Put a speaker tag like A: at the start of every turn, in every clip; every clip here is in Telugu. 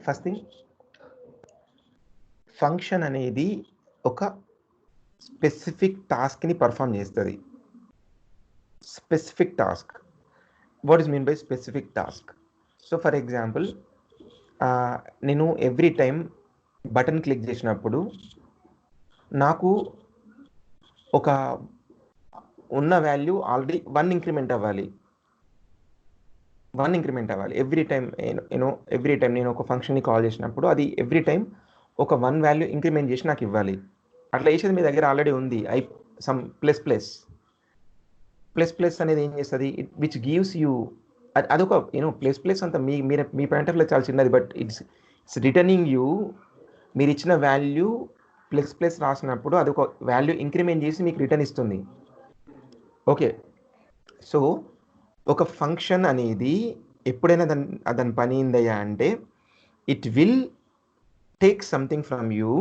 A: ఫస్ట్ థింగ్ ఫంక్షన్ అనేది ఒక స్పెసిఫిక్ టాస్క్ని పర్ఫామ్ చేస్తుంది. Specific task, what is mean by specific task? So for example, నేను ఎవ్రీ టైం బటన్ క్లిక్ చేసినప్పుడు నాకు ఒక ఉన్న వాల్యూ ఆల్రెడీ 1 ఇంక్రిమెంట్ అవ్వాలి. ఎవ్రీ టైం నేను ఒక ఫంక్షన్ని కాల్ చేసినప్పుడు అది ఎవ్రీ టైం ఒక 1 వాల్యూ ఇంక్రిమెంట్ చేసి నాకు ఇవ్వాలి. అట్లా చేసేది మీ దగ్గర ఆల్రెడీ ఉంది. సమ్ ప్లస్ అనేది ఏం చేస్తుంది? విచ్ గివ్స్ యూ, అదొక ప్లస్ అంత మీ పాయింట్ ఆఫ్ లో చాలా చిన్నది, బట్ ఇట్స్ రిటర్నింగ్ యూ. మీరు ఇచ్చిన వాల్యూ ప్లస్ రాసినప్పుడు అది ఒక వాల్యూ ఇంక్రిమెంట్ చేసి మీకు రిటర్న్ ఇస్తుంది. ఓకే, సో ఒక ఫంక్షన్ అనేది ఎప్పుడైనా దాని పని ఏందయ్యా అంటే, it will take something from you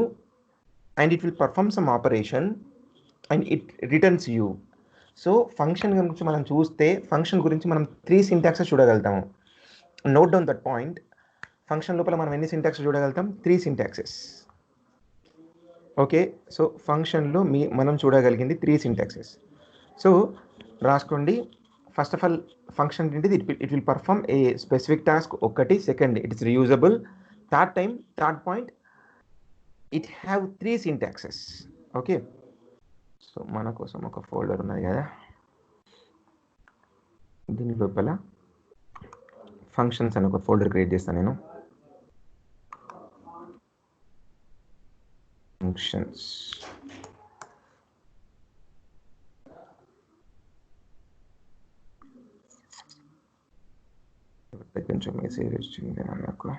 A: and it will perform some operation and it returns you. So function గురించి మనం చూస్తే, ఫంక్షన్ గురించి మనం 3 సింటాక్సెస్ చూడగలుగుతాము. Note down that point. Function లోపల మనం ఎన్ని సింటాక్స్ చూడగలుగుతాం? 3 సింటాక్సెస్. ఓకే, సో ఫంక్షన్లో మనం చూడగలిగింది 3 సింటాక్సెస్. సో రాసుకోండి. ఫస్ట్ ఆఫ్ ఆల్, ఫంక్షన్ ఏంటిది? It will perform a specific task ఒకటి. Second, it is reusable. Third point, it have 3 syntaxes. Okay, so మన కోసం ఒక ఫోల్డర్ ఉన్నది కదా, దీని లోపల ఫంక్షన్స్ అని ఒక ఫోల్డర్ క్రియేట్ చేస్తాను నేను. ఫంక్షన్స్, కొంచెం మెసేజ్ వచ్చింది నాకు.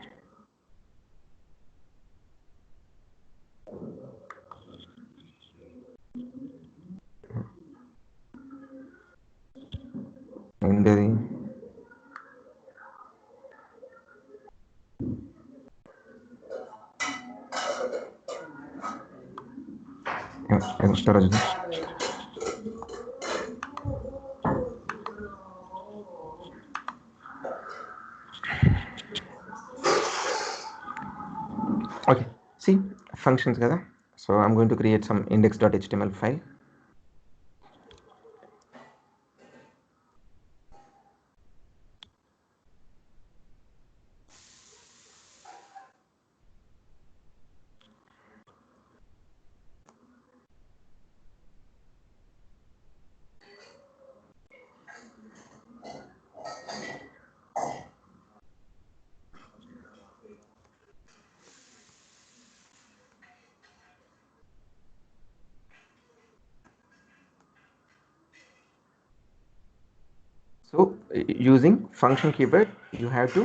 A: ఏంటది? స్టోరేజ్. ఓకే, సి ఫంక్షన్స్ కదా. So I'm going to create some index.html file. So using function keyword, you have to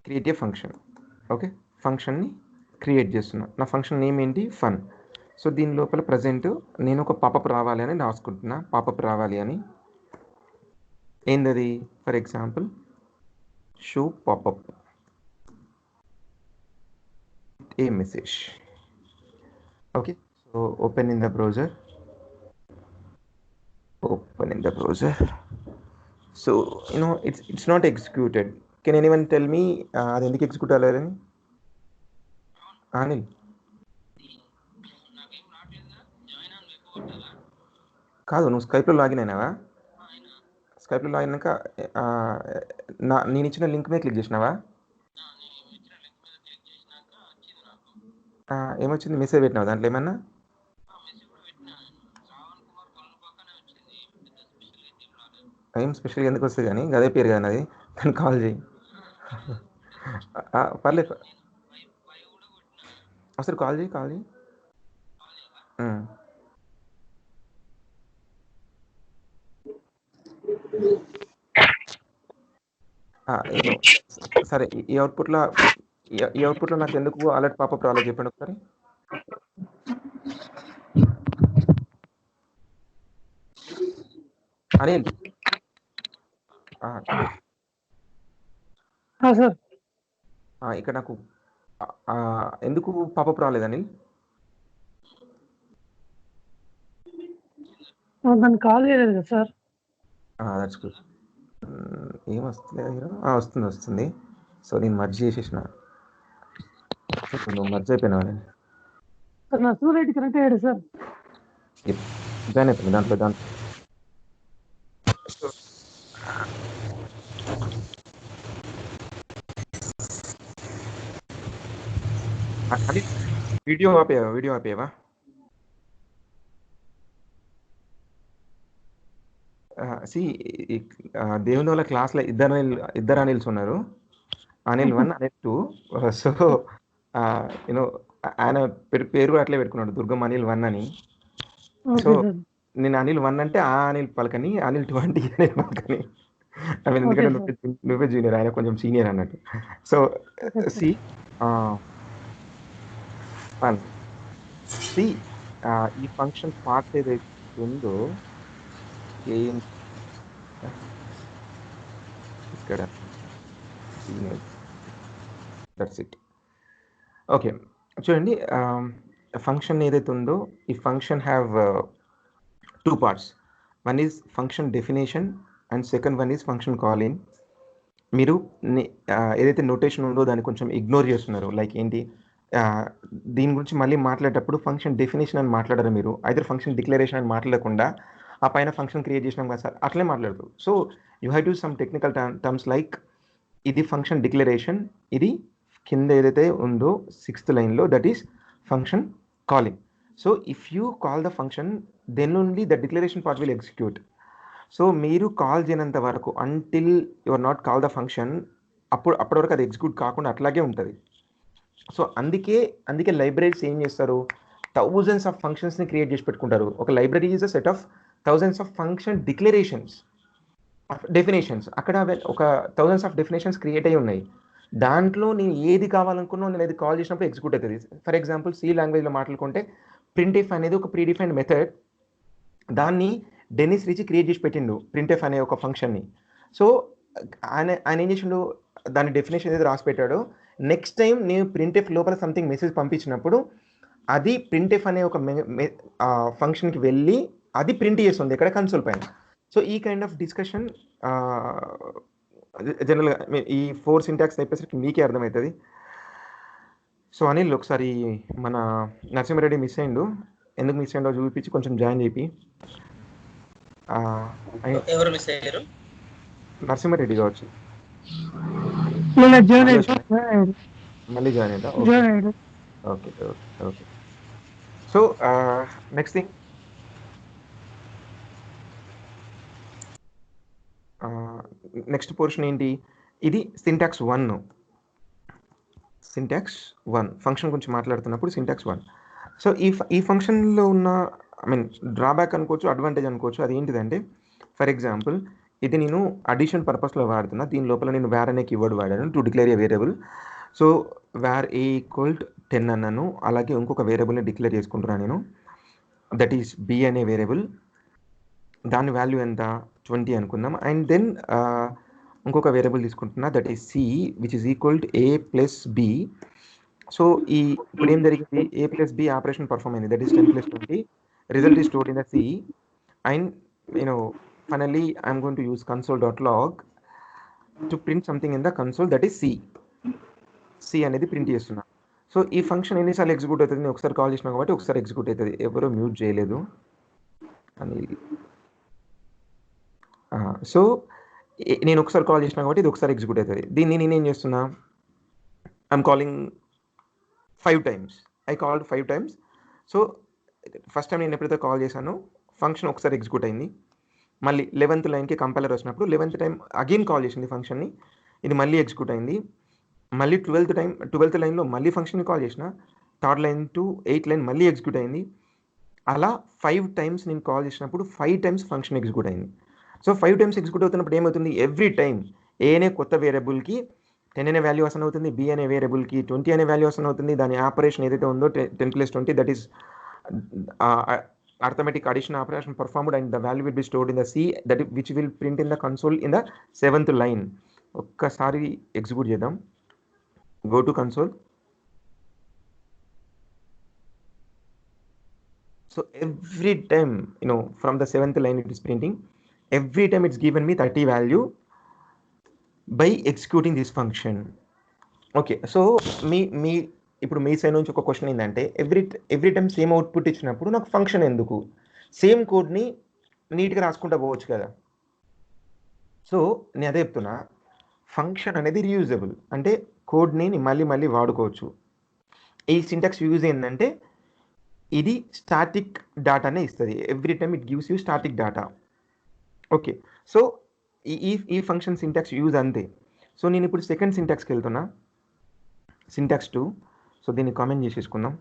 A: create a function. Okay, ఫంక్షన్ని క్రియేట్ చేస్తున్నా. నా ఫంక్షన్ నేమ్ ఏంటి? ఫన్. సో దీని లోపల ప్రజెంట్ నేను ఒక పాపప్ రావాలి అని రాసుకుంటున్నా. పాపప్ రావాలి అని ఏందది? For example, show popup A message. Okay, so open in the browser. So it's not executed. Can anyone tell me అది ఎందుకు ఎగ్జిక్యూట్ అవ్వలేదని? అనిల్, కాదు, నువ్వు స్కైప్లో లాగిన్ అయినావా? స్కైప్లో లాగిన్ అయినాక నేను ఇచ్చిన లింక్ మీద క్లిక్ చేసినావా? ఏమొచ్చింది? మెసేజ్ పెట్టినావా దాంట్లో ఏమన్నా? ఏం స్పెషల్గా ఎందుకు వస్తుంది కానీ, అదే పేరు కదా నాది. దాన్ని కాల్ చేయి. పర్లేదు, అసలు కాల్ చేయి. సరే, ఈ అవుట్పుట్లో నాకు ఎందుకు అలర్ట్ పాపప్ రాలేదు చెప్పండి ఒకసారి. అనిల్, ఇక్కడ నాకు ఎందుకు పాపప్ రాలేదు అనిల్?
B: దాన్ని కాల్ చేయలేదు కదా సార్.
A: That's good. ఏం వస్తలేదు హీరో వస్తుంది. సో నేను మర్జ్ చేసేసిన. నువ్వు మర్జ్ అయిపోయినావు.
B: సార్ నా సూర్యుడి కనెక్ట్ అయ్యాడు సార్.
A: జాయిన్ అయిపోయింది దాంట్లో. అది వీడియో ఆపేవా? సి దేవుని వల్ల క్లాస్లో ఇద్దరు అనిల్స్ ఉన్నారు. అనిల్ 1, అనిల్ 2. సో యూనో ఆయన పేరు కూడా అట్లే పెట్టుకున్నాడు, దుర్గం అనిల్ 1 అని. సో నేను అనిల్ 1 అంటే ఆ అనిల్ పలకని, అనిల్ 2 అంటే ఈ అనిల్ పలకని. ఐ మీన్ ఎందుకంటే నువ్వే జూనియర్, ఆయన కొంచెం సీనియర్ అన్నట్టు. సో సి ఈ ఫంక్షన్ పార్ట్ ఏదైతే ఉందో ఇక్కడ దట్స్ ఇట్. ఓకే చూడండి, ఫంక్షన్ ఏదైతే ఉందో ఈ function have 2 parts. One is function definition and second one is function calling. మీరు ఏదైతే నోటేషన్ ఉందో దాన్ని కొంచెం ఇగ్నోర్ చేస్తున్నారు. లైక్ ఏంటి, దీని గురించి మళ్ళీ మాట్లాడేటప్పుడు ఫంక్షన్ డెఫినేషన్ అని మాట్లాడరు మీరు, ఐదర్ ఫంక్షన్ డిక్లరేషన్ అని మాట్లాడకుండా ఆ పైన ఫంక్షన్ క్రియేట్ చేసినాం కదా సార్ అట్లే మాట్లాడతారు. So you have to some technical terms like ఇది ఫంక్షన్ డిక్లరేషన్, ఇది కింద ఏదైతే ఉందో 6th లైన్లో that is function calling. So if you call the function then only the declaration part will execute. సో మీరు కాల్ చేయనంత వరకు until you are not call the function, అప్పటి వరకు అది ఎగ్జిక్యూట్ కాకుండా అట్లాగే ఉంటుంది. సో అందుకే లైబ్రరీస్ ఏం చేస్తారు, థౌజండ్స్ ఆఫ్ ఫంక్షన్స్ని క్రియేట్ చేసి పెట్టుకుంటారు. ఒక library is a set of thousands of function definitions. అక్కడ ఒక థౌజండ్స్ ఆఫ్ డెఫినేషన్స్ క్రియేట్ అయ్యి ఉన్నాయి. దాంట్లో నేను ఏది కావాలనుకున్నా నేను అది కాల్ చేసినప్పుడు ఎగ్జిక్యూట్ అవుతుంది. ఫర్ ఎగ్జాంపుల్ సి లాంగ్వేజ్లో మాట్లాడుకుంటే ప్రింట్ఎఫ్ అనేది ఒక ప్రీడిఫైన్డ్ మెథడ్, దాన్ని డెనిస్ రిచ్ క్రియేట్ చేసి పెట్టిండు ప్రింట్ఎఫ్ అనే ఒక ఫంక్షన్ని. సో ఆయన ఏం చేసిండు, దాని డెఫినేషన్ ఏదైతే రాసి పెట్టాడో నెక్స్ట్ టైం నేను ప్రింట్ఎఫ్ లోపల సంథింగ్ మెసేజ్ పంపించినప్పుడు అది ప్రింట్ఎఫ్ అనే ఒక ఫంక్షన్కి వెళ్ళి అది ప్రింట్ చేస్తుంది ఇక్కడ కన్సోల్ పైన. సో ఈ కైండ్ ఆఫ్ డిస్కషన్ జనరల్గా ఈ 4 సింటాక్స్ అయిపోయేసరికి మీకే అర్థమవుతుంది. సో అనిల్ ఒకసారి మన నరసింహారెడ్డి మిస్ అయ్యిండు, ఎందుకు మిస్ అయ్యిండో చూపించి కొంచెం జాయిన్ చేపి.
C: ఎవరు మిస్ అయ్యారు?
A: నరసింహారెడ్డి కావచ్చు, మళ్ళీ జాయిన్ అయ్యా. Okay. So next thing, next portion ఏంటి, ఇది సింటాక్స్ 1. ఫంక్షన్ గురించి మాట్లాడుతున్నప్పుడు సింటాక్స్ 1. సో ఈ ఫంక్షన్లో ఉన్న డ్రాబ్యాక్ అనుకోవచ్చు, అడ్వాంటేజ్ అనుకోవచ్చు. అది ఏంటిదంటే, ఫర్ ఎగ్జాంపుల్ ఇది నేను అడిషన్ పర్పస్లో వాడుతున్నా, దీని లోపల నేను వేర్ అనే కీవర్డ్ వాడాను to declare a variable. So var a equalled 10 అన్నాను, అలాగే ఇంకొక వేరియబుల్ని డిక్లేర్ చేసుకుంటున్నాను నేను, దట్ ఈస్ బి అనే వేరియబుల్. దాని వాల్యూ ఎంత 20 అనుకుందాం. అండ్ దెన్ ఇంకొక వేరియబుల్ తీసుకుంటున్నా that is C which is equalled A plus B. So ఇప్పుడు ఏం జరిగింది, A plus B operation perform అయింది, that is 10 + 20. Result is stored in the C. And finally I'm going to use console.log to print something in the console, that is C అనేది ప్రింట్ చేస్తున్నా. సో ఈ ఫంక్షన్ ఎన్నిసార్లు ఎగ్జిక్యూట్ అవుతుంది, నేను ఒకసారి కాల్ చేసినా కాబట్టి ఒకసారి ఎగ్జిక్యూట్ అవుతుంది. ఎవరో మ్యూట్ చేయలేదు అని. సో నేను ఒకసారి కాల్ చేసినా కాబట్టి ఇది ఒకసారి ఎగ్జిక్యూట్ అవుతుంది. దీన్ని నేనేం చేస్తున్నా, I'm calling 5 times. I called 5 times. So first time నేను ఎప్పుడైతే కాల్ చేశానో ఫంక్షన్ ఒకసారి ఎగ్జిక్యూట్ అయింది. మళ్ళీ 11th లైన్కి కంపైలర్ వచ్చినప్పుడు 11th టైం అగైన్ కాల్ చేసింది ఫంక్షన్ని, ఇది మళ్ళీ ఎగ్జిక్యూట్ అయింది. మళ్ళీ 12th లైన్లో మళ్ళీ ఫంక్షన్ని కాల్ చేసిన, 3rd line to 8th line మళ్ళీ ఎగ్జిక్యూట్ అయింది. అలా 5 times నేను కాల్ చేసినప్పుడు 5 times ఫంక్షన్ ఎగ్జిక్యూట్ అయింది. సో 5 times ఎగ్జిక్యూట్ అవుతున్నప్పుడు ఏమవుతుంది, ఎవ్రీ టైం ఏ అనే కొత్త వేరియబుల్కి 10 అనే వాల్యూ అసైన్ అవుతుంది, బి అనే వేరియబుల్కి 20 అనే వాల్యూ అసైన్ అవుతుంది. దాని ఆపరేషన్ ఏదైతే ఉందో 10 + 20 that is arithmetic addition operation performed, and the value will be stored in the C, that which will print in the console in the 7th line. ఒక్కసారి ఎగ్జిక్యూట్ చేద్దాం. go to console. So every time from the 7th line it is printing, every time it's given me 30 value, by executing this function. Okay, so మీ ఇప్పుడు మీ సైడ్ నుంచి ఒక క్వశ్చన్ ఏంటంటే ఎవ్రీ టైం సేమ్ అవుట్పుట్ ఇచ్చినప్పుడు నాకు ఫంక్షన్ ఎందుకు? సేమ్ కోడ్ని నీట్గా రాసుకుంటా పోవచ్చు కదా. సో నేను అదే చెప్తున్నా, ఫంక్షన్ అనేది రీయూజబుల్, అంటే కోడ్ని మళ్ళీ మళ్ళీ వాడుకోవచ్చు. ఈ సింటాక్స్ యూజ్ ఏంటంటే ఇది స్టాటిక్ డాటానే ఇస్తుంది. Every time it gives you static data. Okay, so ఈ ఫంక్షన్ సింటాక్స్ యూజ్ అంతే. సో నేను ఇప్పుడు సెకండ్ సింటాక్స్కి వెళ్తున్నా, సింటాక్స్ 2. సో దీన్ని కామెంట్ చేసేసుకుందాం.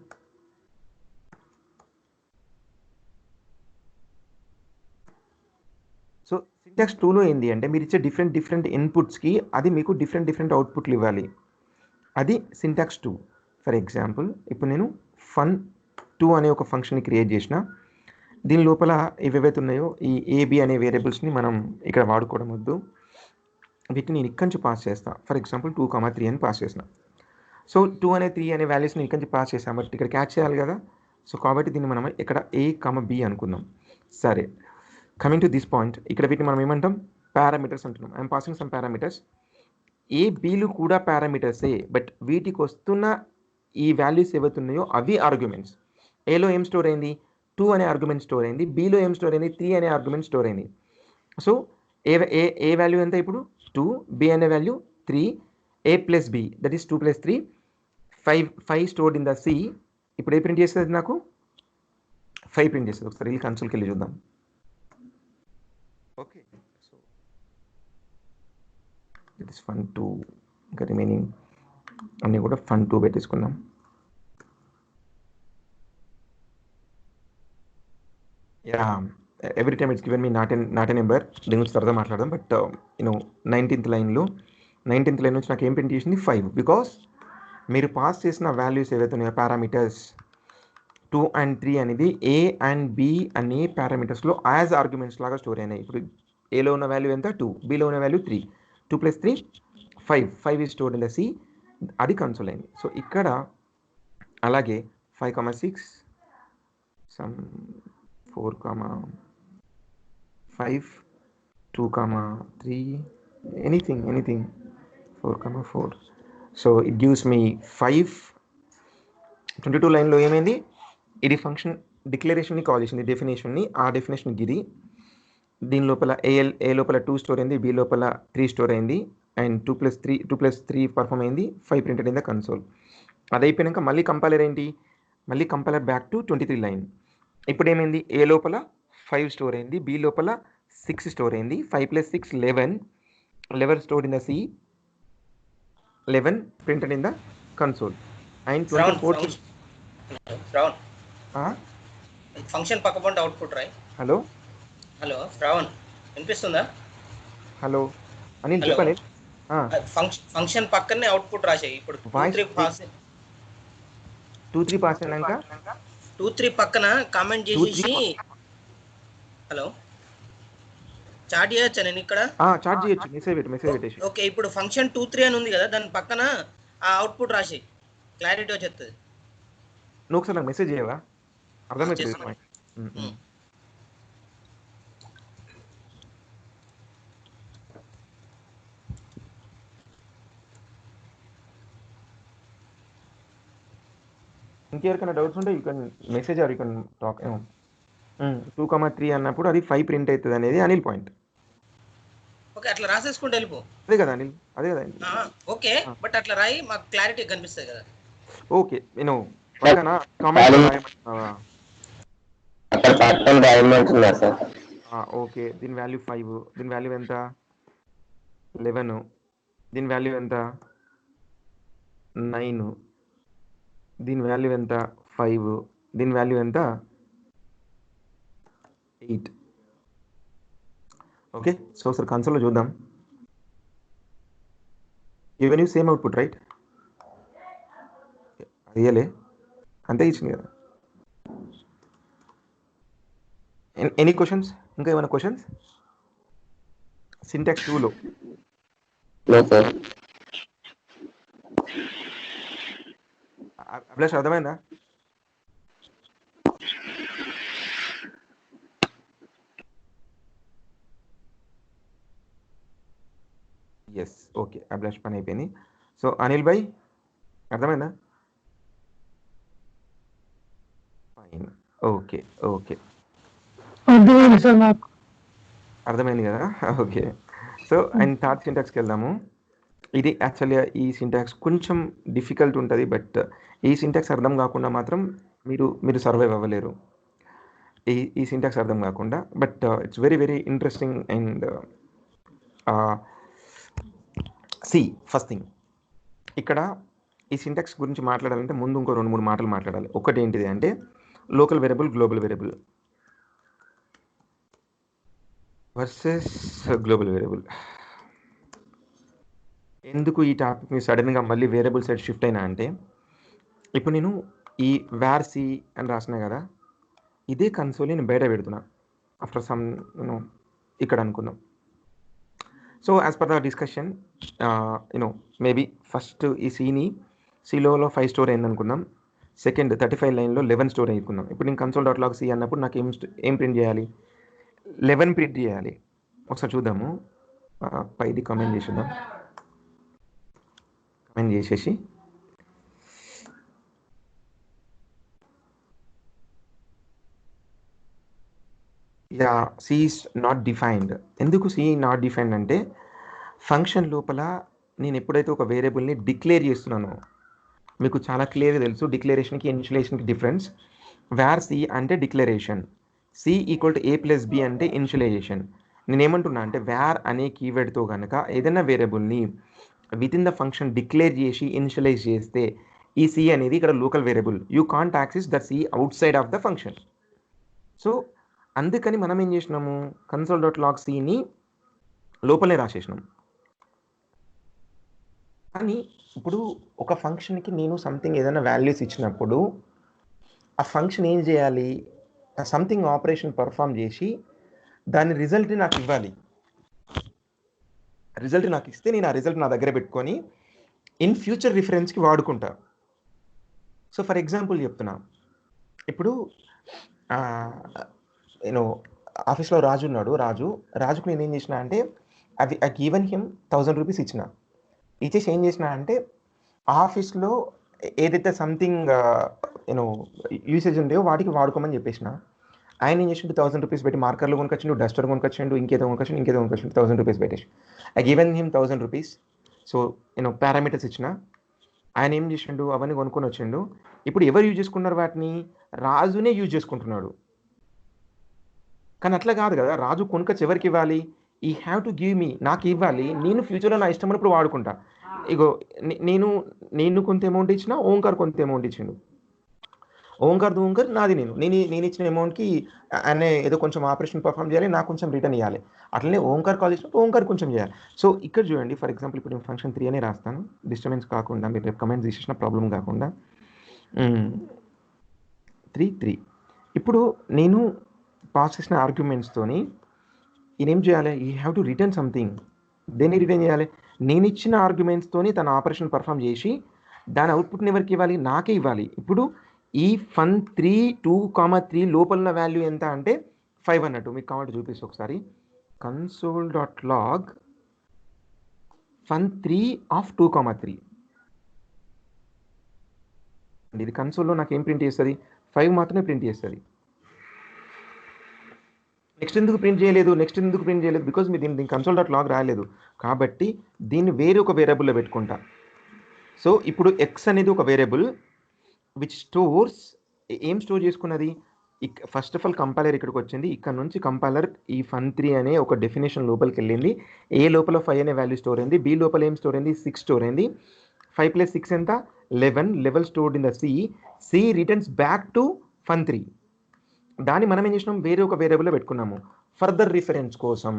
A: సో సింటాక్స్ 2లో ఏంటి అంటే మీరు ఇచ్చే డిఫరెంట్ ఇన్పుట్స్కి అది మీకు డిఫరెంట్ అవుట్పుట్లు ఇవ్వాలి. అది సింటాక్స్ 2. ఫర్ ఎగ్జాంపుల్ ఇప్పుడు నేను fun2 అనే ఒక ఫంక్షన్ని క్రియేట్ చేసిన. దీని లోపల ఏవేవైతే ఉన్నాయో ఈ ఏబి అనే వేరియబుల్స్ని మనం ఇక్కడ వాడుకోవడం వద్దు. వీటిని నేను ఇక్కడి నుంచి పాస్ చేస్తాను. ఫర్ ఎగ్జాంపుల్ 2,3 అని పాస్ చేసిన. సో 2 అనే 3 అనే వాల్యూస్ని ఇక్కడి నుంచి పాస్ చేసాం, బట్ ఇక్కడ క్యాచ్ చేయాలి కదా. సో కాబట్టి దీన్ని మనం ఇక్కడ a,b అనుకుందాం. సరే, కమింగ్ టు దిస్ పాయింట్, ఇక్కడ వీటిని మనం ఏమంటాం? పారామీటర్స్ అంటున్నాం. I'm passing some parameters. A బీలు కూడా పారామీటర్సే, బట్ వీటికి వస్తున్న ఈ వాల్యూస్ ఏవైతే ఉన్నాయో అవి ఆర్గ్యుమెంట్స్. ఏలో ఏం స్టోర్ అయింది? 2 అనే ఆర్గ్యుమెంట్ స్టోర్ అయింది. బీలో ఏం స్టోర్ అయింది? 3 అనే ఆర్గ్యుమెంట్ స్టోర్ అయింది. సో ఏ వాల్యూ ఎంత ఇప్పుడు? 2. బి అనే value 3. a plus B, that is 2 + 3, 5 stored in the C. ఇప్పుడు ఏ ప్రింట్ చేస్తుంది? నాకు 5 ప్రింట్ చేస్తుంది. ఒకసారి వెళ్ళి కన్సోల్కి వెళ్ళి చూద్దాం. Okay, so this is fun2. ఇంకా రిమైనింగ్ అన్నీ కూడా fun2 పెట్టేసుకుందాం. Yeah, every time it's given me not a number. దీని గురించి తర్వాత మాట్లాడదాం. బట్ 19th లైన్లో 19th లైన్ నుంచి నాకు ఏం ప్రింట్ చేసింది? 5. బికాస్ మీరు పాస్ చేసిన వాల్యూస్ ఏవైతే ఉన్నాయో పారామీటర్స్ 2 and 3 అనేది ఏ అండ్ బి అనే పారామీటర్స్లో యాజ్ ఆర్గ్యుమెంట్స్ లాగా స్టోర్ అయినాయి. ఇప్పుడు ఏలో ఉన్న వాల్యూ ఎంత? 2. బిలో ఉన్న value 3. 2 + 3 5 is stored in the C. అది కన్సోల్ అయింది. సో ఇక్కడ అలాగే 5,6 sum 4,5 2,3 anything 4,4. So it gives me 5. 22 లైన్లో ఏమైంది? ఇది ఫంక్షన్ డిక్లరేషన్ని కాల్ చేసింది, డెఫినేషన్ని. ఆ డెఫినేషన్ ఇది. దీని లోపల ఏ లోపల 2 స్టోర్ అయింది, బి లోపల 3 స్టోర్ అయింది, అండ్ 2 + 3 పర్ఫామ్ అయింది, 5 ప్రింటెడ్ ఇన్ ద కన్సోల్. అది అయిపోయాక మళ్ళీ కంపైలర్ ఏంటి? మళ్ళీ కంపైలర్ బ్యాక్ టు 23 లైన్. ఇప్పుడు ఏమైంది? ఏ లోపల 5 స్టోర్ అయింది, బి లోపల 6 స్టోర్ అయింది, 5 + 6 11 store in the C, 11 printed in the console, and 24
C: function పక్కపొంటి అవుట్పుట్ రాయ్.
A: హలో
C: శ్రావణ్ వినిపిస్తుందా?
A: హలో అని చెప్పండి.
C: ఫంక్షన్ పక్కనే అవుట్పుట్ రాసేయి. ఇప్పుడు 2-3
A: పాస్ అయినాక
C: 2-3 పక్కన కామెంట్ చేసేసి హలో చాట్ చేయొచ్చా? నేను ఇక్కడ
A: చాట్ చేయొచ్చు, మెసేజ్ పెట్టేసి.
C: ఓకే, ఇప్పుడు ఫంక్షన్ 2-3 అని ఉంది కదా, దాని పక్కన ఆ అవుట్పుట్ రాసేయి, క్లారిటీ వచ్చేస్తుంది.
A: నువ్వు ఒకసారి నాకు మెసేజ్ చేయవా? అర్థమవుతుంది. ఇంకెవరికైనా డౌట్స్ ఉంటే you can message or you can talk. 2,3 అన్నప్పుడు అది 5 ప్రింట్ అవుతుంది అనేది అనిల్ పాయింట్.
C: ఓకే, అట్లా రాసేసుకుంటే వెళ్ళిపో.
A: అదే కదా అనిల్, అదే కదా.
C: ఓకే, బట్ అట్లా రాయి, మాకు క్లారిటీ కనిపిస్తుంది కదా.
A: ఓకే, నేను పక్కన కామెంట్ రాయమంటున్నావా? ఓకే, దీని వాల్యూ 5, దీని వాల్యూ ఎంత? 11, దీని వాల్యూ ఎంత? 9, దీని వాల్యూ ఎంత? 5, దీని వాల్యూ ఎంత? 8. ఓకే, సో ఒకసారి కన్సోల్లో చూద్దాం. Even you same output right? అయ్యలే, అంతే ఇచ్చింది కదా. Any questions? ఇంకా ఏమైనా క్వశ్చన్స్ సింటాక్స్ 2లో? అభిలాష్ అర్థమైందా? ఎస్, ఓకే, అభిలాష్ పని అయిపోయింది. సో అనిల్ భాయ్ అర్థమైందా? ఫైన్, ఓకే ఓకే,
B: అర్థమైంది సార్ నాకు.
A: అర్థమైంది కదా? ఓకే. సో అండ్ థర్డ్ సింటాక్స్కి వెళ్దాము. ఇది యాక్చువల్గా ఈ సింటాక్స్ కొంచెం డిఫికల్ట్ ఉంటుంది, బట్ ఈ సింటాక్స్ అర్థం కాకుండా మాత్రం మీరు సర్వైవ్ అవ్వలేరు. ఈ సింటాక్స్ అర్థం కాకుండా, but it's very very interesting. And C first thing, ఇక్కడ ఈ సింటాక్స్ గురించి మాట్లాడాలంటే ముందు ఇంకో 2-3 మాటలు మాట్లాడాలి. ఒకటి ఏంటిది అంటే local variable, global variable versus global variable. ఎందుకు ఈ టాపిక్ని సడన్గా మళ్ళీ వేరియబుల్ సైడ్ షిఫ్ట్ అయినా అంటే, ఇప్పుడు నేను ఈ వేర్ సి అని రాసినా కదా, ఇదే కన్సోల్ నేను బయట పెడుతున్నా ఆఫ్టర్ సమ్ ఇక్కడ అనుకుందాం. So as per the discussion maybe first ఈ సిలో 5 స్టోర్ అయింది అనుకుందాం, సెకండ్ 35 లైన్లో 11 స్టోర్ అయ్యుకుందాం. ఇప్పుడు నేను కన్సోల్ డాట్ లాగ్ సి అన్నప్పుడు నాకు ఏం ప్రింట్ చేయాలి? 11 ప్రింట్ చేయాలి. ఒకసారి చూద్దాము, పైది కమెంట్ చేసేద్దాం. కమెంట్ చేసేసి yeah, C is not defined. ఎందుకు సి నాట్ డిఫైన్డ్ అంటే, ఫంక్షన్ లోపల నేను ఎప్పుడైతే ఒక వేరియబుల్ని డిక్లేర్ చేస్తున్నానో, మీకు చాలా క్లియర్గా తెలుసు డిక్లరేషన్కి ఇనిషియలైజేషన్కి డిఫరెన్స్. వేర్ సి అంటే declaration, C equal to A+B అంటే ఇనిషియలైజేషన్. నేనేమంటున్నా అంటే వేర్ అనే కీవర్డ్తో కనుక ఏదైనా వేరియబుల్ని within the function declare చేసి ఇనిషియలైజ్ చేస్తే ఈ సి అనేది ఇక్కడ local variable. You can't access the C outside of the function. So అందుకని మనం ఏం చేసినాము, కన్సోల్ డాట్ లాగ్ సిని లోపలే రాసేసినాం. కానీ ఇప్పుడు ఒక ఫంక్షన్కి నేను సంథింగ్ ఏదైనా వాల్యూస్ ఇచ్చినప్పుడు ఆ ఫంక్షన్ ఏం చేయాలి, సంథింగ్ ఆపరేషన్ పర్ఫామ్ చేసి దాని రిజల్ట్ని నాకు ఇవ్వాలి. రిజల్ట్ నాకు ఇస్తే నేను ఆ రిజల్ట్ నా దగ్గర పెట్టుకొని ఇన్ ఫ్యూచర్ రిఫరెన్స్కి వాడుకుంటా. సో ఫర్ ఎగ్జాంపుల్ చెప్తున్నా, ఇప్పుడు నేను ఆఫీస్లో రాజు ఉన్నాడు. రాజుకు నేను ఏం చేసిన అంటే ఐ గివెన్ హిమ్ 1000 రూపీస్ ఇచ్చిన. ఇచ్చేసి ఏం చేసిన అంటే ఆఫీస్లో ఏదైతే సంథింగ్ యూసేజ్ ఉండేవో వాటికి వాడుకోమని చెప్పేసిన. ఆయన ఏం చేసిండు, 1000 రూపీస్ పెట్టి మార్కర్లు కొనుకొచ్చిండు, డస్టర్ కొనుకొచ్చిండు, ఇంకేదో కొనుకొచ్చిండు 1000 రూపీస్ పెట్టేసి I given him 1000 rupees. So parameters ఇచ్చిన, ఆయన ఏం చేసిండు అవన్నీ కొనుక్కొని వచ్చిండు. ఇప్పుడు ఎవరు యూజ్ చేసుకున్నారు వాటిని? రాజునే యూజ్ చేసుకుంటున్నాడు. కానీ అట్లా కాదు కదా, రాజు కొనుకొచ్చి ఎవరికి ఇవ్వాలి? ఈ హ్యావ్ టు గివ్ మీ, నాకు ఇవ్వాలి, నేను ఫ్యూచర్లో నా ఇష్టం ఉన్నప్పుడు వాడుకుంటా. ఇగో నేను కొంత అమౌంట్ ఇచ్చిన, ఓంకార్ కొంత అమౌంట్ ఇచ్చిండు. ఓంకార్ నాది, నేను ఇచ్చిన అమౌంట్కి ఆయన ఏదో కొంచెం ఆపరేషన్ పర్ఫామ్ చేయాలి, నాకు కొంచెం రిటర్న్ ఇవ్వాలి. అట్లనే ఓంకార్ కాల్ చేసినప్పుడు ఓంకార్ కొంచెం చేయాలి. సో ఇక్కడ చూడండి, ఫర్ ఎగ్జాంపుల్ ఇప్పుడు నేను ఫంక్షన్ 3 అనే రాస్తాను, డిస్టర్బెన్స్ కాకుండా, మీరు రేపు కమెంట్స్ తీసేసిన ప్రాబ్లం కాకుండా. 3 ఇప్పుడు నేను పాస్ చేసిన ఆర్గ్యుమెంట్స్తోని ఈయన ఏం చేయాలి? ఈ హ్యావ్ టు రిటర్న్ సంథింగ్. దేన్ని రిటర్న్ చేయాలి? నేను ఇచ్చిన ఆర్గ్యుమెంట్స్తోని తన ఆపరేషన్ పర్ఫామ్ చేసి దాని అవుట్పుట్ని ఎవరికి ఇవ్వాలి? నాకే ఇవ్వాలి. ఇప్పుడు ఈ fun3 2,3 లోపల ఉన్న వాల్యూ ఎంత అంటే 5 అన్నట్టు. మీకు కావాలంటే చూపిస్తే ఒకసారి, console.log fun3 ఆఫ్ 2,3. ఇది కన్సోల్లో నాకు ఏం ప్రింట్ చేస్తుంది? 5 మాత్రమే ప్రింట్ చేస్తుంది. నెక్స్ట్ ఎందుకు ప్రింట్ చేయలేదు? బికాజ్ మీరు దీన్ని console.log రాయలేదు కాబట్టి దీన్ని వేరే ఒక వేరియబుల్లో పెట్టుకుంటా. సో ఇప్పుడు ఎక్స్ అనేది ఒక వేరియబుల్ విచ్ స్టోర్స్, ఏం స్టోర్ చేసుకున్నది? ఫస్ట్ ఆఫ్ ఆల్ కంపైలర్ ఇక్కడికి వచ్చింది, ఇక్కడ నుంచి కంపైలర్ ఈ fun3 అనే ఒక డెఫినేషన్ లోపలికి వెళ్ళింది. ఏ లోపల 5 అనే వాల్యూ స్టోర్ అయింది, బి లోపల ఏం స్టోర్ అయింది? 6 స్టోర్ అయింది. 5 + 6 ఎంత? 11. Eleven stored in the C returns back to fun3. దాన్ని మనం ఏం చేసినాం? వేరే ఒక వేరియబుల్లో పెట్టుకున్నాము ఫర్దర్ రిఫరెన్స్ కోసం.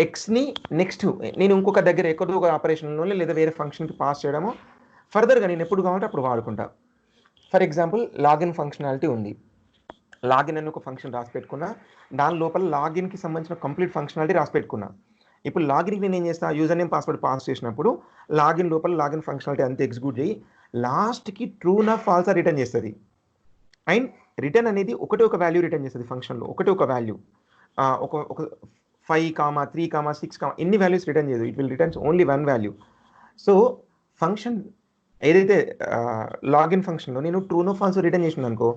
A: ఎక్స్ని నెక్స్ట్ నేను ఇంకొక దగ్గర ఎక్కడో ఒక ఆపరేషన్లో లేదా వేరే ఫంక్షన్కి పాస్ చేయడము, ఫర్దర్గా నేను ఎప్పుడు కావాలంటే అప్పుడు వాడుకుంటా. ఫర్ ఎగ్జాంపుల్ లాగిన్ ఫంక్షనాలిటీ ఉంది, లాగిన్ అని ఒక ఫంక్షన్ రాసి పెట్టుకున్నా, దాని లోపల లాగిన్కి సంబంధించిన కంప్లీట్ ఫంక్షనాలిటీ రాసి పెట్టుకున్నా. ఇప్పుడు లాగిన్కి నేను ఏం చేస్తాను? యూజర్ నేమ్ పాస్వర్డ్ పాస్ చేసినప్పుడు లాగిన్ లోపల లాగిన్ ఫంక్షనాలిటీ అంతా ఎగ్జిక్యూట్ చేయి లాస్ట్కి ట్రూనా ఫాల్సా రిటర్న్ చేస్తుంది. అండ్ రిటర్న్ అనేది ఒకటే ఒక వాల్యూ రిటర్న్ చేస్తుంది ఫంక్షన్లో, ఒకటే ఒక వాల్యూ. ఒక 5, 3, 6 ఎన్ని వాల్యూస్ రిటర్న్ చేయదు, it will returns only one value. So function ఏదైతే లాగిన్ ఫంక్షన్లో నేను ట్రూనో ఫాల్స్ రిటర్న్ చేసింది అనుకో,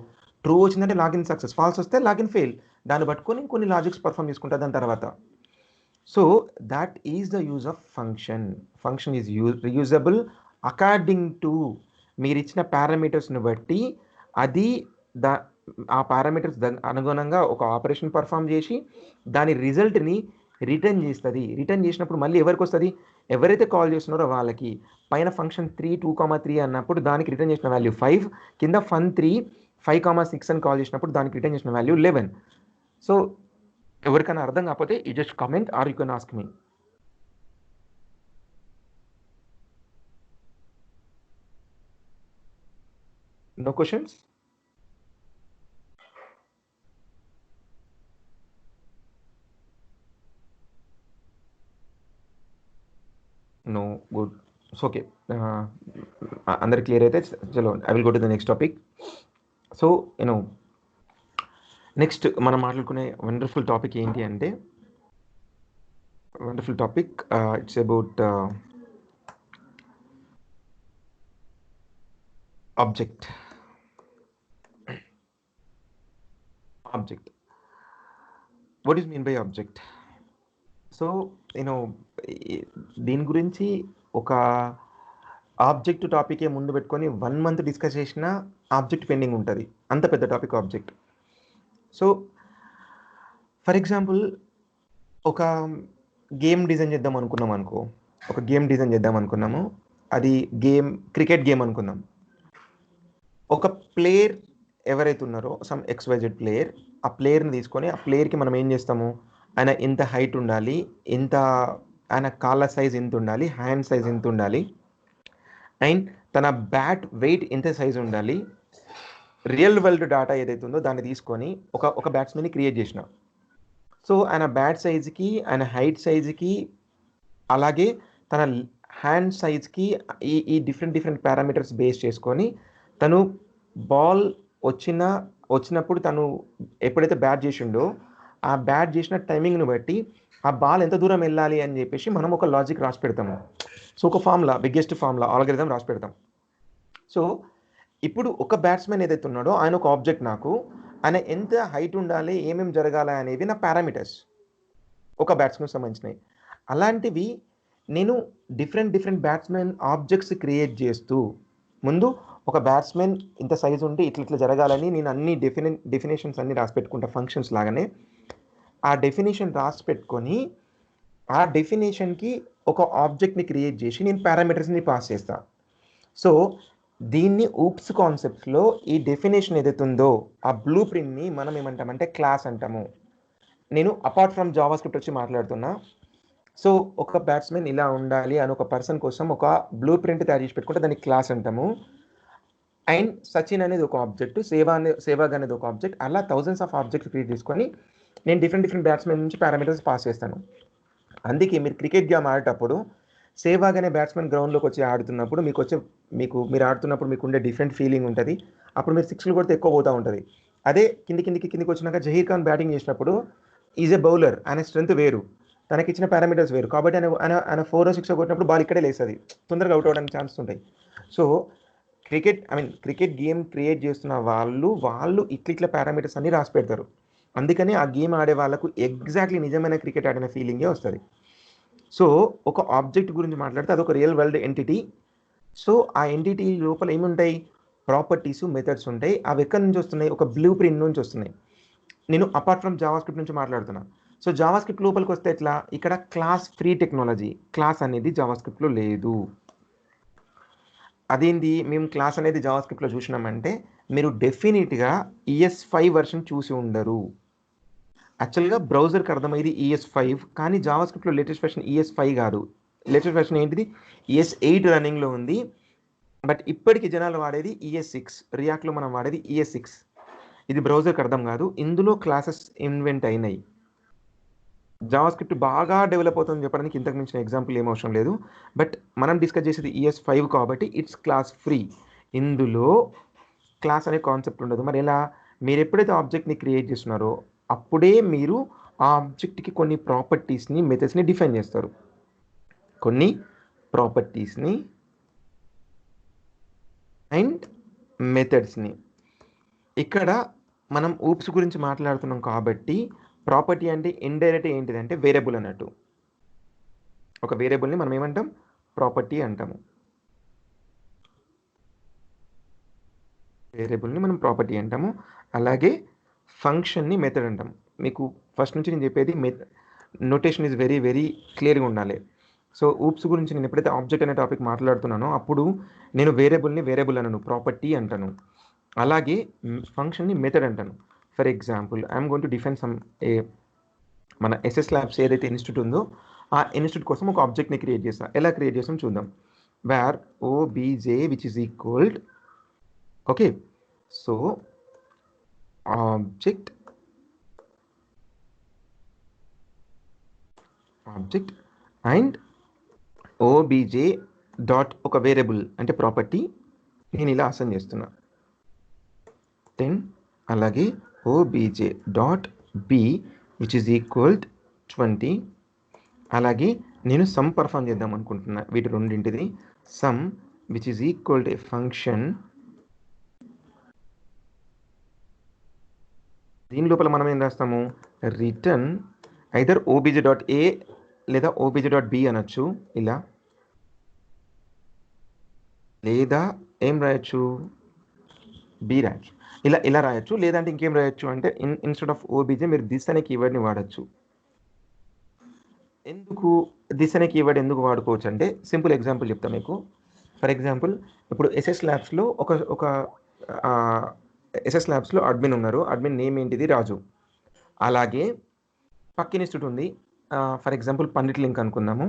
A: ట్రూ వచ్చిందంటే లాగిన్ సక్సెస్, ఫాల్స్ వస్తే లాగిన్ ఫెయిల్. దాన్ని పట్టుకొని కొన్ని లాజిక్స్ పర్ఫామ్ చేసుకుంటా దాని తర్వాత. So that is the use of function. Function is reusable according to మీరు ఇచ్చిన పారామీటర్స్ని బట్టి అది ఆ పారామీటర్స్ అనుగుణంగా ఒక ఆపరేషన్ పర్ఫామ్ చేసి దాని రిజల్ట్ని రిటర్న్ చేస్తుంది. రిటర్న్ చేసినప్పుడు మళ్ళీ ఎవరికి వస్తుంది, ఎవరైతే కాల్ చేస్తున్నారో వాళ్ళకి. పైన ఫంక్షన్ 3, 2, 3 అన్నప్పుడు దానికి రిటర్న్ చేసిన వాల్యూ 5, కింద fun3 5, 6 అని కాల్ చేసినప్పుడు దానికి రిటర్న్ చేసిన వాల్యూ 11. సో ఎవరికైనా అర్థం కాకపోతే you just comment or you can ask me. No questions? No, good. So, okay. Under clear అయితే చలో I will go to the next topic. So next మనం మాట్లాడుకునే వండర్ఫుల్ టాపిక్ ఏంటి అంటే, wonderful topic it's about object. What is mean by object? So దీని గురించి ఒక ఆబ్జెక్ట్ టాపికే ముందు పెట్టుకొని 1 month డిస్కస్ చేసిన ఆబ్జెక్ట్ పెండింగ్ ఉంటుంది, అంత పెద్ద topic object. So for example ఒక గేమ్ డిజైన్ చేద్దాం అనుకున్నాము, అది క్రికెట్ గేమ్ అనుకుందాం. ఒక ప్లేయర్ ఎవరైతే ఉన్నారో సమ్ XYZ ప్లేయర్, ఆ ప్లేయర్ని తీసుకొని ఆ ప్లేయర్కి మనం ఏం చేస్తాము, ఆయన ఎంత హైట్ ఉండాలి, ఆయన కాళ్ళ సైజ్ ఎంత ఉండాలి, హ్యాండ్ సైజ్ ఎంత ఉండాలి, అండ్ తన బ్యాట్ వెయిట్ ఎంత సైజ్ ఉండాలి, రియల్ వరల్డ్ డేటా ఏదైతే ఉందో దాన్ని తీసుకొని ఒక బ్యాట్స్మెన్ని క్రియేట్ చేసిన. సో ఆయన బ్యాట్ సైజ్కి, ఆయన హైట్ సైజ్కి, అలాగే తన హ్యాండ్ సైజ్కి ఈ డిఫరెంట్ పారామీటర్స్ బేస్ చేసుకొని తను బాల్ వచ్చినప్పుడు తను ఎప్పుడైతే బ్యాట్ చేసిండో ఆ బ్యాట్ చేసిన టైమింగ్ను బట్టి ఆ బాల్ ఎంత దూరం వెళ్ళాలి అని చెప్పేసి మనం ఒక లాజిక్ రాసి పెడతాము. సో ఒక ఫార్ములా, బిగ్గెస్ట్ ఫార్ములా, ఆల్గరిథం రాసి పెడతాం. సో ఇప్పుడు ఒక బ్యాట్స్మెన్ ఏదైతే ఉన్నాడో ఆయన ఒక ఆబ్జెక్ట్, నాకు ఆయన ఎంత హైట్ ఉండాలి, ఏమేమి జరగాలి అనేవి నా పారామీటర్స్ ఒక బ్యాట్స్మెన్ సంబంధించినవి. అలాంటివి నేను డిఫరెంట్ బ్యాట్స్మెన్ ఆబ్జెక్ట్స్ క్రియేట్ చేస్తూ, ముందు ఒక బ్యాట్స్మెన్ ఇంత సైజ్ ఉంటే ఇట్లా జరగాలని నేను అన్ని డెఫినేషన్స్ అన్ని రాసి పెట్టుకుంటా ఫంక్షన్స్ లాగానే. ఆ డెఫినేషన్ రాసి పెట్టుకొని ఆ డెఫినేషన్కి ఒక ఆబ్జెక్ట్ని క్రియేట్ చేసి నేను పారామీటర్స్ని పాస్ చేస్తా. సో దీన్ని ఊప్స్ కాన్సెప్ట్స్లో ఈ డెఫినేషన్ ఏదైతే ఉందో ఆ బ్లూ ప్రింట్ని మనం ఏమంటామంటే క్లాస్ అంటాము. నేను అపార్ట్ ఫ్రమ్ జావా స్క్రిప్ట్ వచ్చి మాట్లాడుతున్నా. సో ఒక బ్యాట్స్మెన్ ఇలా ఉండాలి అని ఒక పర్సన్ కోసం ఒక బ్లూ ప్రింట్ తయారు చేసి పెట్టుకుంటే దాన్ని క్లాస్ అంటాము. అండ్ సచిన్ అనేది ఒక ఆబ్జెక్ట్, సేవాగ్ అనేది ఒక ఆబ్జెక్ట్. అలా థౌజండ్స్ ఆఫ్ ఆబ్జెక్ట్స్ క్రియేట్ చేసుకొని నేను డిఫరెంట్ బ్యాట్స్మెన్ నుంచి పారామీటర్స్ పాస్ చేస్తాను. అందుకే మీరు క్రికెట్ గేమ్ ఆడేటప్పుడు సేవాగ్ అనే బ్యాట్స్మెన్ గ్రౌండ్లోకి వచ్చి ఆడుతున్నప్పుడు మీరు ఆడుతున్నప్పుడు మీకు ఉండే డిఫరెంట్ ఫీలింగ్ ఉంటుంది. అప్పుడు మీరు 6లు కొడితే ఎక్కువ పోతూ ఉంటుంది. అదే కిందికి వచ్చినాక జహీర్ ఖాన్ బ్యాటింగ్ చేసినప్పుడు ఈజ్ ఎ బౌలర్, ఆయన స్ట్రెంత్ వేరు, తనకి ఇచ్చిన పారామీటర్స్ వేరు. కాబట్టి ఆయన 4 or 6 కొట్టినప్పుడు బాల్ ఇక్కడే లేస్తుంది, తొందరగా అవుట్ అవ్వడానికి ఛాన్స్ ఉంటాయి. సో క్రికెట్ గేమ్ క్రియేట్ చేస్తున్న వాళ్ళు ఇట్లా పారామీటర్స్ అన్ని రాసి పెడతారు. అందుకని ఆ గేమ్ ఆడే వాళ్ళకు ఎగ్జాక్ట్లీ నిజమైన క్రికెట్ ఆడిన ఫీలింగే వస్తుంది. సో ఒక ఆబ్జెక్ట్ గురించి మాట్లాడితే అదొక రియల్ వరల్డ్ ఎంటిటీ. సో ఆ ఎంటిటీ లోపల ఏముంటాయి, ప్రాపర్టీస్, మెథడ్స్ ఉంటాయి. అవి ఎక్కడి నుంచి వస్తున్నాయి, ఒక బ్లూ ప్రింట్ నుంచి వస్తున్నాయి. నేను అపార్ట్ ఫ్రమ్ జావా స్క్రిప్ట్ నుంచి మాట్లాడుతున్నా. సో జావా స్క్రిప్ట్ లోపలికి వస్తే ఎట్లా, ఇక్కడ క్లాస్ ఫ్రీ టెక్నాలజీ, క్లాస్ అనేది జావా స్క్రిప్ట్లో లేదు. అదేంటి, మేము క్లాస్ అనేది జావా స్క్రిప్ట్లో చూసినామంటే మీరు డెఫినెట్గా ES5 వర్షన్ చూసి ఉండరు. యాక్చువల్గా బ్రౌజర్కి అర్థమైంది ES5, కానీ జావా స్క్రిప్ట్లో లేటెస్ట్ వెర్షన్ ES5 కాదు. లేటెస్ట్ వెర్షన్ ఏంటిది, ES8 రన్నింగ్లో ఉంది. బట్ ఇప్పటికి జనాలు వాడేది ES6, రియాక్ట్లో మనం వాడేది ES6. ఇది బ్రౌజర్కి అర్థం కాదు. ఇందులో క్లాసెస్ ఇన్వెంట్ అయినాయి. జావా స్క్రిప్ట్ బాగా డెవలప్ అవుతుందని చెప్పడానికి ఇంతకు మించిన ఎగ్జాంపుల్ ఏం అవసరం లేదు. బట్ మనం డిస్కస్ చేసేది ES5 కాబట్టి ఇట్స్ క్లాస్ ఫ్రీ. ఇందులో క్లాస్ అనే కాన్సెప్ట్ ఉండదు. మరి ఎలా, మీరు ఎప్పుడైతే ఆబ్జెక్ట్ని క్రియేట్ చేస్తున్నారో అప్పుడే మీరు ఆ ఆబ్జెక్ట్కి కొన్ని ప్రాపర్టీస్ని మెథడ్స్ని డిఫైన్ చేస్తారు. కొన్ని ప్రాపర్టీస్ని అండ్ మెథడ్స్ని. ఇక్కడ మనం ఊప్స్ గురించి మాట్లాడుతున్నాం కాబట్టి ప్రాపర్టీ అంటే ఇండైరెక్ట్ ఏంటిదంటే వేరియబుల్ అన్నట్టు. ఒక వేరియబుల్ని మనం ఏమంటాం? ప్రాపర్టీ అంటాము. వేరియబుల్ని మనం ప్రాపర్టీ అంటాము. అలాగే ఫంక్షన్ని మెథడ్ అంటాం. మీకు ఫస్ట్ నుంచి నేను చెప్పేది నోటేషన్ ఈజ్ వెరీ వెరీ క్లియర్గా ఉండాలి. సో ఊప్స్ గురించి నేను ఎప్పుడైతే ఆబ్జెక్ట్ అనే టాపిక్ మాట్లాడుతున్నానో అప్పుడు నేను వేరియబుల్ని వేరియబుల్ అనను, ప్రాపర్టీ అంటాను. అలాగే ఫంక్షన్ని మెథడ్ అంటాను. For example I'm going to define some మన ఎస్ఎస్ ల్యాబ్స్ ఏదైతే ఇన్స్టిట్యూట్ ఉందో ఆ ఇన్స్టిట్యూట్ కోసం ఒక ఆబ్జెక్ట్ని క్రియేట్ చేస్తాం. ఎలా క్రియేట్ చేస్తాం చూద్దాం. Where OBJ which is equalled, okay, so object and OBJ dot ఒక వేరియబుల్ అంటే ప్రాపర్టీ నేను ఇలా అసైన్ చేస్తున్నా 10, అలాగే OBJ dot B which is equalled 20. అలాగే నేను సమ్ పర్ఫామ్ చేద్దాం అనుకుంటున్నా వీటి రెండింటిది. Sum which is equalled a function, దీని లోపల మనం ఏం రాస్తాము? Return either OBJ dot A లేదా ఓబీజే డాట్ బి అనొచ్చు ఇలా, లేదా ఏం రాయొచ్చు? బి రాయొచ్చు. ఇలా రాయొచ్చు. లేదంటే ఇంకేం రాయొచ్చు అంటే ఇన్స్టెడ్ ఆఫ్ ఓబీజే మీరు దిస్ అనే కీవర్డ్ని వాడచ్చు. ఎందుకు దిస్ అనే కీవర్డ్ ఎందుకు వాడుకోవచ్చు అంటే సింపుల్ ఎగ్జాంపుల్ చెప్తా మీకు. ఫర్ ఎగ్జాంపుల్ ఇప్పుడు ఎస్ఎస్ ల్యాబ్స్లో ఒక ఎస్ఎస్ ల్యాబ్స్లో అడ్మిన్ ఉన్నారు. అడ్మిన్ నేమ్ ఏంటిది? రాజు. అలాగే పక్క ఇన్స్టిట్యూట్ ఉంది, ఫర్ ఎగ్జాంపుల్ పండిట్ లింక్ అనుకుందాము.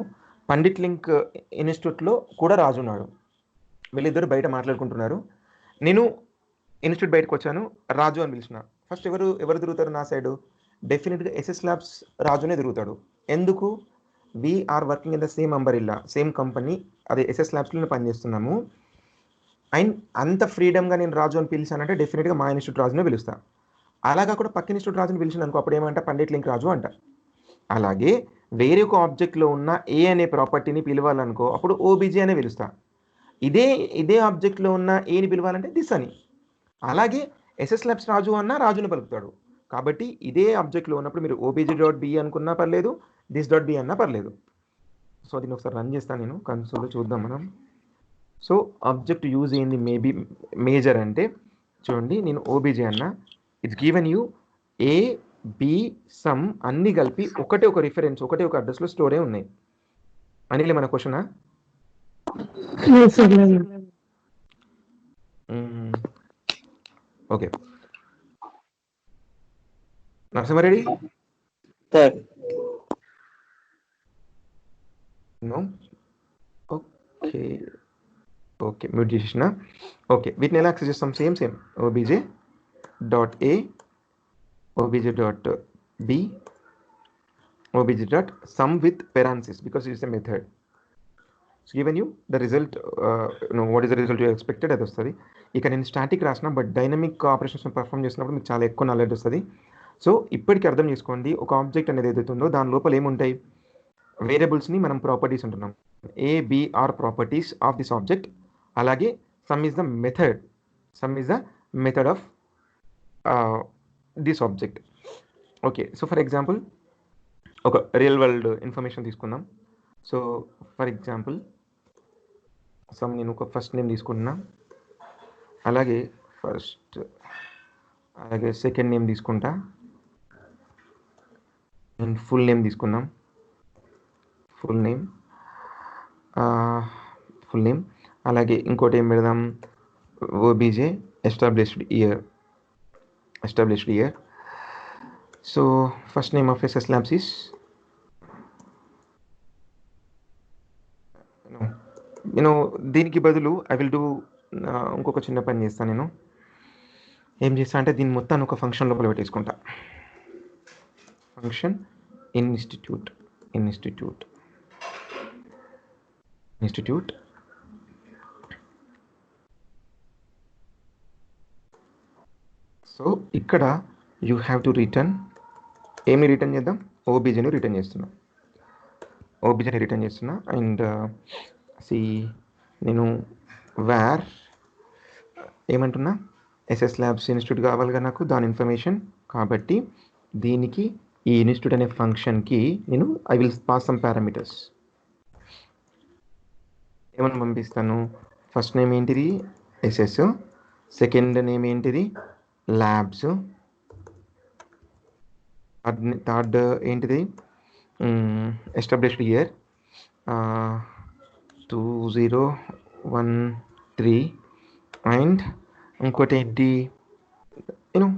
A: పండిట్ లింక్ ఇన్స్టిట్యూట్లో కూడా రాజు ఉన్నాడు. వీళ్ళిద్దరు బయట మాట్లాడుకుంటున్నారు. నేను ఇన్స్టిట్యూట్ బయటకు వచ్చాను, రాజు అని పిలిచిన. ఫస్ట్ ఎవరు తిరుగుతారు నా సైడు? డెఫినెట్గా ఎస్ఎస్ ల్యాబ్స్ రాజునే తిరుగుతాడు. ఎందుకు? We are working in the same umbrella, same company, అదే ఎస్ఎస్ ల్యాబ్స్లో పనిచేస్తున్నాము. అండ్ అంత ఫ్రీడమ్గా నేను రాజు అని పిలిచానంటే డెఫినెట్గా మా ఇన్స్టిట్యూట్ రాజునే పిలుస్తాను. అలాగా కూడా పక్క ఇన్స్టిట్యూట్ రాజుని పిలిచిన అనుకో, అప్పుడు ఏమంట? పండిట్ లింక్ రాజు అంట. అలాగే వేరే ఒక ఆబ్జెక్ట్లో ఉన్న ఏ అనే ప్రాపర్టీని పిలవాలనుకో అప్పుడు ఓబీజే అనే పిలుస్తా. ఇదే ఆబ్జెక్ట్లో ఉన్న ఏని పిలవాలంటే దిస్ అని. అలాగే ఎస్ఎస్ ల్యాబ్స్ రాజు అన్న రాజుని పలుకుతాడు. కాబట్టి ఇదే ఆబ్జెక్ట్లో ఉన్నప్పుడు మీరు ఓబీజే డాట్ బి అనుకున్నా పర్లేదు, దిస్ డాట్ బి అన్నా పర్లేదు. సో దీన్ని ఒకసారి రన్ చేస్తాను నేను కన్సోల్లో, చూద్దాం మనం. సో ఆబ్జెక్ట్ యూజ్ ఏంది మేబీ మేజర్ అంటే చూడండి, నేను ఓబీజే అన్నా, it's given you A be some అన్ని కలిపి ఒకటే ఒక రిఫరెన్స్, ఒకటే ఒక అడ్రస్లో స్టోరే ఉన్నాయి. అనిలే మన క్వశ్చనా?
B: లేదు సార్, లేదు.
A: Okay, Narasimha Reddy
C: sir
A: no, okay okay mute చేసేసిన. ఓకే, వీటిని ఎలా యాక్సెస్ చేస్తాం? Same OBJ dot A, OBJ dot B, OBJ dot sum with parenthesis because it's a method. It's given you the result, what is the result you expected, అది వస్తుంది. ఇక నేను స్టాటిక్ రాసిన బట్ డైనమిక్ ఆపరేషన్స్ పర్ఫామ్ చేసినప్పుడు మీకు చాలా ఎక్కువ నాలెడ్జ్ వస్తుంది. సో ఇప్పటికీ అర్థం చేసుకోండి, ఒక ఆబ్జెక్ట్ అనేది ఏదైతే ఉందో దాని లోపల ఏముంటాయి? వేరియబుల్స్ని మనం ప్రాపర్టీస్ అంటున్నాం. A B are properties of this object. అలాగే sum is the method of this object. Okay, so for example ఒక రియల్ వరల్డ్ ఇన్ఫర్మేషన్ తీసుకుందాం. సో ఫర్ ఎగ్జాంపుల్ నేను ఒక ఫస్ట్ నేమ్ తీసుకుంటున్నా, అలాగే సెకండ్ నేమ్ తీసుకుంటా, అండ్ ఫుల్ నేమ్ తీసుకుందాం. ఫుల్ నేమ్ అలాగే ఇంకోటి ఏం పెడదాం? OBJ established year. So first name of SS labs is దీనికి బదులు ఐ విల్ డూ ఇంకొక చిన్న పని చేస్తాను. నేను ఏం చేస్తా అంటే దీన్ని మొత్తాన్ని ఒక ఫంక్షన్ లోపల పెట్టేసుకుంటా. Function institute. సో ఇక్కడ యూ హ్యావ్ టు రిటర్న్ ఏమి రిటర్న్ చేద్దాం, ఓబీజీని రిటర్న్ చేస్తున్నా. అండ్ సి నేను వేర్ ఏమంటున్నా, ఎస్ఎస్ ల్యాబ్స్ ఇన్స్టిట్యూట్ కావాలిగా నాకు దాని ఇన్ఫర్మేషన్. కాబట్టి దీనికి ఈ ఇన్స్టిట్యూట్ అనే ఫంక్షన్కి నేను I will pass some parameters. ఏమని పంపిస్తాను, ఫస్ట్ నేమ్ ఏంటిది ఎస్ఎస్, సెకండ్ నేమ్ ఏంటిది ల్యాబ్స్, థర్డ్ ఏంటిది ఎస్టాబ్లిష్డ్ ఇయర్ 2013 అండ్ ఇంకోటి ఏంటి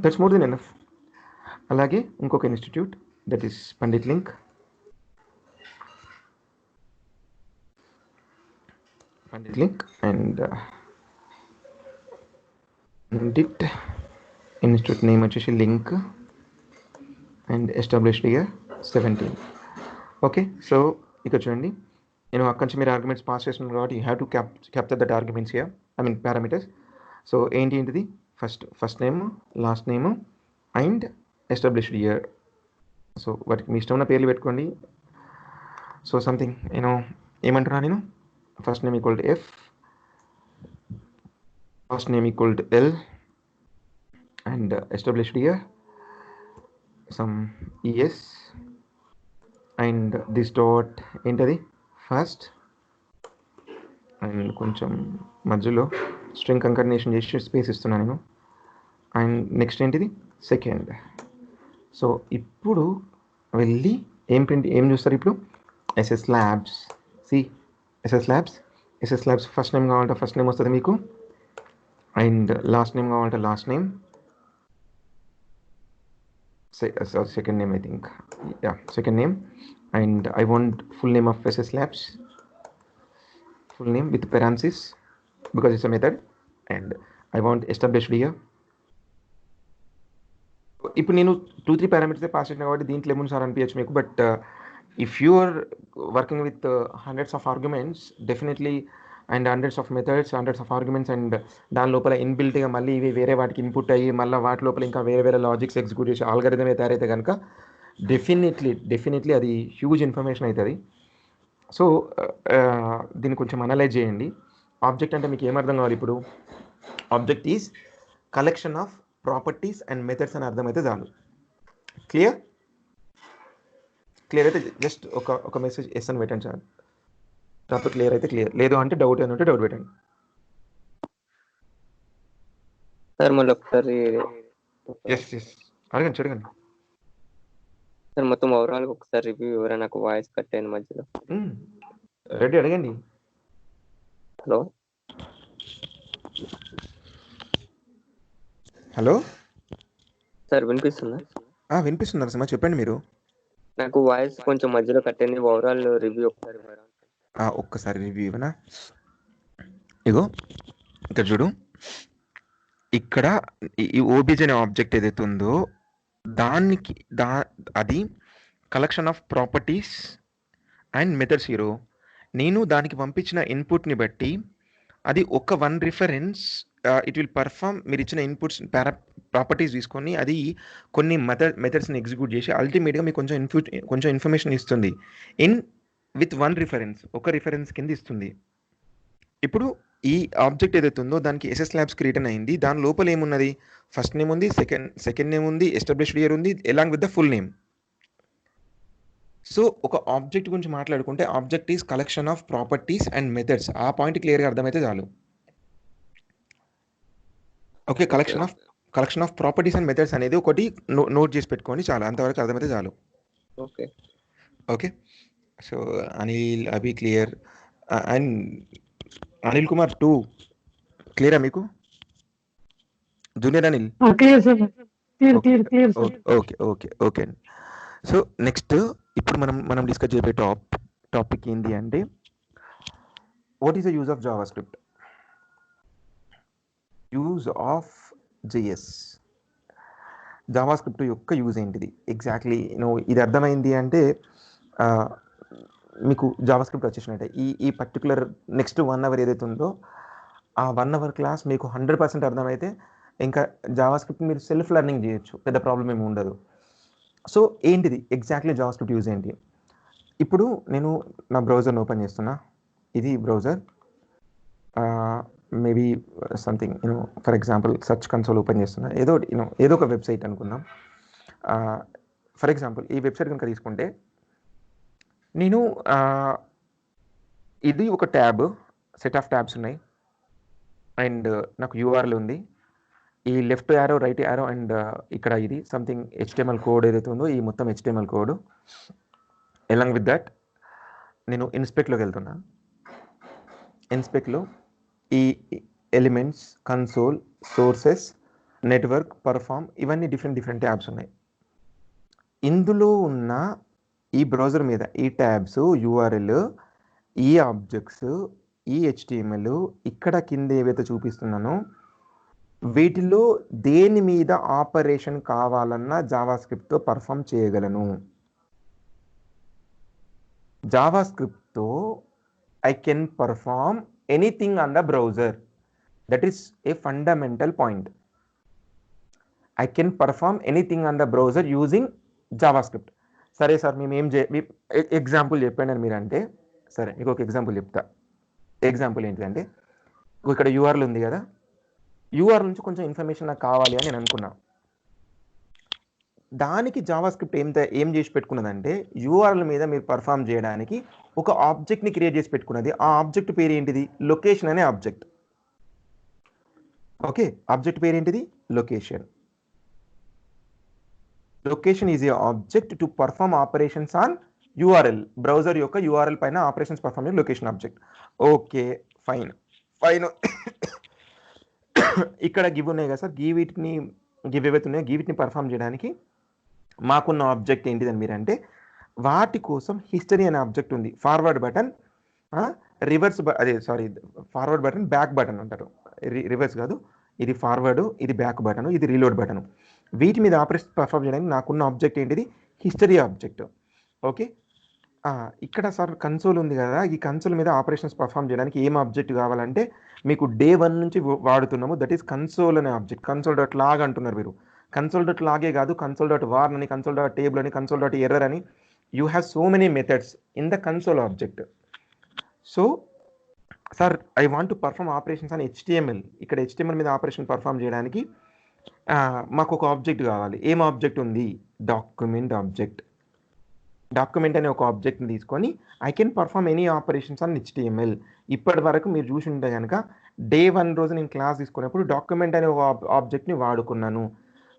A: దట్స్ మోర్ దెన్ ఎనఫ్. అలాగే ఇంకొక institute that is Pandit link, and Pandit institute name వచ్చేసి link and established year 17. Okay, so ఇక్కడ చూడండి, నేను అక్కడి నుంచి మీరు ఆర్గ్యుమెంట్స్ పాస్ చేస్తున్నాను కాబట్టి you have to capture that arguments here, I mean parameters. So ఏంటిది, first name, last name and established year. So వాటికి మీ ఇష్టం ఉన్న పేర్లు పెట్టుకోండి. సో సంథింగ్ ఏమంటున్నా నేను, first name equal to F, last name equal to L and established year some ES and this dot ఏంటది ఫస్ట్, అండ్ కొంచెం మధ్యలో స్ట్రింగ్ కంకర్నేషన్ చేసి స్పేస్ ఇస్తున్నాను నేను. అండ్ నెక్స్ట్ ఏంటిది సెకండ్. సో ఇప్పుడు వెళ్ళి ఏం చూస్తారు ఇప్పుడు, SS labs. SS labs first name కావాలంటే ఫస్ట్ నేమ్ వస్తుంది మీకు, అండ్ లాస్ట్ నేమ్ కావాలంటే last name, second name I think, yeah, second name. And I want full name of SS Labs, full name with parentheses because it's a method, and I want established here. ఇప్పుడు నేను 2-3 పారామీటర్స్ పాస్ చేసిన కాబట్టి దీంట్లో ఏముంది సార్ అనిపించచ్చు మీకు, but if you are working with hundreds of arguments definitely, and hundreds of methods, hundreds of arguments, and దాని లోపల ఇన్బిల్ట్గా మళ్ళీ ఇవి వేరే వాటికి ఇన్పుట్ అయ్యి మళ్ళీ వాటి లోపల ఇంకా వేరే లాజిక్స్ ఎగ్జిక్యూట్ చేసి ఆల్గరిథమే తయారైతే కనుక డెఫినెట్లీ అది హ్యూజ్ ఇన్ఫర్మేషన్ అవుతుంది. సో దీన్ని కొంచెం అనలైజ్ చేయండి. ఆబ్జెక్ట్ అంటే మీకు ఏమర్థం కావాలి ఇప్పుడు, object is collection of properties and methods అని అర్థమైతే చాలు. క్లియర్ అయితే జస్ట్ ఒక మెసేజ్ ఎస్ అని పెట్టండి చాలు. టాపిక్ క్లియర్ అయితే క్లియర్, లేదు అంటే డౌట్ అని ఉంటే డౌట్ పెట్టండి.
D: సార్ మళ్ళీ ఒకసారి
A: ఎస్ అడగండి
D: సార్, మొత్తం ఓవరాల్ ఒకసారి రివ్యూ ఎవరైనా నాకు వాయిస్ కట్ అయింది మధ్యలో.
A: రెడీ, అడగండి. హలో
D: సార్ వినిపిస్తుందా?
A: వినిపిస్తుంది నరసింహ, చెప్పండి మీరు.
D: నాకు వాయిస్ కొంచెం మధ్యలో కట్ అయింది, ఓవరాల్ రివ్యూ
A: ఒక్కసారి రివ్యూ ఇవ్వనా? ఇగో ఇక్కడ చూడు, ఇక్కడ ఈ ఓబీజీ అనే ఆబ్జెక్ట్ ఏదైతే ఉందో దానికి అది collection of properties and methods hero. నేను దానికి పంపించిన ఇన్పుట్ని బట్టి అది ఒక one reference it will perform. మీరు ఇచ్చిన ఇన్పుట్స్ ప్రాపర్టీస్ తీసుకొని అది కొన్ని మెథడ్స్ని ఎగ్జిక్యూట్ చేసి అల్టిమేట్గా మీకు కొంచెం ఇన్ఫర్మేషన్ ఇస్తుంది విత్ వన్ రిఫరెన్స్, ఒక రిఫరెన్స్ కింద ఇస్తుంది. ఇప్పుడు ఈ ఆబ్జెక్ట్ ఏదైతే ఉందో దానికి ఎస్ఎస్ ల్యాబ్స్ రిటర్న్ అయింది. దాని లోపల ఏమున్నది, ఫస్ట్ నేమ్ ఉంది, సెకండ్ నేమ్ ఉంది, ఎస్టాబ్లిష్డ్ ఇయర్ ఉంది, along with the full name. So ఒక ఆబ్జెక్ట్ గురించి మాట్లాడుకుంటే object is collection of properties and methods. ఆ పాయింట్ క్లియర్గా అర్థమైతే చాలు. Okay, collection of properties and methods అనేది ఒకటి నోట్ చేసి పెట్టుకోండి చాలు, అంతవరకు అర్థమైతే చాలు. Okay so Anil, Abhi clear, and Anil Kumar 2 క్లియరా మీకు? Junior Anil okay. So next ఇప్పుడు మనం డిస్కస్ చేసే టాపిక్ ఏంటి అంటే, what is the use of Java script, use of JS. Java script యొక్క యూజ్ ఏంటిది ఎగ్జాక్ట్లీ, ఇది అర్థమైంది అంటే మీకు జావా స్క్రిప్ట్ వచ్చేసినట్టే. ఈ పర్టికులర్ నెక్స్ట్ 1 అవర్ ఏదైతే ఉందో ఆ 1 అవర్ క్లాస్ మీకు 100% అర్థమైతే ఇంకా జావా స్క్రిప్ట్ మీరు సెల్ఫ్ లెర్నింగ్ చేయొచ్చు, పెద్ద ప్రాబ్లం ఏమి ఉండదు. సో ఏంటిది ఎగ్జాక్ట్లీ జావాస్క్రిప్ట్ యూజ్ ఏంటి? ఇప్పుడు నేను నా బ్రౌజర్ని ఓపెన్ చేస్తున్నా. ఇది browser, maybe something for example search console open చేస్తున్నా. ఏదో ఒక వెబ్సైట్ అనుకుందాం. ఫర్ ఎగ్జాంపుల్ ఈ వెబ్సైట్ కనుక తీసుకుంటే నేను ఇది ఒక ట్యాబ్, సెట్ ఆఫ్ ట్యాబ్స్ ఉన్నాయి అండ్ నాకు యూఆర్ఎల్ ఉంది. ఈ left arrow, right arrow and ఇక్కడ ఇది సంథింగ్ HTML కోడ్ ఏదైతే ఉందో ఈ మొత్తం HTML code. Along with that నేను ఇన్స్పెక్ట్లోకి వెళ్తున్నా. ఇన్స్పెక్ట్లో ఈ elements, console, sources, network, perform ఇవన్నీ డిఫరెంట్ ట్యాబ్స్ ఉన్నాయి. ఇందులో ఉన్న ఈ బ్రౌజర్ మీద ఈ ట్యాబ్స్, యూఆర్ఎల్, ఈ ఆబ్జెక్ట్స్, ఈ HTML ఇక్కడ కింద ఏవైతే చూపిస్తున్నానో వీటిలో దేని మీద ఆపరేషన్ కావాలన్నా జావాస్క్రిప్ట్తో పర్ఫామ్ చేయగలను. జావాస్క్రిప్ట్తో I can perform anything on the browser. That is a fundamental point. I can perform anything on the browser using JavaScript. సరే సార్ మేము ఎగ్జాంపుల్ చెప్పండి అని మీరు అంటే, సరే మీకు ఒక ఎగ్జాంపుల్ చెప్తా. ఎగ్జాంపుల్ ఏంటిదంటే ఇక్కడ యూఆర్ఎల్ ఉంది కదా, యూఆర్ఎల్ నుంచి కొంచెం ఇన్ఫర్మేషన్ నాకు కావాలి అని నేను అనుకున్నా. దానికి జావాస్క్రిప్ట్ ఏం చేసి పెట్టుకున్నదంటే యూఆర్ఎల్ మీద మీరు పర్ఫామ్ చేయడానికి ఒక ఆబ్జెక్ట్ని క్రియేట్ చేసి పెట్టుకున్నది. ఆ ఆబ్జెక్ట్ పేరు ఏంటిది? లొకేషన్ అనే ఆబ్జెక్ట్. ఓకే, ఆబ్జెక్ట్ పేరు ఏంటిది? Location. Location is a object to perform operations on URL. Browser యొక్క యూఆర్ఎల్ పైన ఆపరేషన్స్ పర్ఫామ్ చేసే లొకేషన్ ఆబ్జెక్ట్. Okay fine. ఇక్కడ గివ్ ఉన్నాయి కదా సార్, గివ్ ఏవైతే ఉన్నాయో గివ్ వీటిని పర్ఫామ్ చేయడానికి మాకున్న ఆబ్జెక్ట్ ఏంటిదని మీరు అంటే, వాటి కోసం హిస్టరీ అనే ఆబ్జెక్ట్ ఉంది. Forward button, forward button, back button అంటారు. రివర్స్ కాదు, ఇది ఫార్వర్డ్, ఇది బ్యాక్ బటన్, ఇది రీలోడ్ బటన్. వీటి మీద ఆపరేషన్ పర్ఫామ్ చేయడానికి నాకున్న ఆబ్జెక్ట్ ఏంటిది? History object. ఓకే, ఇక్కడ సార్ కన్సోల్ ఉంది కదా, ఈ కన్సోల్ మీద ఆపరేషన్స్ పర్ఫామ్ చేయడానికి ఏం ఆబ్జెక్ట్ కావాలంటే మీకు డే 1 నుంచి వాడుతున్నాము, దట్ ఈస్ కన్సోల్ అనే ఆబ్జెక్ట్. కన్సోల్ డాట్ లాగ్ అంటున్నారు మీరు. కన్సోల్ డాట్ లాగే కాదు, కన్సోల్ డాట్ వార్న్ అని, కన్సోల్ డాట్ టేబుల్ అని, కన్సోల్ డాట్ ఎర్రర్ అని, you have so many methods in the console object. So sir I want to perform operations అని HTML. ఇక్కడ HTML మీద ఆపరేషన్ పర్ఫామ్ చేయడానికి మాకు ఒక ఆబ్జెక్ట్ కావాలి. ఏం ఆబ్జెక్ట్ ఉంది? Document object. డాక్యుమెంట్ అనే ఒక ఆబ్జెక్ట్ని తీసుకొని I can perform any operations on HTML. ఇప్పటి వరకు మీరు చూసి ఉంటే కనుక డే 1 రోజు నేను క్లాస్ తీసుకున్నప్పుడు డాక్యుమెంట్ అనే ఒక ఆబ్జెక్ట్ని వాడుకున్నాను.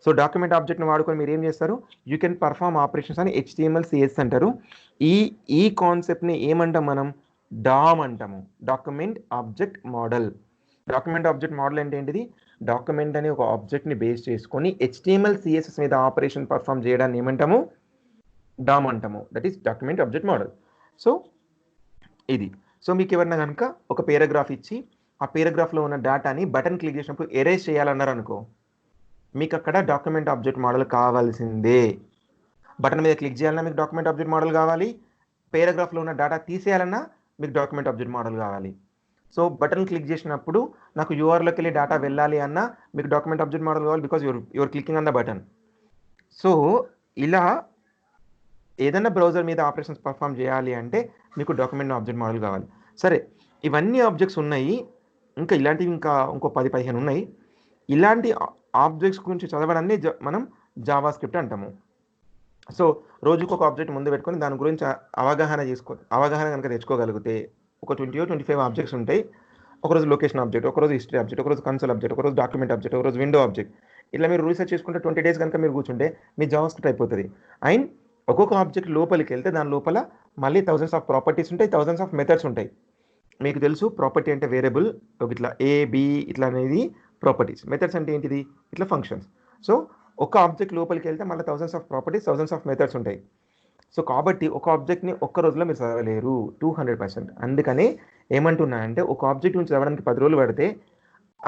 A: సో డాక్యుమెంట్ ఆబ్జెక్ట్ని వాడుకొని మీరు ఏం చేస్తారు? యూ కెన్ పర్ఫామ్ ఆపరేషన్స్ అని HTML, CS అంటారు. ఈ కాన్సెప్ట్ని ఏమంటాం మనం? డామ్ అంటాము, document object model. Document object model అంటే ఏంటిది? డాక్యుమెంట్ అనే ఒక ఆబ్జెక్ట్ని బేస్ చేసుకొని HTML, CSS మీద ఆపరేషన్ పర్ఫామ్ చేయడాన్ని ఏమంటాము? డామ్ అంటాము. That is document object model. So ఇది. సో మీకు ఎవరన్నా కనుక ఒక పేరాగ్రాఫ్ ఇచ్చి ఆ పేరాగ్రాఫ్లో ఉన్న డేటాని బటన్ క్లిక్ చేసినప్పుడు ఎరేజ్ చేయాలన్నారు అనుకో, మీకు అక్కడ డాక్యుమెంట్ ఆబ్జెక్ట్ మోడల్ కావాల్సిందే. బటన్ మీద క్లిక్ చేయాలన్నా మీకు డాక్యుమెంట్ ఆబ్జెక్ట్ మోడల్ కావాలి, పేరాగ్రాఫ్లో ఉన్న డేటా తీసేయాలన్నా మీకు డాక్యుమెంట్ ఆబ్జెక్ట్ మోడల్ కావాలి. సో బటన్ క్లిక్ చేసినప్పుడు నాకు యూఆర్ఎల్లోకి వెళ్ళి డేటా వెళ్ళాలి అన్నా మీకు డాక్యుమెంట్ ఆబ్జెక్ట్ మోడల్ కావాలి, because your clicking on the button. So ఇలా ఏదైనా బ్రౌజర్ మీద ఆపరేషన్స్ పర్ఫామ్ చేయాలి అంటే మీకు డాక్యుమెంట్ ఆబ్జెక్ట్ మోడల్ కావాలి. సరే, ఇవన్నీ ఆబ్జెక్ట్స్ ఉన్నాయి, ఇంకా ఇలాంటివి ఇంకో 10-15 ఉన్నాయి. ఇలాంటి ఆబ్జెక్ట్స్ గురించి చదవడాన్ని మనం జావాస్క్రిప్ట్ అంటాము. సో రోజుకు ఒక ఆబ్జెక్ట్ ముందు పెట్టుకొని దాని గురించి అవగాహన కనుక తెచ్చుకోగలిగితే ఒక 20 or 25 ఆబ్జెక్ట్స్ ఉంటాయి. ఒకరోజు లొకేషన్ ఆబ్జెక్ట్, ఒకరోజు హిస్టరీ ఆబ్జెక్ట్, ఒకరోజు కన్సోల్ ఆబ్జెక్ట్, ఒకరోజు డాక్యుమెంట్ ఆబ్జెక్ట్, ఒకరోజు విండో ఆబ్జెక్ట్. ఇట్లా మీరు రీసెర్చ్ చేసుకుంటే 20 days కనుక మీరు కూర్చుంటే మీ జావాస్క్రిప్ట్ అయిపోతుంది. అండ్ ఒక్కొక్క ఆబ్జెక్ట్ లోపలికి వెళ్తే దాని లోపల మళ్ళీ థౌజండ్స్ ఆఫ్ ప్రాపర్టీస్ ఉంటాయి, థౌజండ్స్ ఆఫ్ మెథడ్స్ ఉంటాయి. మీకు తెలుసు ప్రాపర్టీ అంటే వేరియబుల్, ఇట్లా A, B ఇట్లా అనేది ప్రాపర్టీస్. మెథడ్స్ అంటే ఏంటిది? ఇట్లా ఫంక్షన్స్. సో ఒక ఆబ్జెక్ట్ లోపలికి వెళ్తే మళ్ళీ thousands of properties, thousands of methods ఉంటాయి. సో కాబట్టి ఒక ఆబ్జెక్ట్ని ఒక్క రోజులో మీరు చదవలేరు 200%. అందుకనే ఏమంటున్నా అంటే ఒక ఆబ్జెక్ట్ నుంచి చదవడానికి 10 రోజులు పడితే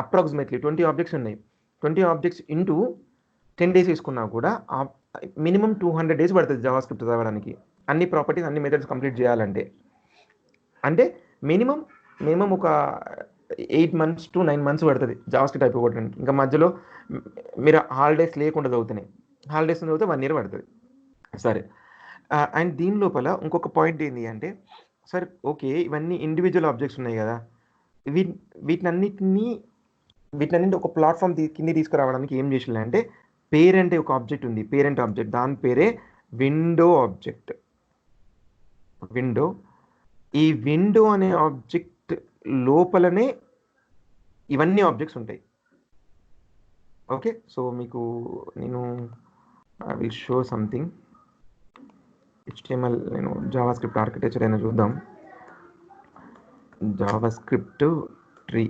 A: అప్రాక్సిమేట్లీ 20 ఆబ్జెక్ట్స్ ఉన్నాయి. 20 ఆబ్జెక్ట్స్ ఇంటూ 10 days తీసుకున్నా కూడా మినిమం 200 days పడుతుంది జావాస్క్రిప్ట్ చదవడానికి, అన్ని ప్రాపర్టీస్ అన్ని మెథడ్స్ కంప్లీట్ చేయాలంటే. అంటే మినిమం ఒక 8 months to 9 months పడుతుంది జావాస్క్రిప్ట్ అయిపోవడానికి. ఇంకా మధ్యలో మీరు హాలిడేస్ లేకుండా చదువుతున్నాయి, హాలిడేస్ చదివితే 1 year పడుతుంది. సరే. అండ్ దీని లోపల ఇంకొక పాయింట్ ఏంటి అంటే, సరే ఓకే. ఇవన్నీ ఇండివిడ్యువల్ ఆబ్జెక్ట్స్ ఉన్నాయి కదా! వీటినన్నిటిని ఒక ప్లాట్ఫామ్ కింద తీసుకురావడానికి ఏం చేసిందంటే, పేరెంట్ ఒక ఆబ్జెక్ట్ ఉంది. పేరెంట్ ఆబ్జెక్ట్ దాని పేరే విండో ఆబ్జెక్ట్. విండో. ఈ విండో అనే ఆబ్జెక్ట్ లోపలనే ఇవన్నీ ఆబ్జెక్ట్స్ ఉంటాయి. ఓకే. సో మీకు నేను I will show something. HTML నేను జావాస్క్రిప్ట్ ఆర్కిటెక్చర్ అయినా చూద్దాం. JavaScript tree.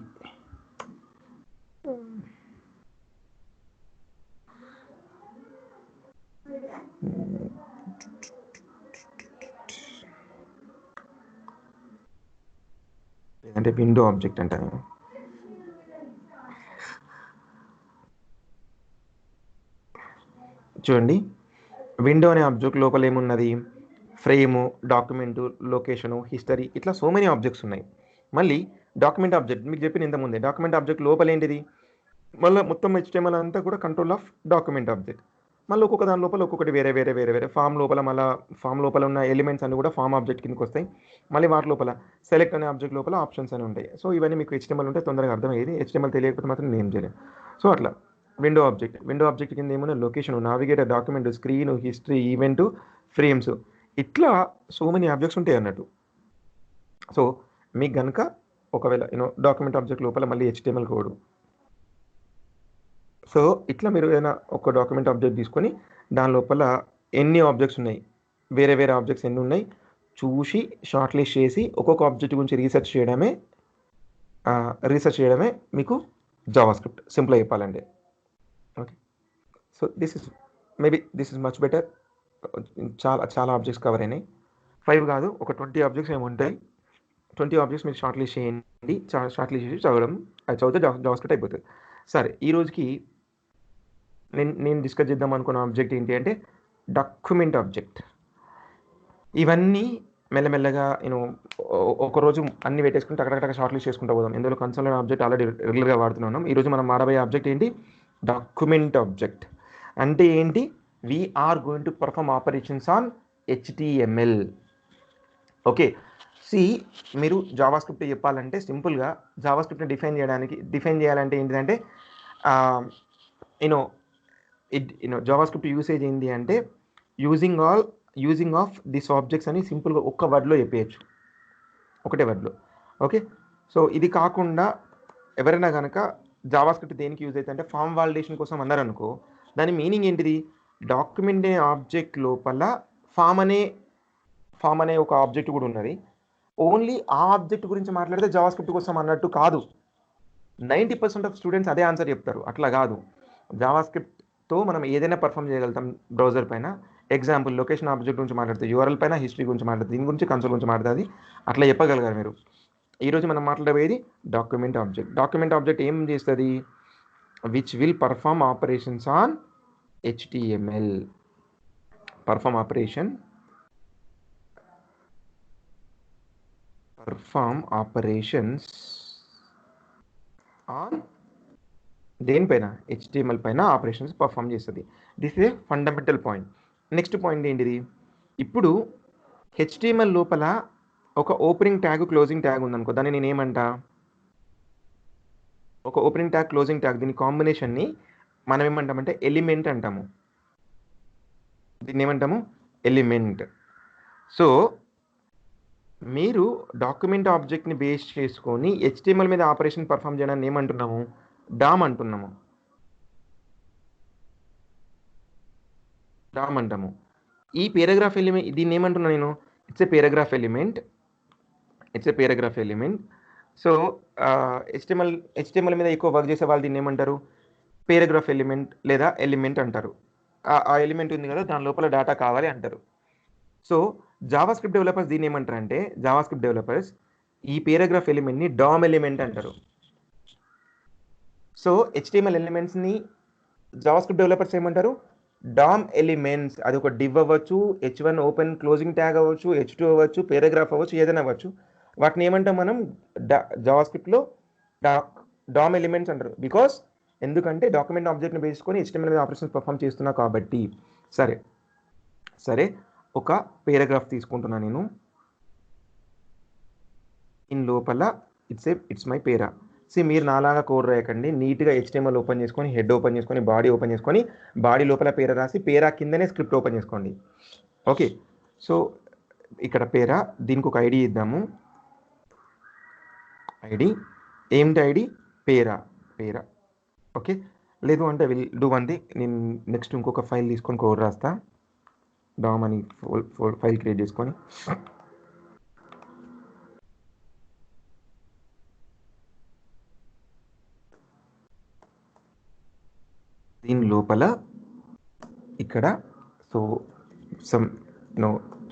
A: లేదంటే విండో ఆబ్జెక్ట్ అంట నేను. చూడండి, విండో అనే ఆబ్జెక్ట్ లోపల ఏమున్నది? ఫ్రేము, డాక్యుమెంటు, లొకేషను, హిస్టరీ, ఇట్లా సో మెనీ ఆబ్జెక్ట్స్ ఉన్నాయి. మళ్ళీ డాక్యుమెంట్ ఆబ్జెక్ట్ మీకు చెప్పిన ఇంతకుముందే, డాక్యుమెంట్ ఆబ్జెక్ట్ లోపల ఏంటిది? మళ్ళీ మొత్తం HTML అంతా కూడా కంట్రోల్ ఆఫ్ డాక్యుమెంట్ ఆబ్జెక్ట్. మళ్ళీ ఒక్కొక్క దాని లోపల ఒక్కొక్కటి వేరే వేరే వేరే వేరే ఫామ్ లోపల, మళ్ళీ ఫామ్ లోపల ఉన్న ఎలిమెంట్స్ అన్ని కూడా ఫామ్ ఆబ్జెక్ట్ కిందకి వస్తాయి. మళ్ళీ వాటి లోపల సెలెక్ట్ అనే ఆబ్జెక్ట్ లోపల ఆప్షన్స్ అని ఉంటాయి. సో ఇవన్నీ మీకు HTML ఉంటే తొందరగా అర్థమయ్యేది. HTML తెలియకపోతే మాత్రం నేను ఏం చేయలేను. సో అట్లా విండో ఆబ్జెక్ట్ కింద ఏమన్నా location, navigator, document, screen, history, event, frames, ఇట్లా సో మెనీ ఆబ్జెక్ట్స్ ఉంటాయి అన్నట్టు. సో మీకు కనుక ఒకవేళ డాక్యుమెంట్ ఆబ్జెక్ట్ లోపల మళ్ళీ HTML కోడ్. సో ఇట్లా మీరు ఏదైనా ఒక డాక్యుమెంట్ ఆబ్జెక్ట్ తీసుకొని దాని లోపల ఎన్ని ఆబ్జెక్ట్స్ ఉన్నాయి, వేరే వేరే ఆబ్జెక్ట్స్ ఎన్ని ఉన్నాయి చూసి షార్ట్ లిస్ట్ చేసి ఒక్కొక్క ఆబ్జెక్ట్ గురించి రీసెర్చ్ చేయడమే మీకు జావాస్క్రిప్ట్. సింపుల్గా చెప్పాలంటే. Okay. So this is much better. చాలా ఆబ్జెక్ట్స్ కవర్ అయినాయి. 5 కాదు, ఒక 20 ఆబ్జెక్ట్స్ ఏమి ఉంటాయి. 20 ఆబ్జెక్ట్స్ మీరు షార్ట్ లిస్ట్ చేయండి. షార్ట్ లిస్ట్ చేసి చదివితే జావాస్క్రిప్ట్ అయిపోతుంది. సరే, ఈ రోజుకి నేను డిస్కస్ చేద్దాం అనుకున్న ఆబ్జెక్ట్ ఏంటి అంటే డాక్యుమెంట్ ఆబ్జెక్ట్. ఇవన్నీ మెల్లమెల్లగా ఒకరోజు అన్ని పెట్టేసుకుని టక షార్ట్ లిస్ట్ చేసుకుంటూ పోదాం. ఇందులో కన్సోల్ ఆబ్జెక్ట్ ఆల్రెడీ రెగ్యులర్గా వాడుతున్నాం. ఈరోజు మనం వాడబోయే ఆబ్జెక్ట్ ఏంటి? Document object. అంటే ఏంటి? We are going to perform operations on HTML. Okay. మీరు జావాస్క్రిప్ట్ చెప్పాలంటే సింపుల్గా జావాస్క్రిప్ట్ని డిఫైన్ చేయాలంటే ఏంటిదంటే జావాస్క్రిప్ట్ యూసేజ్ ఏంటి అంటే యూజింగ్ ఆఫ్ దిస్ ఆబ్జెక్ట్స్ అని సింపుల్గా ఒక్క వర్డ్లో చెప్పేయచ్చు, ఒకటే వర్డ్లో. ఓకే. సో ఇది కాకుండా ఎవరైనా కనుక జావాస్క్రిప్ట్ దేనికి యూజ్ అవుతుంది అంటే ఫామ్ వాలిడేషన్ కోసం అన్నారనుకో, దాని మీనింగ్ ఏంటిది? డాక్యుమెంట్ అనే ఆబ్జెక్ట్ లోపల ఫామ్ అనే ఒక ఆబ్జెక్ట్ కూడా ఉన్నది. ఓన్లీ ఆ ఆబ్జెక్ట్ గురించి మాట్లాడితే జావాస్క్రిప్ట్ కోసం అన్నట్టు కాదు. 90% ఆఫ్ స్టూడెంట్స్ అదే ఆన్సర్ చెప్తారు. అట్లా కాదు. జావాస్క్రిప్ట్తో మనం ఏదైనా పర్ఫామ్ చేయగలుగుతాం బ్రౌజర్ పైన. ఎగ్జాంపుల్, లొకేషన్ ఆబ్జెక్ట్ గురించి మాట్లాడితే URL పైన, హిస్టరీ గురించి మాట్లాడితే దీని గురించి, కన్సోల్ గురించి మాట్లాడుతుంది. అట్లా చెప్పగలగారు మీరు. ఈరోజు మనం మాట్లాడేది డాక్యుమెంట్ ఆబ్జెక్ట్. డాక్యుమెంట్ ఆబ్జెక్ట్ ఏం చేస్తుంది? Which will perform operations on HTML. Perform operations on దేనిపైన? HTML పైన ఆపరేషన్స్ పర్ఫామ్ చేస్తుంది. This is a fundamental point. Next point ఏంటిది? ఇప్పుడు HTML లోపల ఒక ఓపెనింగ్ ట్యాగ్, క్లోజింగ్ ట్యాగ్ ఉందనుకో, దాన్ని నేను ఏమంటా? ఒక ఓపెనింగ్ ట్యాగ్, క్లోజింగ్ ట్యాగ్, దీని కాంబినేషన్ని మనం ఏమంటామంటే ఎలిమెంట్ అంటాము. దీన్ని ఏమంటాము? ఎలిమెంట్. సో మీరు డాక్యుమెంట్ ఆబ్జెక్ట్ని బేస్ చేసుకొని HTML మీద ఆపరేషన్ పర్ఫామ్ చేయడాన్ని ఏమంటున్నాము? డామ్ అంటాము. ఈ పేరాగ్రాఫ్ ఎలిమెంట్, దీన్ని ఏమంటున్నా నేను? It's a paragraph element. So HTML మీద ఎక్కువ వర్క్ చేసే వాళ్ళు దీన్ని ఏమంటారు? పేరాగ్రాఫ్ ఎలిమెంట్ లేదా ఎలిమెంట్ అంటారు. ఆ ఎలిమెంట్ ఉంది కదా, దాని లోపల డేటా కావాలి అంటారు. సో జావాస్క్రిప్ట్ డెవలపర్స్ దీన్ని ఏమంటారు అంటే, ఈ పేరాగ్రాఫ్ ఎలిమెంట్ని డామ్ ఎలిమెంట్ అంటారు. సో HTML ఎలిమెంట్స్ని జావాస్క్రిప్ట్ డెవలపర్స్ ఏమంటారు? DOM elements. అది ఒక డివ్ అవ్వచ్చు, H1 ఓపెన్ క్లోజింగ్ ట్యాగ్ అవ్వచ్చు, H2 అవ్వచ్చు, పేరాగ్రాఫ్ అవ్వచ్చు, ఏదైనా అవ్వచ్చు. వాటిని ఏమంటాం మనం? జావాస్క్రిప్ట్లో డామ్ ఎలిమెంట్స్ అంటారు. ఎందుకంటే డాక్యుమెంట్ ఆబ్జెక్ట్ని బేసుకొని HTML మీద ఆపరేషన్స్ పర్ఫామ్ చేస్తున్నా కాబట్టి. సరే, సరే, ఒక పేరాగ్రాఫ్ తీసుకుంటున్నా నేను. దీని లోపల ఇట్స్ మై పేరా. మీరు నాలాగా కోడ్ రాయకండి, నీట్గా HTML ఓపెన్ చేసుకొని, హెడ్ ఓపెన్ చేసుకొని, బాడీ ఓపెన్ చేసుకొని, బాడీ లోపల పేరా రాసి పేరా కిందనే స్క్రిప్ట్ ఓపెన్ చేసుకోండి. ఓకే, సో ఇక్కడ పేరా, దీనికి ఒక ఐడి ఇద్దాము. ఐడి ఏమిటి? ఐడి పేరా. ఓకే, లేదు అంటే విల్ డూ వన్ థింగ్, నేను నెక్స్ట్ ఇంకొక ఫైల్ తీసుకొని కోడ్ రాస్తా. డామ్ అని ఫైల్ క్రియేట్ చేసుకొని, దీని లోపల ఇక్కడ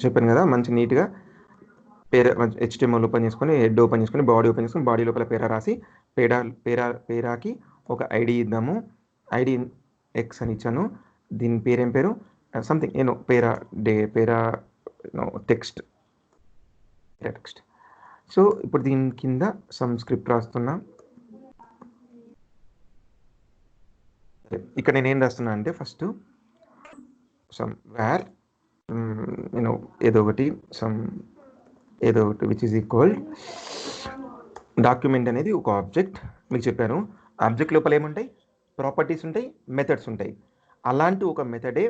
A: చెప్పాను కదా, మంచి నీట్గా HTML ఓపెన్ చేసుకొని, హెడ్ ఓపెన్ చేసుకొని, బాడీ ఓపెన్ చేసుకొని, బాడీ లోపల పేరా రాసి పేరాకి ఒక ఐడి ఇద్దాము. ఐడి ఎక్స్ అని ఇచ్చాను. దీని పేరేం పేరు? సంథింగ్ పేరా టెక్స్ట్. సో ఇప్పుడు దీని కింద సమ్ స్క్రిప్ట్ రాస్తున్నా. ఇక్కడ నేను ఏం రాస్తున్నా అంటే ఫస్ట్ సమ్ వేర్ ఏదో ఒకటి విచ్ ఈజ్ ఈక్వల్ డాక్యుమెంట్ అనేది ఒక ఆబ్జెక్ట్. మీకు చెప్పాను, ఆబ్జెక్ట్ లోపల ఏముంటాయి? ప్రాపర్టీస్ ఉంటాయి, మెథడ్స్ ఉంటాయి. అలాంటి ఒక మెథడే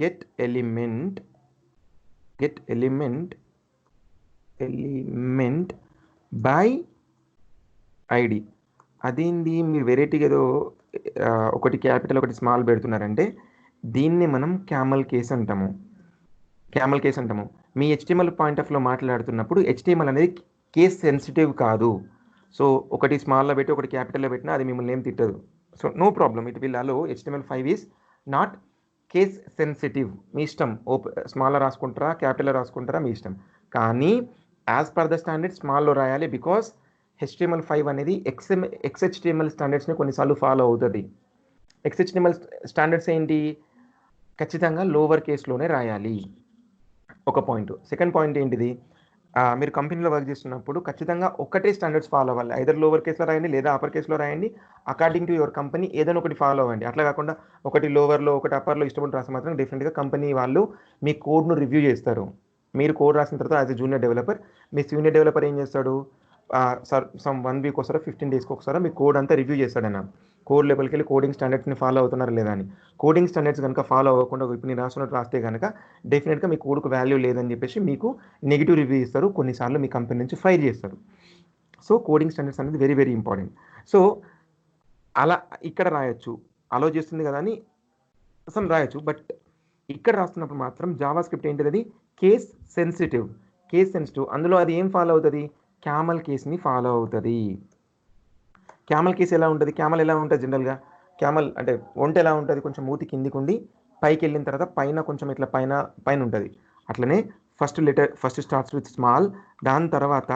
A: గెట్ ఎలిమెంట్ బై ఐడి. అదేంది మీరు వెరైటీగా ఏదో ఒకటి క్యాపిటల్ ఒకటి స్మాల్ పెడుతున్నారంటే దీన్ని మనం క్యామల్ కేస్ అంటాము. మీ HTML పాయింట్ ఆఫ్ లో మాట్లాడుతున్నప్పుడు HTML అనేది కేస్ సెన్సిటివ్ కాదు. సో ఒకటి స్మాల్లో పెట్టి ఒకటి క్యాపిటల్లో పెట్టినా అది మిమ్మల్ని ఏం తిట్టదు. So no problem, it will allow. HTML5 is not case sensitive. మీ ఇష్టం, స్మాల్లో రాసుకుంటారా క్యాపిటల్లో రాసుకుంటారా మీ ఇష్టం. కానీ యాజ్ పర్ ద స్టాండర్డ్ స్మాల్లో రాయాలి, బికాస్ HTML5 అనేది XHTML స్టాండర్డ్స్ని కొన్నిసార్లు ఫాలో అవుతుంది. XHTML స్టాండర్డ్స్ ఏంటి? ఖచ్చితంగా లోవర్ కేస్లోనే రాయాలి, ఒక పాయింట్. సెకండ్ పాయింట్ ఏంటిది? మీరు కంపెనీలో వర్క్ చేస్తున్నప్పుడు ఖచ్చితంగా ఒకటే స్టాండర్డ్స్ ఫాలో అవ్వాలి. ఐదర్ లోవర్ కేస్లో రాయండి లేదా అప్పర్ కేస్లో రాయండి, అకార్డింగ్ టు యువర్ కంపెనీ ఏదైనా ఒకటి ఫాలో అవ్వండి. అట్లా కాకుండా ఒకటి లోవర్లో ఒకటి అప్పర్లో ఇష్టపడి రాస్తే మాత్రం డెఫినెట్గా కంపెనీ వాళ్ళు మీ కోడ్ను రివ్యూ చేస్తారు. మీరు కోడ్ రాసిన తర్వాత as a junior developer, me senior developer ఏం చేస్తాడు? సమ్ 1 వీక్ ఒకసారి 15 డేస్కి ఒకసారి మీ కోడ్ అంతా రివ్యూ చేస్తాడన్న. కోడ్ లెవెల్కి వెళ్ళి కోడింగ్ స్టాండర్డ్స్ని ఫాలో అవుతున్నారా లేదా అని. కోడింగ్ స్టాండర్డ్స్ కనుక ఫాలో అవ్వకుండా ఇప్పుడు నేను రాస్తున్నట్టు రాస్తే కనుక డెఫినెట్గా మీ కోడ్కు వాల్యూ లేదని చెప్పేసి మీకు నెగిటివ్ రివ్యూ ఇస్తారు, కొన్నిసార్లు మీ కంపెనీ నుంచి ఫైర్ చేస్తారు. సో కోడింగ్ స్టాండర్డ్స్ అనేది వెరీ వెరీ ఇంపార్టెంట్. సో అలా ఇక్కడ రాయొచ్చు, అలో చేస్తుంది కదా అని రాయొచ్చు. బట్ ఇక్కడ రాస్తున్నప్పుడు మాత్రం జావా స్క్రిప్ట్ ఏంటిది? అది కేస్ సెన్సిటివ్. అందులో అది ఏం ఫాలో అవుతుంది? క్యామల్ కేస్ని ఫాలో అవుతుంది. క్యామల్ కేస్ ఎలా ఉంటుంది? క్యామల్ ఎలా ఉంటుంది జనరల్గా? క్యామల్ అంటే ఒంట ఎలా ఉంటుంది? కొంచెం మూతి కిందికి ఉండి పైకి వెళ్ళిన తర్వాత పైన కొంచెం ఇట్లా పైన ఉంటుంది. అట్లనే ఫస్ట్ స్టార్ట్స్ విత్ స్మాల్, దాని తర్వాత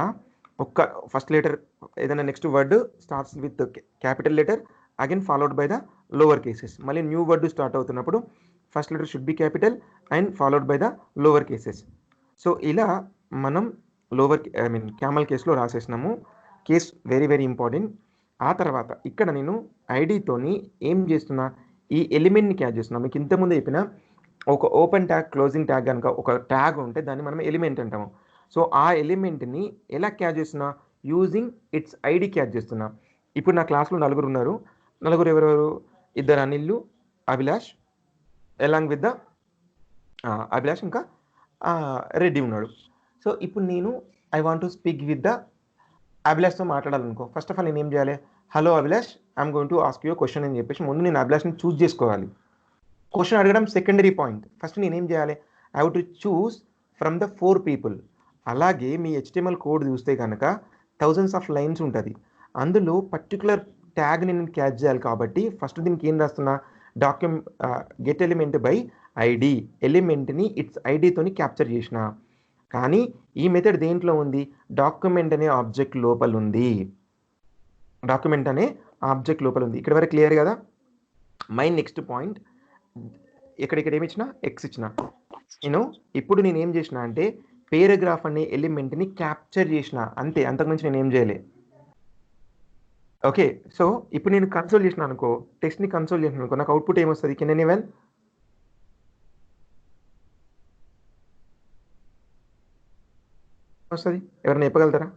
A: ఫస్ట్ లెటర్ ఏదైనా next word starts with capital letter, again followed by the lower cases. మళ్ళీ న్యూ వర్డ్ స్టార్ట్ అవుతున్నప్పుడు first letter should be capital and followed by the lower cases. So ఇలా మనం క్యామల్ కేస్లో రాసేసినాము. Case very very important. ఆ తర్వాత ఇక్కడ నేను ఐడితోని ఏం చేస్తున్నా? ఈ ఎలిమెంట్ని క్యాచ్ చేస్తున్నా. మీకు ఇంతకుముందు చెప్పిన ఒక ఓపెన్ ట్యాగ్, క్లోజింగ్ ట్యాగ్ కనుక ఒక ట్యాగ్ ఉంటే దాన్ని మనం ఎలిమెంట్ అంటాము. సో ఆ ఎలిమెంట్ని ఎలా క్యాచ్ చేస్తున్నా? యూజింగ్ ఇట్స్ ఐడి క్యాచ్ చేస్తున్నా. ఇప్పుడు నా క్లాస్లో 4 ఉన్నారు. 4 ఎవరెవరు? 2 Anil, Abhilash, along with the Abhilash, ఇంకా రెడ్డి ఉన్నాడు. సో ఇప్పుడు నేను I want to speak with the అభిలాష్తో మాట్లాడాలనుకో. ఫస్ట్ ఆఫ్ ఆల్ నేను ఏం చేయాలి? Hello Abhilash, I'm going to ask you question అని చెప్పేసి ముందు నేను అభిలాష్ని చూస్ చేసుకోవాలి. క్వశ్చన్ అడగడం సెకండరీ పాయింట్. ఫస్ట్ నేను ఏం చేయాలి? I have to choose from the 4 people. అలాగే మీ HTML కోడ్ చూస్తే కనుక థౌజండ్స్ ఆఫ్ లైన్స్ ఉంటుంది. అందులో పర్టికులర్ ట్యాగ్ని నేను క్యాచ్ చేయాలి కాబట్టి ఫస్ట్ దీనికి ఏం రాస్తున్నా? Get element by ID. ఎలిమెంట్ని ఇట్స్ ఐడితోని క్యాప్చర్ చేసిన. కానీ ఈ మెథడ్ దేంట్లో ఉంది? డాక్యుమెంట్ అనే ఆబ్జెక్ట్ లోపల ఉంది. ఇక్కడ వరకు క్లియర్ కదా? మై నెక్స్ట్ పాయింట్, ఇక్కడ ఏమి ఇచ్చిన? ఎక్స్ ఇచ్చిన. ఇప్పుడు నేను ఏం చేసిన అంటే పేరాగ్రాఫ్ అనే ఎలిమెంట్ని క్యాప్చర్ చేసిన, అంతే. అంతకుమించి నేను ఏం చేయలే. ఓకే, సో ఇప్పుడు నేను కన్సోల్ చేసిన అనుకో, టెక్స్ట్ని కన్సోల్ చేసిన అనుకో, నాకు అవుట్పుట్ ఏమొస్తుంది? Can anyone? వస్తుంది? ఎవరైనా చెప్పగలుగుతారా?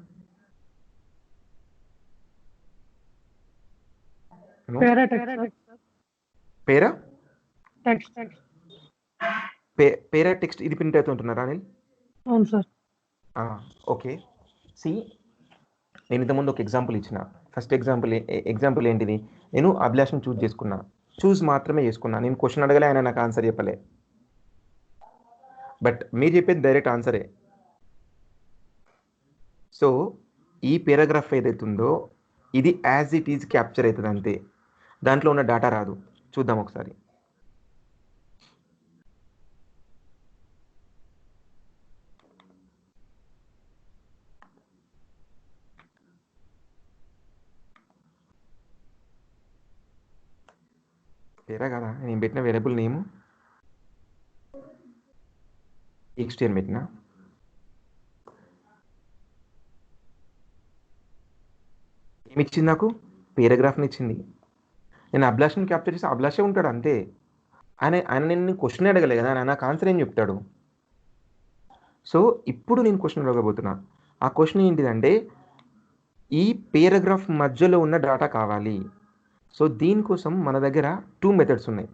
B: పేరా టెక్స్ట్
A: పేరా
B: టెక్స్ట్.
A: పేరా టెక్స్ట్ ఇది ప్రింట్ అవుతుంటున్నారా అనిల్?
B: అవును సార్.
A: ఓకే, సి నేను ఇంతకుముందు ఒక ఎగ్జాంపుల్ ఇచ్చిన. ఫస్ట్ ఎగ్జాంపుల్ ఏంటిది? నేను అభిలాషం చూస్ మాత్రమే చేసుకున్నా. నేను క్వశ్చన్ అడగలే, ఆయన నాకు ఆన్సర్ చెప్పలే. బట్ మీరు చెప్పేది డైరెక్ట్ ఆన్సరే. సో ఈ పేరాగ్రాఫ్ ఏదైతే ఉందో ఇది యాజ్ ఇట్ ఈజ్ క్యాప్చర్ అవుతుంది అంతే, దాంట్లో ఉన్న డేటా రాదు. చూద్దాం ఒకసారి. పేరా కదా నేను పెట్టిన వేరియబుల్ నేము టీఎక్స్టీ అని పెట్టినా. ఏమిచ్చింది నాకు? పేరాగ్రాఫ్ని ఇచ్చింది. నేను అభిలాష్ని క్యాప్చర్ చేసి అభిలాషే ఉంటాడు అంతే. ఆయన నేను క్వశ్చన్ అడగలే కదా, ఆయన నాకు ఆన్సర్ ఏం చెప్తాడు? సో ఇప్పుడు నేను క్వశ్చన్ అడగబోతున్నా. ఆ క్వశ్చన్ ఏంటిదంటే ఈ పేరాగ్రాఫ్ మధ్యలో ఉన్న డేటా కావాలి. సో దీనికోసం మన దగ్గర 2 మెథడ్స్ ఉన్నాయి.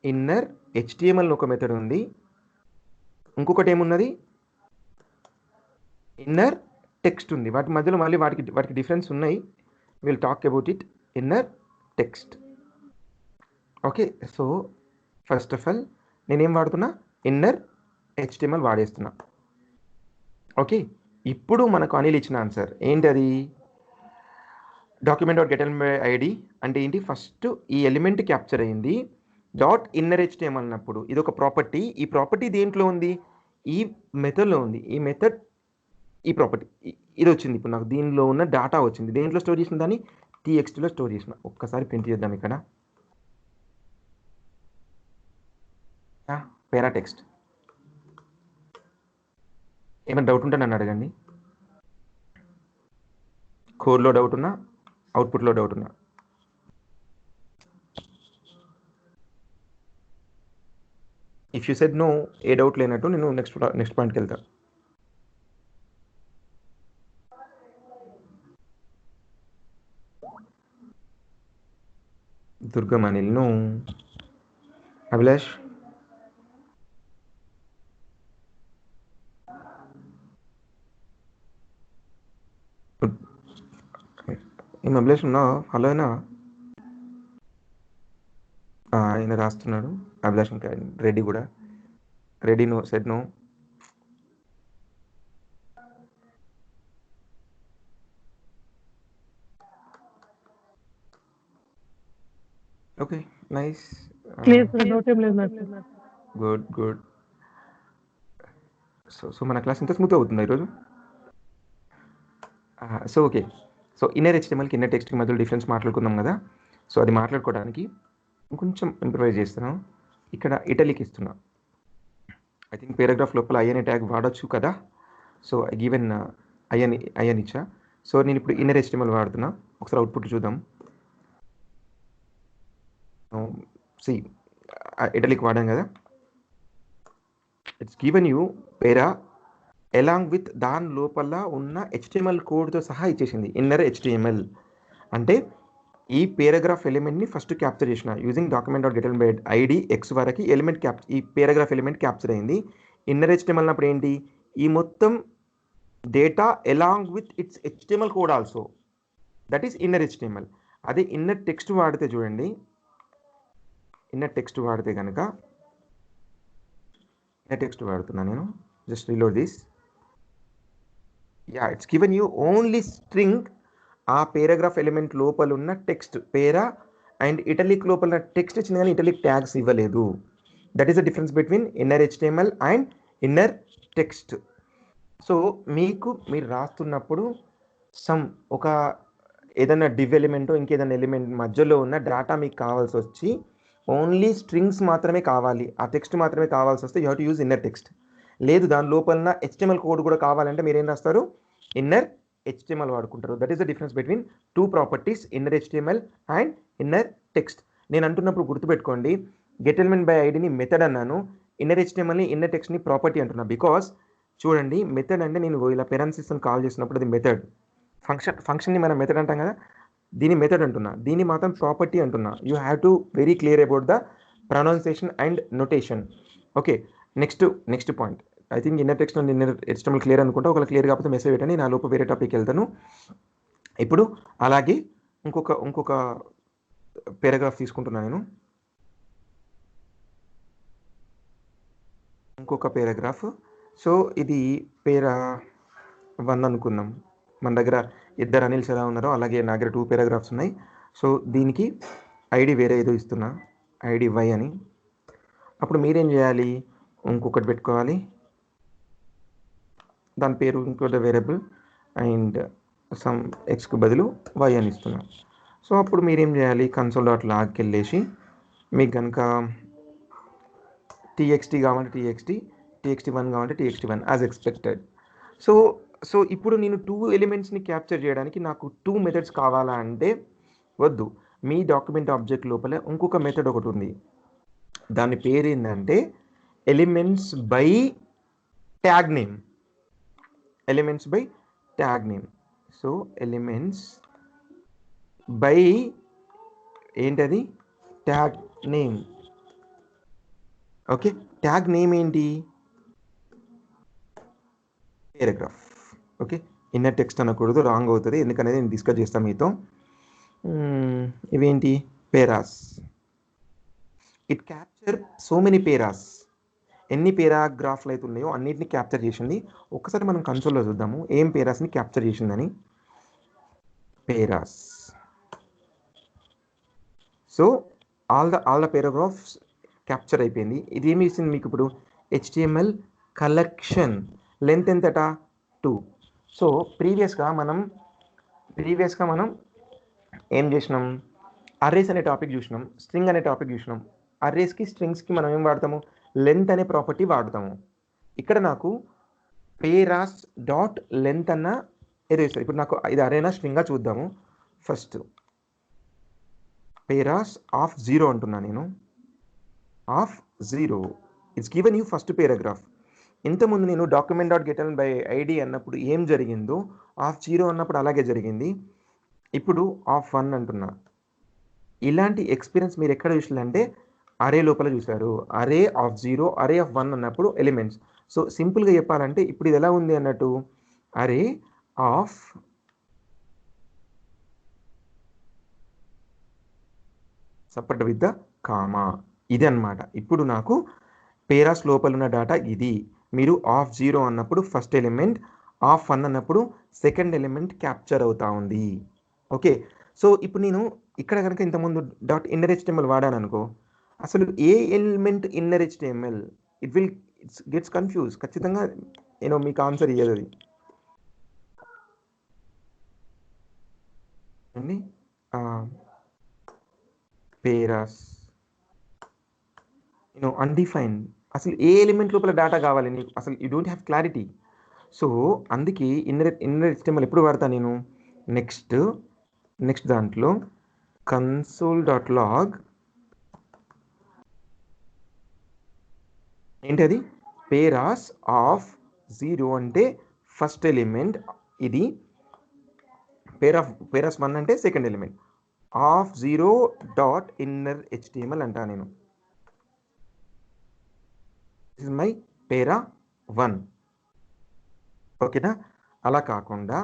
A: ఇన్నర్ HTML ఒక మెథడ్ ఉంది, ఇంకొకటి ఏమున్నది ఇన్నర్ టెక్స్ట్ ఉంది. వాటి మధ్యలో మళ్ళీ వాటికి డిఫరెన్స్ ఉన్నాయి. Will talk about it. Inner text. Okay, so first of all నేనేం వాడుతున్నా? Inner HTML వాడేస్తున్నా. ఓకే, ఇప్పుడు మనకు అనిల్ ఇచ్చిన ఆన్సర్ ఏంటది? document.getElementID అంటే ఏంటి? ఫస్ట్ ఈ ఎలిమెంట్ క్యాప్చర్ అయింది. .inner HTML అన్నప్పుడు ఇది ఒక ప్రాపర్టీ. ఈ ప్రాపర్టీ దేంట్లో ఉంది? ఈ మెథడ్లో ఉంది. ఈ మెథడ్ ఈ ప్రాపర్టీ ఇది వచ్చింది. ఇప్పుడు నాకు దీనిలో ఉన్న డేటా వచ్చింది. దేంట్లో స్టోర్ చేసిన దాన్ని? TXTలో స్టోర్ చేసిన. ఒక్కసారి ప్రింట్ చేద్దాం. ఇక్కడ పేరా టెక్స్ట్. ఏమైనా డౌట్ ఉంటే నన్ను అడగండి. కోడ్లో డౌట్ ఉన్నా, అవుట్పుట్లో డౌట్ ఉన్నా. ఇఫ్ యూ సెడ్ నో, ఏ డౌట్ లేనట్టు నేను నెక్స్ట్ పాయింట్కి వెళ్తా. దుర్గం, అనిల్, నో. అభిలాష్, ఏం అభిలాష్ ఉన్నా? హలో అయినా ఆయన రాస్తున్నాడు. అభిలాష్ ఇంకా రెడ్డి కూడా. Reddy no, said no. Okay, nice.
B: Clear sir, doubt ఏం లేదు నాకు.
A: గుడ్. సో మన క్లాస్ ఇంత స్మూత్ అవుతుంది ఈరోజు. సో ఓకే, సో ఇన్నర్ HTMLకి ఇన్నర్ టెక్స్ట్కి మధ్యలో డిఫరెన్స్ మాట్లాడుకుందాం కదా. సో అది మాట్లాడుకోవడానికి కొంచెం ఇంప్రవైజ్ చేస్తాను. ఇక్కడ ఇటలీకి ఇస్తున్నా. ఐ థింక్ పేరాగ్రాఫ్ లోపల ఐ అనే ట్యాగ్ వాడచ్చు కదా. సో గివెన్ ఐఎన్ ఇచ్చా. సో నేను ఇప్పుడు ఇన్నర్ HTML వాడుతున్నా. ఒకసారి అవుట్పుట్ చూద్దాం. సి ఇటలీకి వాడాం కదా. It's given you para along with దాని లోపల ఉన్న HTML కోడ్తో సహా ఇచ్చేసింది. ఇన్నర్ HTML అంటే ఈ పేరాగ్రాఫ్ ఎలిమెంట్ని ఫస్ట్ క్యాప్చర్ చేసిన యూజింగ్ document.getElementID X వరకు ఈ పేరాగ్రాఫ్ ఎలిమెంట్ క్యాప్చర్ అయింది. ఇన్నర్ HTML అన్నప్పుడు ఏంటి? ఈ మొత్తం data along with its HTML code also, that is inner HTML. అదే ఇన్నర్ టెక్స్ట్ వాడితే చూడండి, ఇన్నర్ టెక్స్ట్ వాడితే కనుక, ఇన్నర్ టెక్స్ట్ వాడుతున్నా నేను. Just reload this. Yeah, it's given you only string. ఆ పేరాగ్రాఫ్ ఎలిమెంట్ లోపల ఉన్న టెక్స్ట్ పేరా అండ్ ఇటలిక్ లోపల టెక్స్ట్ ఇచ్చింది కానీ ఇటలిక్ ట్యాగ్స్ ఇవ్వలేదు. That is the difference between inner HTML and inner text. So మీరు రాస్తున్నప్పుడు ఒక ఏదైనా డివ్ ఎలిమెంటో ఇంకేదైనా ఎలిమెంట్ మధ్యలో ఉన్న డేటా మీకు కావాల్సి వచ్చి ఓన్లీ స్ట్రింగ్స్ మాత్రమే కావాలి, ఆ టెక్స్ట్ మాత్రమే కావాల్సి వస్తే you have to use inner text. లేదు దాని లోపల HTML కోడ్ కూడా కావాలంటే మీరు ఏం రాస్తారు? ఇన్నర్ HTML వాడుకుంటారు. That is the difference between 2 properties, inner HTML and inner text. నేను అంటున్నప్పుడు గుర్తుపెట్టుకోండి, GetElementByIDని మెథడ్ అన్నాను. ఇన్నర్ హెచ్టిఎంఎల్ని ఇన్నర్ టెక్స్ట్ని ప్రాపర్టీ అంటున్నా. బికాస్ చూడండి, మెథడ్ అంటే నేను ఇలా పెరాన్సిస్ని కాల్ చేసినప్పుడు అది మెథడ్. ఫంక్షన్ని మనం మెథడ్ అంటాం కదా, దీని మెథడ్ అంటున్నా. దీన్ని మాత్రం ప్రాపర్టీ అంటున్నా. You have to very clear about the pronunciation and notation. Okay, next point. I think inner text and inner HTML clear అనుకుంటా. ఒకవేళ క్లియర్ కాకపోతే మెసేజ్ పెట్టండి, నా లోపు వేరే టాపిక్ వెళ్తాను. ఇప్పుడు అలాగే ఇంకొక పారాగ్రాఫ్ తీసుకుంటున్నాను నేను. ఇంకొక పారాగ్రాఫ్. సో ఇది పేరా 1 అనుకుందాం. మన దగ్గర ఇద్దరు అనిల్స్ ఎలా ఉన్నారో అలాగే నా దగ్గర 2 పారాగ్రాఫ్స్ ఉన్నాయి. సో దీనికి ఐడి వేరే ఏదో ఇస్తున్నా, ఐడి వై అని. అప్పుడు మీరేం చేయాలి, ఇంకొకటి పెట్టుకోవాలి, దాని పేరు ఇంకోటి వేరియబుల్ అండ్ సమ్ ఎక్స్కి బదులు వై అని ఇస్తున్నా. సో అప్పుడు మీరేం చేయాలి, console.logకి వెళ్ళేసి మీకు కనుక txt కావాలంటే txt1 కావాలంటే txt1 యాజ్ ఎక్స్పెక్టెడ్. సో ఇప్పుడు నేను 2 ఎలిమెంట్స్ని క్యాప్చర్ చేయడానికి నాకు 2 మెథడ్స్ కావాలా అంటే వద్దు. మీ డాక్యుమెంట్ ఆబ్జెక్ట్ లోపల ఇంకొక మెథడ్ ఒకటి ఉంది. దాని పేరు ఏంటంటే elements by tag name. Elements by tag name. So elements by ఏంటది, tag name. Okay, tag name ఏంటి, పారాగ్రాఫ్. ఓకే, ఇన్నర్ టెక్స్ట్ అనకూడదు, రాంగ్ అవుతుంది. ఎందుకనేది నేను డిస్కస్ చేస్తాను మీతో. ఇవేంటి, paras. It capture so many paras. ఎన్ని పేరాగ్రాఫ్లు అయితే ఉన్నాయో అన్నిటిని క్యాప్చర్ చేసింది. ఒకసారి మనం కన్సోల్లో చూద్దాము ఏం పేరాస్ని క్యాప్చర్ చేసిందని. Paras. So all the paragraphs capture అయిపోయింది. ఇది ఏమి ఇస్తుంది మీకు ఇప్పుడు, HTML కలెక్షన్. లెంత్ ఎంతట, 2. సో ప్రీవియస్గా మనం ఏం చేసినాం, అర్రేస్ అనే టాపిక్ చూసినాం, స్ట్రింగ్ అనే టాపిక్ చూసినాం. అర్రేస్కి స్ట్రింగ్స్కి మనం ఏం వాడతాము, లెంత్ అనే ప్రాపర్టీ వాడతాము. ఇక్కడ నాకు పేరాస్ డాట్ లెంత్ అన్న ఏదో ఇస్తుంది. ఇప్పుడు నాకు ఇది అరేనా స్ట్రింగ్గా చూద్దాము. ఫస్ట్ పేరాస్ ఆఫ్ 0 అంటున్నా నేను. Of 0 it's given you first paragraph. ఇంతకుముందు నేను document.getAligned by ID అన్నప్పుడు ఏం జరిగిందో ఆఫ్ 0 అన్నప్పుడు అలాగే జరిగింది. ఇప్పుడు ఆఫ్ 1 అంటున్నా. ఇలాంటి ఎక్స్పీరియన్స్ మీరు ఎక్కడ చూసారంటే అరే లోపల చూసారు. అరే ఆఫ్ 0, అరే ఆఫ్ 1 అన్నప్పుడు ఎలిమెంట్స్. సో సింపుల్గా చెప్పాలంటే ఇప్పుడు ఇది ఎలా ఉంది అన్నట్టు, అరే of separate with the comma. ఇది అన్నమాట. ఇప్పుడు నాకు పేరాస్ లోపల ఉన్న డేటా ఇది. మీరు ఆఫ్ 0 అన్నప్పుడు ఫస్ట్ ఎలిమెంట్, ఆఫ్ 1 అన్నప్పుడు సెకండ్ ఎలిమెంట్ క్యాప్చర్ అవుతా ఉంది. ఓకే, సో ఇప్పుడు నేను ఇక్కడ కనుక ఇంతకుముందు ఇన్నర్ HTML వాడాను అనుకో, అసలు ఏ element inner HTML, it's gets confuse. ఖచ్చితంగా మీకు ఆన్సర్ ఇయ్యదు అది అండి. Paras undefined. అసలు ఏ ఎలిమెంట్ లోపల డేటా కావాలి నీకు, అసలు you don't have clarity. So అందుకే ఇన్నర్ HTML ఎప్పుడు వాడతా నేను, నెక్స్ట్ దాంట్లో console.log ఏంటది, పేరాస్ ఆఫ్ 0 అంటే ఫస్ట్ ఎలిమెంట్, ఇది పేరాస్ 1 అంటే second element. Of 0 dot inner HTML అంటా నేను. This is my para 1. ఓకేనా. అలా కాకుండా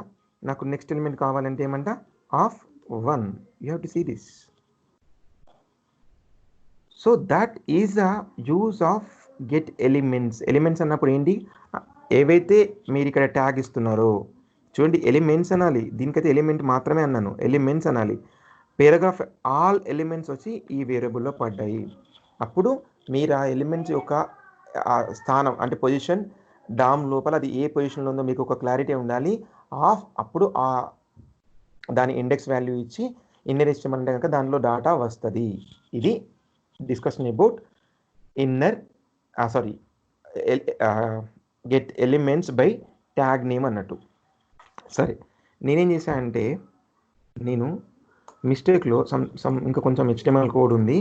A: నాకు నెక్స్ట్ ఎలిమెంట్ కావాలంటే ఏమంట, of 1. You have to see this. So that is a use of get elements. Elements అన్నప్పుడు ఏంటి, ఏవైతే మీరు ఇక్కడ ట్యాగ్ ఇస్తున్నారో చూడండి, ఎలిమెంట్స్ అనాలి. దీనికైతే ఎలిమెంట్ మాత్రమే అన్నాను, ఎలిమెంట్స్ అనాలి. పేరాగ్రాఫ్ ఆల్ ఎలిమెంట్స్ వచ్చి ఈ వేరియబుల్లో పడ్డాయి. అప్పుడు మీరు ఆ ఎలిమెంట్స్ యొక్క స్థానం అంటే పొజిషన్, డామ్ లోపల అది ఏ పొజిషన్లో ఉందో మీకు ఒక క్లారిటీ ఉండాలి. అప్పుడు దాని ఇండెక్స్ వాల్యూ ఇచ్చి ఇన్నర్ HTML అంటే కనుక దానిలో డాటా వస్తుంది. ఇది discussion about get elements by tag name అన్నట్టు. సరే, నేనేం చేశానంటే నేను మిస్టేక్లో ఇంకా కొంచెం HTML కోడ్ ఉంది,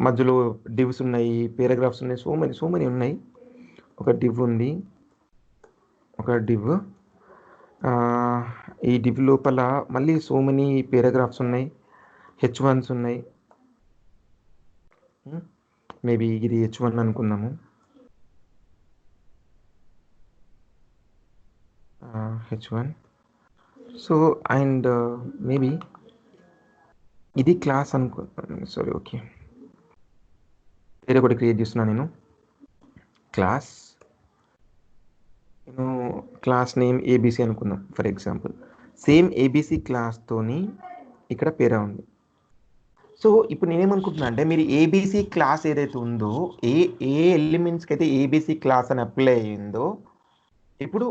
A: మధ్యలో డివ్స్ ఉన్నాయి, పారాగ్రాఫ్స్ ఉన్నాయి, సో మెనీ ఉన్నాయి. ఒక డివ్ ఉంది, ఒక డివ్. ఈ డివ్ లోపల మళ్ళీ సో మెనీ పారాగ్రాఫ్స్ ఉన్నాయి, H1s ఉన్నాయి. మేబీ ఇది H1 అనుకుందాము. H1. సో అండ్ మేబీ ఇది క్లాస్ సారీ, ఓకే, వేరే ఒకటి క్రియేట్ చేస్తున్నా నేను. క్లాస్ నేమ్ ఏబీసీ అనుకుందాం ఫర్ ఎగ్జాంపుల్. సేమ్ ఏబీసీ క్లాస్తోని ఇక్కడ పేరా ఉంది. సో ఇప్పుడు నేనేమనుకుంటున్నా అంటే మీరు ఏబీసీ క్లాస్ ఏదైతే ఉందో, ఏ ఎలిమెంట్స్కి అయితే ఏబీసీ క్లాస్ అని అప్లై అయ్యిందో, ఇప్పుడు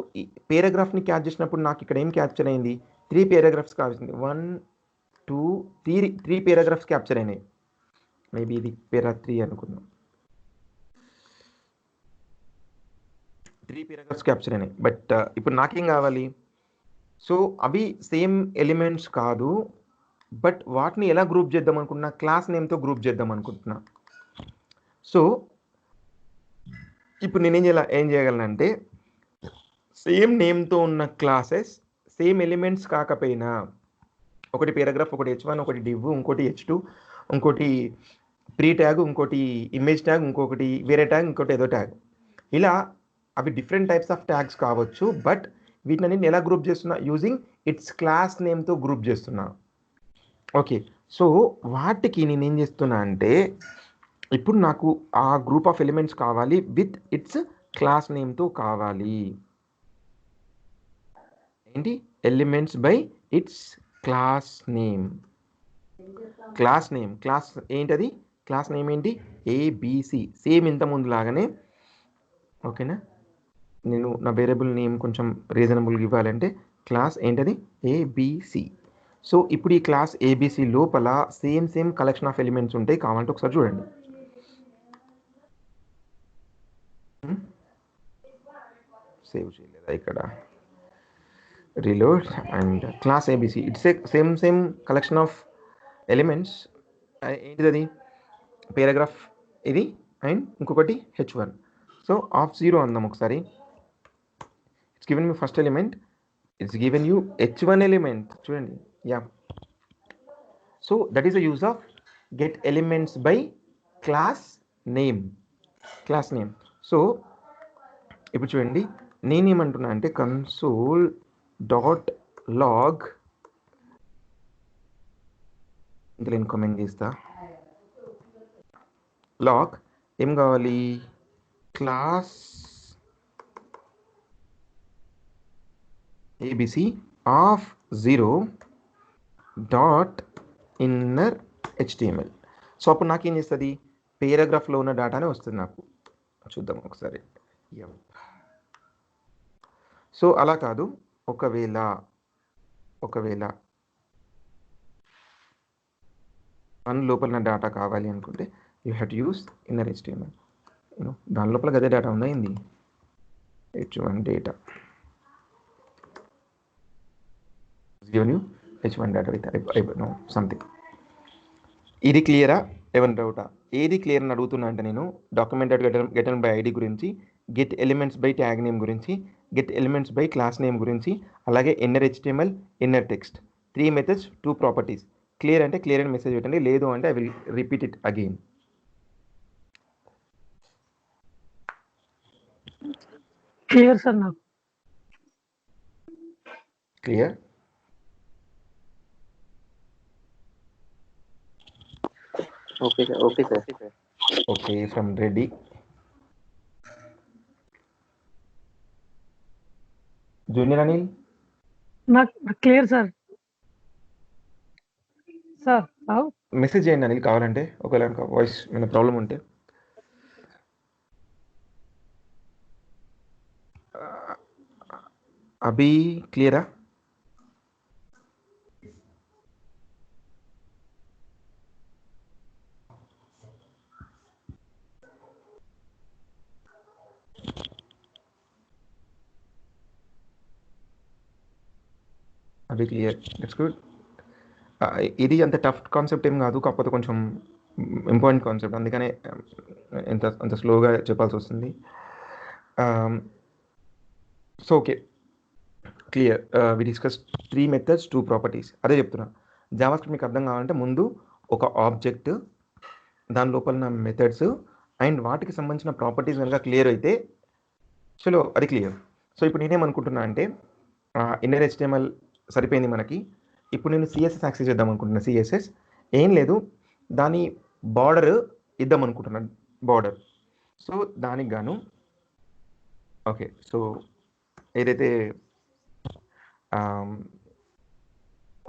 A: పేరాగ్రాఫ్ని క్యాచ్ చేసినప్పుడు నాకు ఇక్కడ ఏం క్యాప్చర్ అయింది? 3 పారాగ్రాఫ్స్ కావాల్సింది. 1 2 3 పారాగ్రాఫ్స్ క్యాప్చర్ అయినాయి. మేబీ ఇది పేరా 3 అనుకుందాం. 3 పారాగ్రాఫ్స్ క్యాప్చర్ అయినాయి. బట్ ఇప్పుడు నాకేం కావాలి? సో అవి సేమ్ ఎలిమెంట్స్ కాదు, బట్ వాటిని ఎలా గ్రూప్ చేద్దాం అనుకుంటున్నా? క్లాస్ నేమ్తో గ్రూప్ చేద్దాం అనుకుంటున్నా. సో ఇప్పుడు నేనేం చేయగలనంటే, సేమ్ నేమ్తో ఉన్న క్లాసెస్ సేమ్ ఎలిమెంట్స్ కాకపోయినా, ఒకటి పారాగ్రాఫ్, ఒకటి H1, ఒకటి డివ్, ఇంకోటి H2, ఇంకోటి ప్రీ ట్యాగ్, ఇంకోటి ఇమేజ్ ట్యాగ్, ఇంకొకటి వేరే ట్యాగ్, ఇంకోటి ఏదో ట్యాగ్, ఇలా అవి డిఫరెంట్ టైప్స్ ఆఫ్ ట్యాగ్స్ కావచ్చు. బట్ వీటిని నేను ఎలా గ్రూప్ చేస్తున్నా? యూజింగ్ ఇట్స్ క్లాస్ నేమ్తో గ్రూప్ చేస్తున్నా. ఓకే, సో వాటికి నేను ఏం చేస్తున్నా అంటే, ఇప్పుడు నాకు ఆ గ్రూప్ ఆఫ్ ఎలిమెంట్స్ కావాలి విత్ ఇట్స్ క్లాస్ నేమ్తో కావాలి. ఏంటి? Elements by it's class name. Class ఏంటది? క్లాస్ నేమ్ ఏంటి? ఏబిసి. సేమ్ ఇంత ముందు లాగానే. ఓకేనా? నేను నా వేరియబుల్ నేమ్ కొంచెం రీజనబుల్గా ఇవ్వాలంటే క్లాస్ ఏంటది? ఏబిసి. సో ఇప్పుడు ఈ క్లాస్ ఏబిసి లోపల సేమ్ కలెక్షన్ ఆఫ్ ఎలిమెంట్స్ ఉంటాయి. కావాలంటే ఒకసారి చూడండి. సేవ్ చేయలేదా ఇక్కడ? Reload and class ABC. It's a same collection of elements. ఏంటిది అది? పారాగ్రాఫ్ ఇది అండ్ ఇంకొకటి H1. సో ఆఫ్ 0 అందాం ఒకసారి. It's given me first element, it's given you H1 element. చూడండి. Yeah, so that is the use of get elements by class name. So ఇప్పుడు చూడండి, నేనేమంటున్నా అంటే కన్సోల్ డాట్ లాగ్, ఇంకా నేను కామెంట్ చేస్తా. లాగ్ ఏం కావాలి? Class ABC of 0 dot inner HTML. So అప్పుడు నాకేం చేస్తుంది? పేరాగ్రాఫ్లో ఉన్న డేటానే వస్తుంది నాకు. చూద్దాం ఒకసారి. సో అలా కాదు, ఒకవేళ 1 లోపల డేటా కావాలి అనుకుంటే you have to use inner HTML. దాని లోపల గదే డేటా ఉందా ఏంది? H1 data given you H1 data with something. ఇది క్లియరా? ఏమైనా డౌటా? ఏది క్లియర్ అని అడుగుతున్నా అంటే, నేను డాక్యుమెంట్ గెటన్ బై ఐడి గురించి, get elements by tag name గురించి, get elements by class name గురించి, అలాగే inner HTML, inner text, 3 methods, 2 properties. Clear అంటే క్లియర్ అని మెసేజ్ పెట్టండి, లేదు అంటే I will repeat it again.
B: Clear sir నాకు.
A: Clear?
D: Okay sir.
A: Okay, from Reddy. Junior Anil?
B: నాకు క్లియర్ సార్.
A: మెసేజ్ చేయండి అనిల్ కావాలంటే, ఒకవేళ వాయిస్ ఏమైనా ప్రాబ్లం ఉంటే. అభి క్లియరా? అభి క్లియర్, దట్స్ గుడ్. ఇది అంత టఫ్ కాన్సెప్ట్ ఏం కాదు, కాకపోతే కొంచెం ఇంపార్టెంట్ కాన్సెప్ట్, అందుకనే అంత స్లోగా చెప్పాల్సి వస్తుంది. So okay, clear. We discuss 3 methods 2 properties. అదే చెప్తున్నా, జావాస్క్రిప్ట్ మీకు అర్థం కావాలంటే ముందు ఒక ఆబ్జెక్ట్, దాని లోపల ఉన్న మెథడ్స్ అండ్ వాటికి సంబంధించిన ప్రాపర్టీస్ కనుక క్లియర్ అయితే చలో అది క్లియర్. సో ఇప్పుడు నేనేమనుకుంటున్నా అంటే ఇన్నర్ HTML సరిపోయింది మనకి. ఇప్పుడు నేను CSS యాక్సెస్ చేద్దాం అనుకుంటున్నా. CSS ఏం లేదు, దాని బార్డర్ ఇద్దాం అనుకుంటున్నాను, బార్డర్. సో దానికి గాను ఓకే, సో ఏదైతే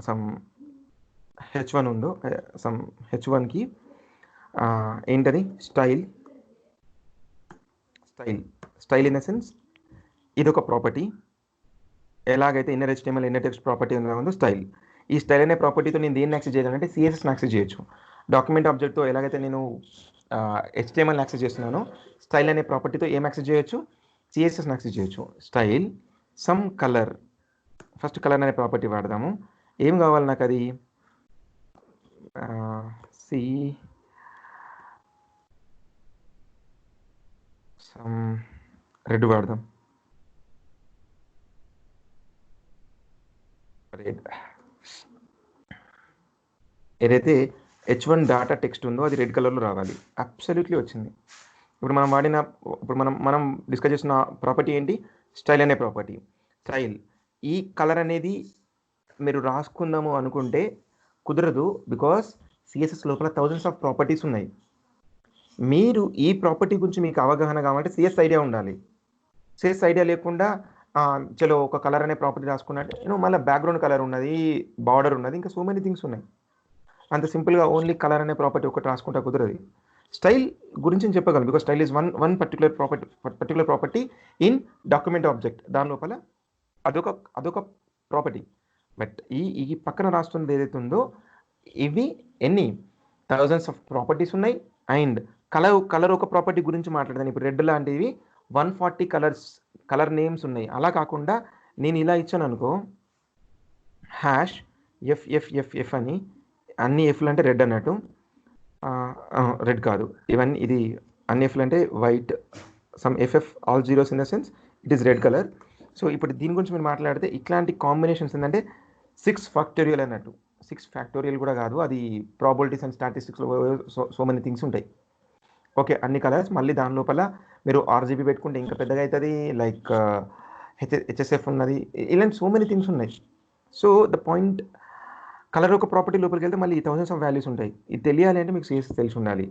A: సమ్ H1 ఉందో, సమ్ H1కి ఏంటది స్టైల్ ఇన్ ద సెన్స్ ఇది ఒక ప్రాపర్టీ. ఎలాగైతే inner HTML inner text property ఉందో స్టైల్, ఈ స్టైల్ అనే ప్రాపర్టీతో నేను దేన్ని యాక్సెస్ చేయాలంటే CSS యాక్సెస్ చేయొచ్చు. డాక్యుమెంట్ ఆబ్జెక్ట్తో ఎలాగైతే నేను HTML యాక్సెస్ చేస్తున్నానో, స్టైల్ అనే ప్రాపర్టీతో ఏం యాక్సెస్ చేయొచ్చు, CSS యాక్సెస్ చేయొచ్చు. Style some colour, first colour అనే ప్రాపర్టీ వాడదాము. ఏం కావాలి నాకు, అది సమ్ రెడ్ వాడదాం. రెడ్, ఏదైతే H1 డాటా టెక్స్ట్ ఉందో అది రెడ్ కలర్లో రావాలి. అబ్సల్యూట్లీ వచ్చింది. ఇప్పుడు మనం డిస్కస్ చేసిన ప్రాపర్టీ ఏంటి, స్టైల్ అనే ప్రాపర్టీ. స్టైల్, ఈ కలర్ అనేది మీరు రాసుకుందాము అనుకుంటే కుదరదు, బికాస్ CSS లోపల థౌజండ్స్ ఆఫ్ ప్రాపర్టీస్ ఉన్నాయి. మీరు ఈ ప్రాపర్టీ గురించి మీకు అవగాహన కావాలంటే CS ఐడియా ఉండాలి. CS ఐడియా లేకుండా చలో ఒక కలర్ అనే ప్రాపర్టీ రాసుకున్నట్టు మళ్ళీ బ్యాక్గ్రౌండ్ కలర్ ఉన్నది, బార్డర్ ఉన్నది, ఇంకా సో మెనీ థింగ్స్ ఉన్నాయి. అంత సింపుల్గా ఓన్లీ కలర్ అనే ప్రాపర్టీ ఒకటి రాసుకుంటా కుదరదు. స్టైల్ గురించి నేను చెప్పగలను, because style is one particular property in document object. దాని లోపల అదొక ప్రాపర్టీ. బట్ ఈ పక్కన రాస్తున్నది ఏదైతే ఉందో, ఇవి ఎన్ని థౌజండ్స్ ఆఫ్ ప్రాపర్టీస్ ఉన్నాయి. అండ్ కలర్ ఒక ప్రాపర్టీ గురించి మాట్లాడదాను. ఇప్పుడు రెడ్ లాంటివి 140 కలర్ నేమ్స్ ఉన్నాయి. అలా కాకుండా నేను ఇలా ఇచ్చాను అనుకో, #FFFF అని, అన్ని ఎఫ్లు అంటే రెడ్ అన్నట్టు, రెడ్ కాదు ఇవన్నీ, ఇది అన్ని ఎఫ్లు అంటే white, some FF all zeros in the sense it is red colour. So ఇప్పుడు దీని గురించి మీరు మాట్లాడితే ఇట్లాంటి కాంబినేషన్స్ ఏంటంటే 6 ఫ్యాక్టోరియల్ అన్నట్టు. 6 ఫ్యాక్టోరియల్ కూడా కాదు, అది ప్రాబిలిటీస్ అండ్ స్టాటిస్టిక్స్లో సో మెనీ థింగ్స్ ఉంటాయి. ఓకే, అన్ని కలర్స్, మళ్ళీ దాని లోపల మీరు RGB పెట్టుకుంటే ఇంకా పెద్దగా అవుతుంది, లైక్ HSF ఉన్నది, ఇలాంటి సో మెనీ థింగ్స్ ఉన్నాయి. సో ద పాయింట్, కలర్ ఒక ప్రాపర్టీ లోపలికి వెళ్తే మళ్ళీ థౌజండ్స్ ఆఫ్ వాల్యూస్ ఉంటాయి. ఇది తెలియాలి అంటే మీకు CSS తెలిసి ఉండాలి.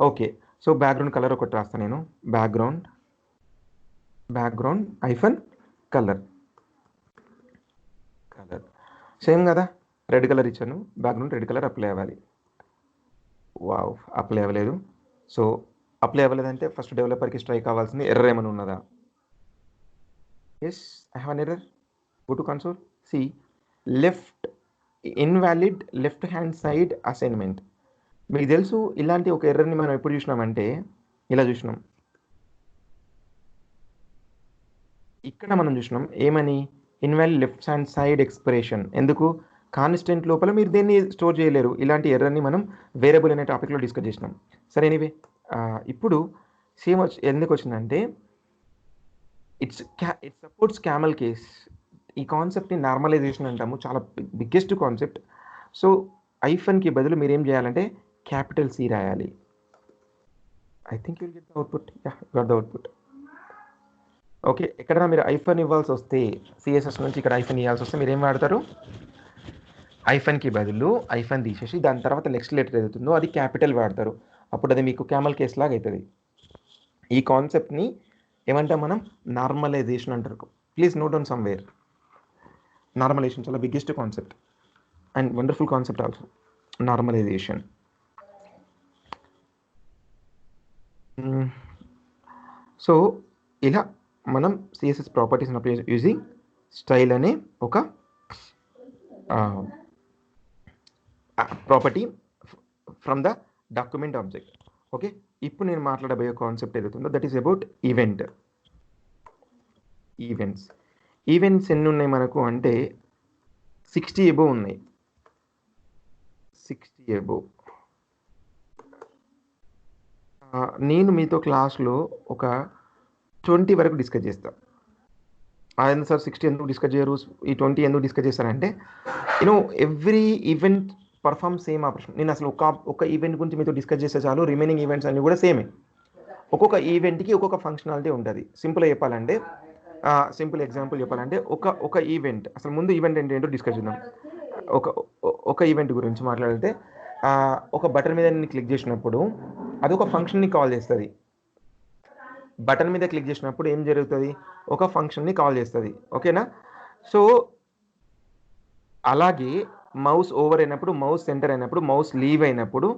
A: ఓకే, సో బ్యాక్గ్రౌండ్ కలర్ ఒకటి రాస్తాను నేను, బ్యాక్గ్రౌండ్ -కలర్ సేమ్ కదా, రెడ్ కలర్ ఇచ్చాను, బ్యాక్గ్రౌండ్ రెడ్ కలర్ అప్లై అవ్వాలి. వావ్, అప్లై అవ్వలేదు. సో అప్లై అవ్వలేదంటే ఫస్ట్ డెవలపర్కి స్ట్రైక్ కావాల్సింది ఎర్రర్ ఏమైనా ఉన్నదా. Yes, I have an error. Go to console, see invalid left hand side assignment. మీకు తెలుసు ఇలాంటి ఒక ఎర్రర్ని మనం ఎప్పుడు చూసినామంటే ఇలా చూసినాం, ఇక్కడ మనం చూసినాం ఏమని, invalid left hand side expression. ఎందుకు, కాన్స్టెంట్ లోపల మీరు దేన్ని స్టోర్ చేయలేరు. ఇలాంటి ఎర్రర్ని మనం వేరియబుల్ అనే టాపిక్లో డిస్కస్ చేసినాం. సరే, ఎనీవే ఇప్పుడు సేమ్ ఎందుకు వచ్చిందంటే ఇట్ సపోర్ట్స్ క్యామెల్ కేస్. ఈ కాన్సెప్ట్ని నార్మలైజేషన్ అంటాము, చాలా బిగ్గెస్ట్ కాన్సెప్ట్. సో ఐఫన్కి బదులు మీరు ఏం చేయాలంటే క్యాపిటల్ C రాయాలి. I think you will get the output. Yeah, got the output. Okay, ఎక్కడైనా మీరు ఐఫన్ ఇవ్వాల్సి వస్తే, CSS నుంచి ఇక్కడ ఐఫన్ ఇవ్వాల్సి వస్తే మీరు ఏం వాడతారు, ఐఫన్కి బదులు ఐఫన్ తీసేసి దాని తర్వాత నెక్స్ట్ లెటర్ ఏదవుతుందో అది క్యాపిటల్ వాడతారు. అప్పుడు అది మీకు క్యామల్ కేస్ లాగా అవుతుంది. ఈ కాన్సెప్ట్ని ఏమంటాం మనం, నార్మలైజేషన్ అంటారు. Please note down somewhere. Normalisation చాలా biggest concept and wonderful concept also, normalisation. So ఇలా మనం CSS ప్రాపర్టీస్ని అప్లై యూజింగ్ స్టైల్ అనే ఒక property from the document object. Okay, ఇప్పుడు నేను మాట్లాడబోయే కాన్సెప్ట్ ఏదైతుందో దట్ ఈస్ అబౌట్ ఈవెంట్స్ ఎన్ని ఉన్నాయి మనకు అంటే 60 అబోవ్ ఉన్నాయి. 60 అబోవ్. నేను మీతో క్లాస్లో ఒక 20 వరకు డిస్కస్ చేస్తాను. ఎందుకు సార్ 60 ఎందుకు డిస్కస్ చేయరు, ఈ 20 ఎందుకు డిస్కస్ చేస్తారంటే every event perform same operation. నేను అసలు ఒక ఈవెంట్ గురించి మీతో డిస్కస్ చేస్తే చాలు, రిమైనింగ్ ఈవెంట్స్ అన్నీ కూడా సేమే. ఒక్కొక్క ఈవెంట్కి ఒక్కొక్క ఫంక్షనాలిటీ ఉంటుంది. సింపుల్గా చెప్పాలంటే, సింపుల్ ఎగ్జాంపుల్ చెప్పాలంటే, ఒక ఈవెంట్ అసలు ముందు ఈవెంట్ అంటే ఏంటో డిస్కస్ చేద్దాం. ఒక ఈవెంట్ గురించి మాట్లాడితే, ఒక బటన్ మీద నేను క్లిక్ చేసినప్పుడు అది ఒక ఫంక్షన్ని కాల్ చేస్తుంది. బటన్ మీద క్లిక్ చేసినప్పుడు ఏం జరుగుతుంది, ఒక ఫంక్షన్ని కాల్ చేస్తుంది. ఓకేనా? సో అలాగే మౌస్ ఓవర్ అయినప్పుడు, మౌస్ సెంటర్ అయినప్పుడు, మౌస్ లీవ్ అయినప్పుడు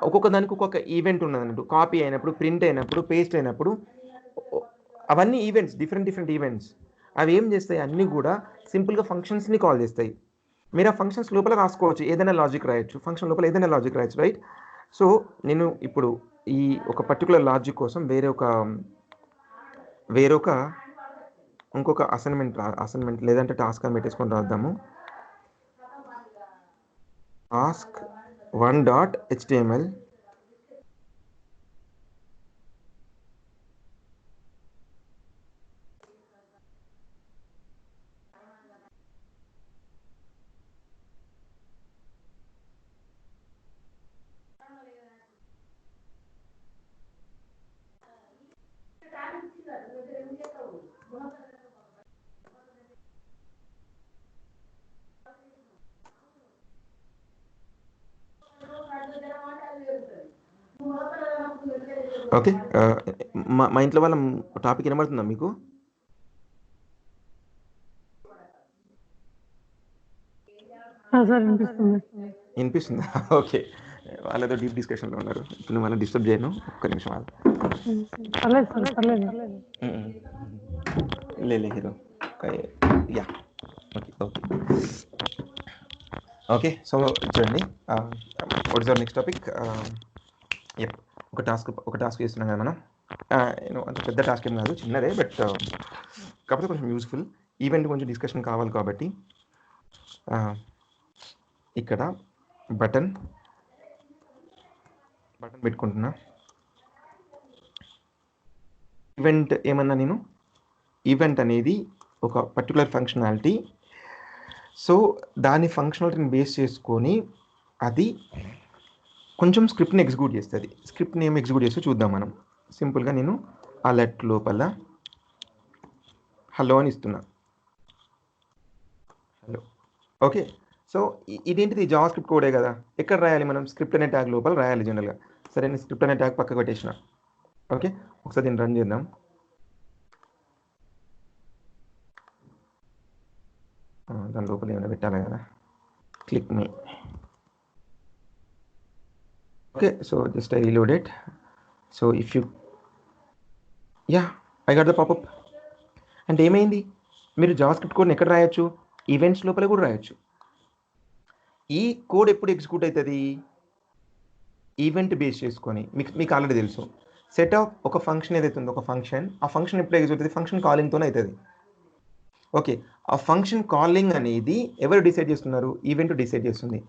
A: ఒక్కొక్క దానికి ఒక్కొక్క ఈవెంట్ ఉన్నది అన్నట్టు. కాపీ అయినప్పుడు, ప్రింట్ అయినప్పుడు, పేస్ట్ అయినప్పుడు, అవన్నీ ఈవెంట్స్, డిఫరెంట్ ఈవెంట్స్. అవి ఏం చేస్తాయి, అన్నీ కూడా సింపుల్గా ఫంక్షన్స్ని కాల్ చేస్తాయి. మీరు ఆ ఫంక్షన్స్ లోపల రాసుకోవచ్చు, ఏదైనా లాజిక్ రాయొచ్చు, ఫంక్షన్ లోపల ఏదైనా లాజిక్ రాయొచ్చు, రైట్? సో నేను ఇప్పుడు ఈ ఒక పర్టికులర్ లాజిక్ కోసం వేరొక ఇంకొక అసైన్మెంట్ లేదంటే టాస్క్ అని పెట్టేసుకొని రాద్దాము. Task 1.html okay. మా ఇంట్లో వాళ్ళ టాపిక్ వినబడుతుందా మీకు?
B: సార్ వినిపిస్తుంది.
A: వినిపిస్తుందా? ఓకే. వాళ్ళతో డీప్ డిస్కషన్లో ఉన్నారు. ఇప్పుడు వాళ్ళని డిస్టర్బ్ చేయను. ఒక్క నిమిషం వాళ్ళు.
B: పర్లేదు సార్, పర్లేదు.
A: లే hero. Yeah, okay. Okay, so చూడండి, what is our next topic? ఒక టాస్క్ చేస్తున్నాం కదా మనం. అంత పెద్ద టాస్క్ ఏం కాదు, చిన్నదే, బట్ కాకపోతే కొంచెం యూస్ఫుల్. ఈవెంట్ కొంచెం డిస్కషన్ కావాలి కాబట్టి ఇక్కడ బటన్ పెట్టుకుంటున్నా. ఈవెంట్ ఏమన్నా నేను, ఈవెంట్ అనేది ఒక పర్టికులర్ ఫంక్షనాలిటీ. సో దాని ఫంక్షనాలిటీని బేస్ చేసుకొని అది కొంచెం స్క్రిప్ట్ని ఎగ్జిక్యూట్ చేస్తుంది. స్క్రిప్ట్ని ఏం ఎగ్జిక్యూట్ చేస్తే చూద్దాం మనం. సింపుల్గా నేను అలర్ట్ లోపల హలో అని ఇస్తున్నా. హలో. ఓకే, సో ఇదేంటిది, జావా స్క్రిప్ట్ కోడే కదా. ఎక్కడ రాయాలి మనం? స్క్రిప్ట్ అనే ట్యాగ్ లోపల రాయాలి జనరల్గా. సరే, నేను స్క్రిప్ట్ అనే ట్యాగ్ పక్కకు పెట్టేసిన. ఓకే, ఒకసారి దీన్ని రన్ చేద్దాం. దాని లోపల ఏమైనా పెట్టాలి కదా. Click me. Okay, so just I reload it. So if you I got the popup. అంటే ఏమైంది, మీరు జావా స్క్రిప్ట్ కోడ్ని ఎక్కడ రాయొచ్చు? ఈవెంట్స్ లోపల కూడా రాయొచ్చు. ఈ కోడ్ ఎప్పుడు ఎగ్జిక్యూట్ అవుతుంది? ఈవెంట్ బేస్ చేసుకొని. మీకు ఆల్రెడీ తెలుసు, సెట్ ఆఫ్ ఒక ఫంక్షన్ ఏదైతే ఉందో, ఒక ఫంక్షన్, ఆ ఫంక్షన్ ఎప్పుడు ఎగ్జిక్యూట్ అవుతుంది? ఫంక్షన్ కాలింగ్తోనే అవుతుంది. ఓకే, ఆ ఫంక్షన్ కాలింగ్ అనేది ఎవరు డిసైడ్ చేస్తున్నారు? ఈవెంట్ డిసైడ్ చేస్తుంది.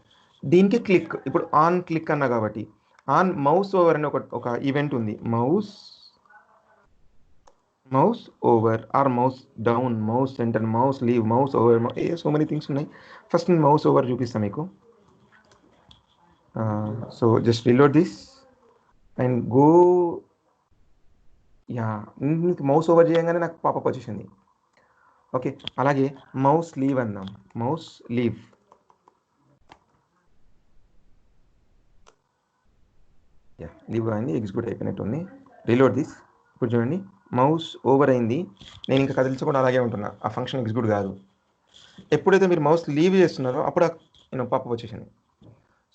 A: దీనికి క్లిక్, ఇప్పుడు ఆన్ క్లిక్ అన్నా కాబట్టి, ఆన్ మౌస్ ఓవర్ అని ఒక ఈవెంట్ ఉంది. Mouse over or mouse down, mouse centre, mouse leave, mouse over, so many things ఉన్నాయి. ఫస్ట్ నేను మౌస్ ఓవర్ చూపిస్తాను మీకు. So just reload this and go. మీకు మౌస్ ఓవర్ చేయగానే నాకు పాపప్ వచ్చేసింది. ఓకే, అలాగే మౌస్ లీవ్ అందాం. Mouse leave. లీవ్ అయింది, ఎగ్జిక్యూట్ అయిపోయినట్టుంది. Reload this. ఇప్పుడు చూడండి, మౌస్ ఓవర్ అయింది. నేను ఇంకా కదిలించకుండా అలాగే ఉంటున్నా, ఆ ఫంక్షన్ ఎగ్జిక్యూట్ కాదు. ఎప్పుడైతే మీరు మౌస్ లీవ్ చేస్తున్నారో అప్పుడు పాపప్ వచ్చేసింది.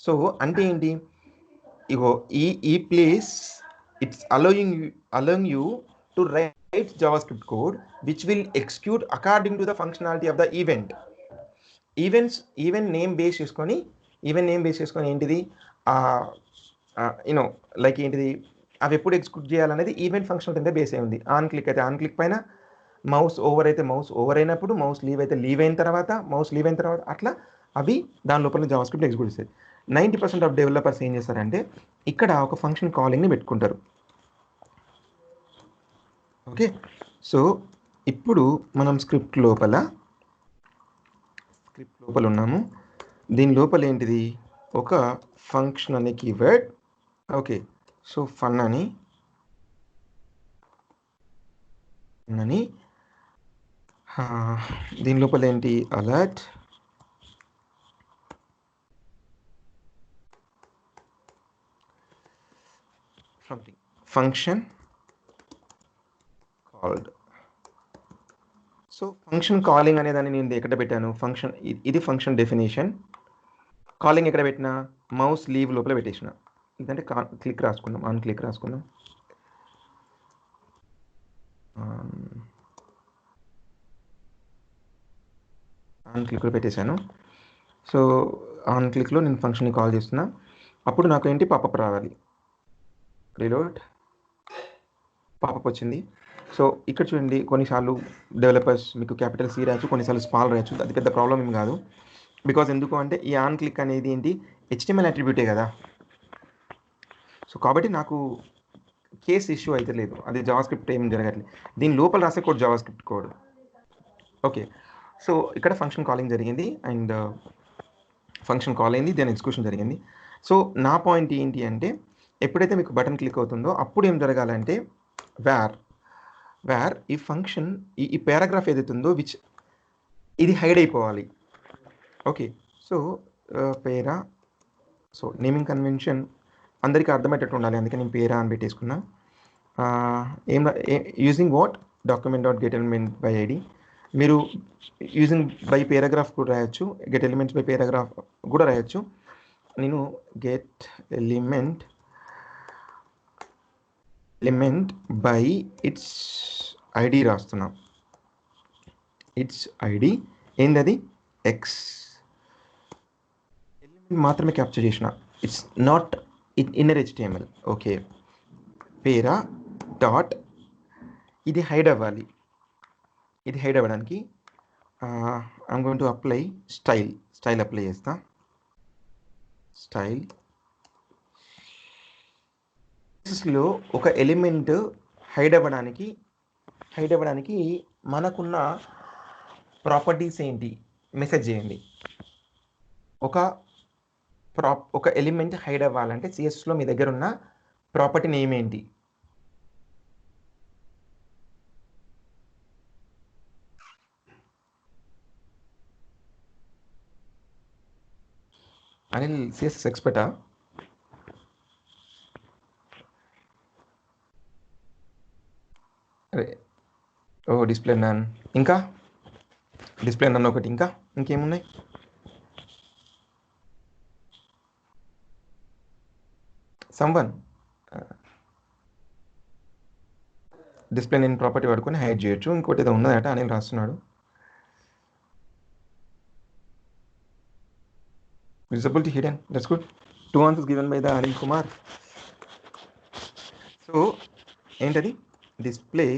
A: సో అంటే ఏంటి, ఇగో ఈ place it's allowing you to write JavaScript code which will execute according to the functionality of the event. Event name base చేసుకొని ఏంటిది, లైక్ ఏంటిది, అవి ఎప్పుడు ఎగ్జిక్యూట్ చేయాలనేది ఈవెంట్ ఫంక్షన్ కింద బేస్ అయి ఉంది. ఆన్ క్లిక్ అయితే ఆన్ క్లిక్ పైన, మౌస్ ఓవర్ అయితే మౌస్ ఓవర్ అయినప్పుడు, మౌస్ లీవ్ అయితే లీవ్ అయిన తర్వాత, అట్లా అవి దాని లోపల జావాస్క్రిప్ట్ ఎగ్జిక్యూట్ చేస్తాయి. 90% ఆఫ్ డెవలపర్స్ ఏం చేస్తారంటే ఇక్కడ ఒక ఫంక్షన్ కాలింగ్ని పెట్టుకుంటారు. ఓకే, సో ఇప్పుడు మనం స్క్రిప్ట్ లోపల ఉన్నాము. దీని లోపల ఏంటిది, ఒక ఫంక్షన్ అనే కీవర్డ్. ఓకే, సో ఫన్ అని దీని లోపల ఏంటి, alert something function called. So function calling అనే దాన్ని నేను ఎక్కడ పెట్టాను, ఫంక్షన్, ఇది ఫంక్షన్ డెఫినేషన్. కాలింగ్ ఎక్కడ పెట్టినా, మౌస్ లీవ్ లోపల పెట్టేసిన. ఇదంటే క్లిక్ రాసుకుందాం, ఆన్ క్లిక్ రాసుకుందాం. ఆన్ క్లిక్లో పెట్టేశాను. సో ఆన్ క్లిక్లో నేను ఫంక్షన్ని కాల్ చేస్తున్నా. అప్పుడు నాకు ఏంటి, పాపప్ రావాలి. రీలోడ్, పాపప్ వచ్చింది. సో ఇక్కడ చూడండి, కొన్నిసార్లు డెవలపర్స్ మీకు క్యాపిటల్ సి రాయచ్చు, కొన్నిసార్లు స్మాల్ రాయచ్చు. అది పెద్ద ప్రాబ్లం ఏం కాదు. బికాజ్ ఎందుకు అంటే ఈ ఆన్ క్లిక్ అనేది ఏంటి, HTML అట్రిబ్యూటే కదా. సో కాబట్టి నాకు కేస్ ఇష్యూ అయితే లేదు, అది జావా స్క్రిప్ట్ ఏం జరగట్లేదు. దీని లోపల రాసే code Java script code. Okay, so ఇక్కడ ఫంక్షన్ కాలింగ్ జరిగింది అండ్ ఫంక్షన్ కాల్ అయింది, దాని ఎగ్జిక్యూషన్ జరిగింది. సో నా పాయింట్ ఏంటి అంటే, ఎప్పుడైతే మీకు బటన్ క్లిక్ అవుతుందో అప్పుడు ఏం జరగాలంటే వేర్ ఈ ఫంక్షన్, ఈ పారాగ్రాఫ్ ఏదైతే ఉందో విచ్ ఇది హైడ్ అయిపోవాలి. Okay, so para, so naming convention అందరికీ అర్థమయ్యేటట్టు ఉండాలి, అందుకే నేను పేరా అని పెట్టేసుకున్నా. Using what, document dot get element by ID. మీరు యూజింగ్ బై పారాగ్రాఫ్ కూడా రాయొచ్చు, గెట్ ఎలిమెంట్స్ బై పారాగ్రాఫ్ కూడా రాయొచ్చు. నేను get element by its ID రాస్తున్నా. ఇట్స్ ఐడి ఏందది, ఎక్స్ ఎలిమెంట్ మాత్రమే క్యాప్చర్ చేసిన, it's not inner HTML. Okay, para dot, ఇది హైడ్ అవ్వాలి. ఇది హైడ్ అవ్వడానికి I'm going to apply style apply చేస్తా. స్టైల్ లో ఒక ఎలిమెంట్ హైడ్ అవ్వడానికి మనకున్న ప్రాపర్టీస్ ఏంటి, మెసేజ్ చేయండి. ఒక ఎలిమెంట్ హైడ్ అవ్వాలంటే CSSలో మీ దగ్గర ఉన్న ప్రాపర్టీ నేమ్ ఏంటి? అనిల్ CSS ఎక్స్పర్టా? అరే ఓ, డిస్ప్లే నన్, ఇంకా డిస్ప్లే నన్ ఒకటి, ఇంకా ఇంకేమున్నాయి? సమ్వన్ డిస్ప్లే నేను ప్రాపర్టీ వాడుకొని హైడ్ చేయొచ్చు. ఇంకోటి ఏదో ఉన్నదట అని రాస్తున్నాడు. Visibility hidden, that's good. 2 answers given by the Anil Kumar. So ఏంటది, display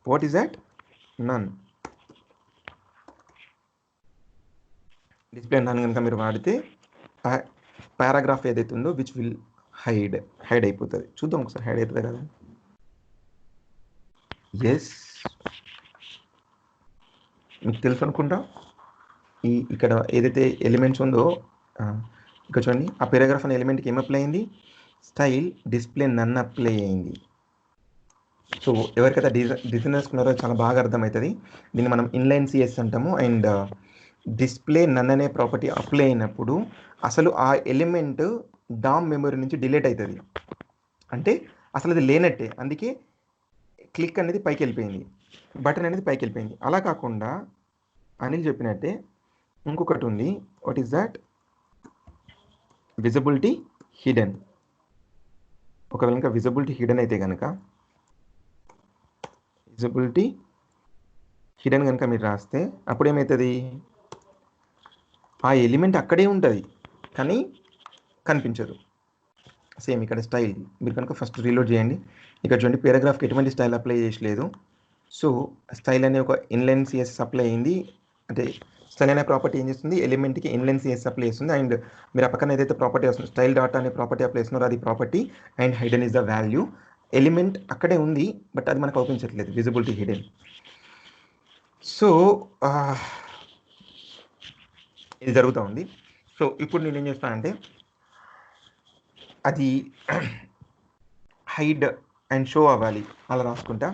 A: what is that, none. Display none కనుక మీరు వాడితే పారాగ్రాఫ్ ఏదైతే ఉందో విచ్ విల్ హైడ్ అయిపోతుంది. చూద్దాం ఒకసారి, హైడ్ అవుతుంది కదా. ఎస్, మీకు తెలుసు అనుకుంటా. ఇక్కడ ఏదైతే ఎలిమెంట్స్ ఉందో ఇక్కడ చూడండి, ఆ పారాగ్రాఫ్ అనే ఎలిమెంట్కి ఏం అప్లై అయింది, స్టైల్ డిస్ప్లే నన్ అప్లై అయింది. సో ఎవరికైతే డిజైనర్స్ ఉన్నారో చాలా బాగా అర్థమవుతుంది. దీన్ని మనం ఇన్లైన్ CSS అంటాము. అండ్ డిస్ప్లే నన్ అనే ప్రాపర్టీ అప్లై అయినప్పుడు అసలు ఆ ఎలిమెంట్ డామ్ మెమరీ నుంచి డిలీట్ అవుతుంది, అంటే అసలు అది లేనట్టే. అందుకే క్లిక్ అనేది పైకి వెళ్ళిపోయింది, బటన్ అనేది పైకి వెళ్ళిపోయింది. అలా కాకుండా అనిల్ చెప్పినట్టే ఇంకొకటి ఉంది. What is that, visibility hidden. ఒకవేళ ఇంకా విజిబిలిటీ హిడెన్ అయితే కనుక, విజిబిలిటీ హిడెన్ కనుక మీరు రాస్తే అప్పుడు ఏమవుతుంది, ఆ ఎలిమెంట్ అక్కడే ఉంటుంది కానీ కనిపించదు. సేమ్ ఇక్కడ స్టైల్ మీరు కనుక ఫస్ట్ రీలోడ్ చేయండి. ఇక్కడ చూడండి, పారాగ్రాఫ్కి ఎటువంటి స్టైల్ అప్లై చేయలేదు. సో స్టైల్ అనే ఒక ఇన్లైన్ CSS అప్లై అయింది, అంటే స్టైల్ అనే ప్రాపర్టీ ఏం చేస్తుంది, ఎలిమెంట్కి ఇన్లెన్స్ చేసి అప్లై చేస్తుంది. అండ్ మీరు ఆ పక్కన ఏదైతే ప్రాపర్టీ వస్తుంది స్టైల్ డాట్ అనే ప్రాపర్టీ అప్లై చేస్తున్నారో అది property, and Hayden is the value. Element అక్కడే ఉంది బట్ అది మనకు అవుపించట్లేదు, విజిబిలిటీ హిడెన్. సో ఇది జరుగుతూ ఉంది. సో ఇప్పుడు నేను ఏం చేస్తానంటే అది హైడ్ అండ్ షో అవ్వాలి అలా రాసుకుంటా.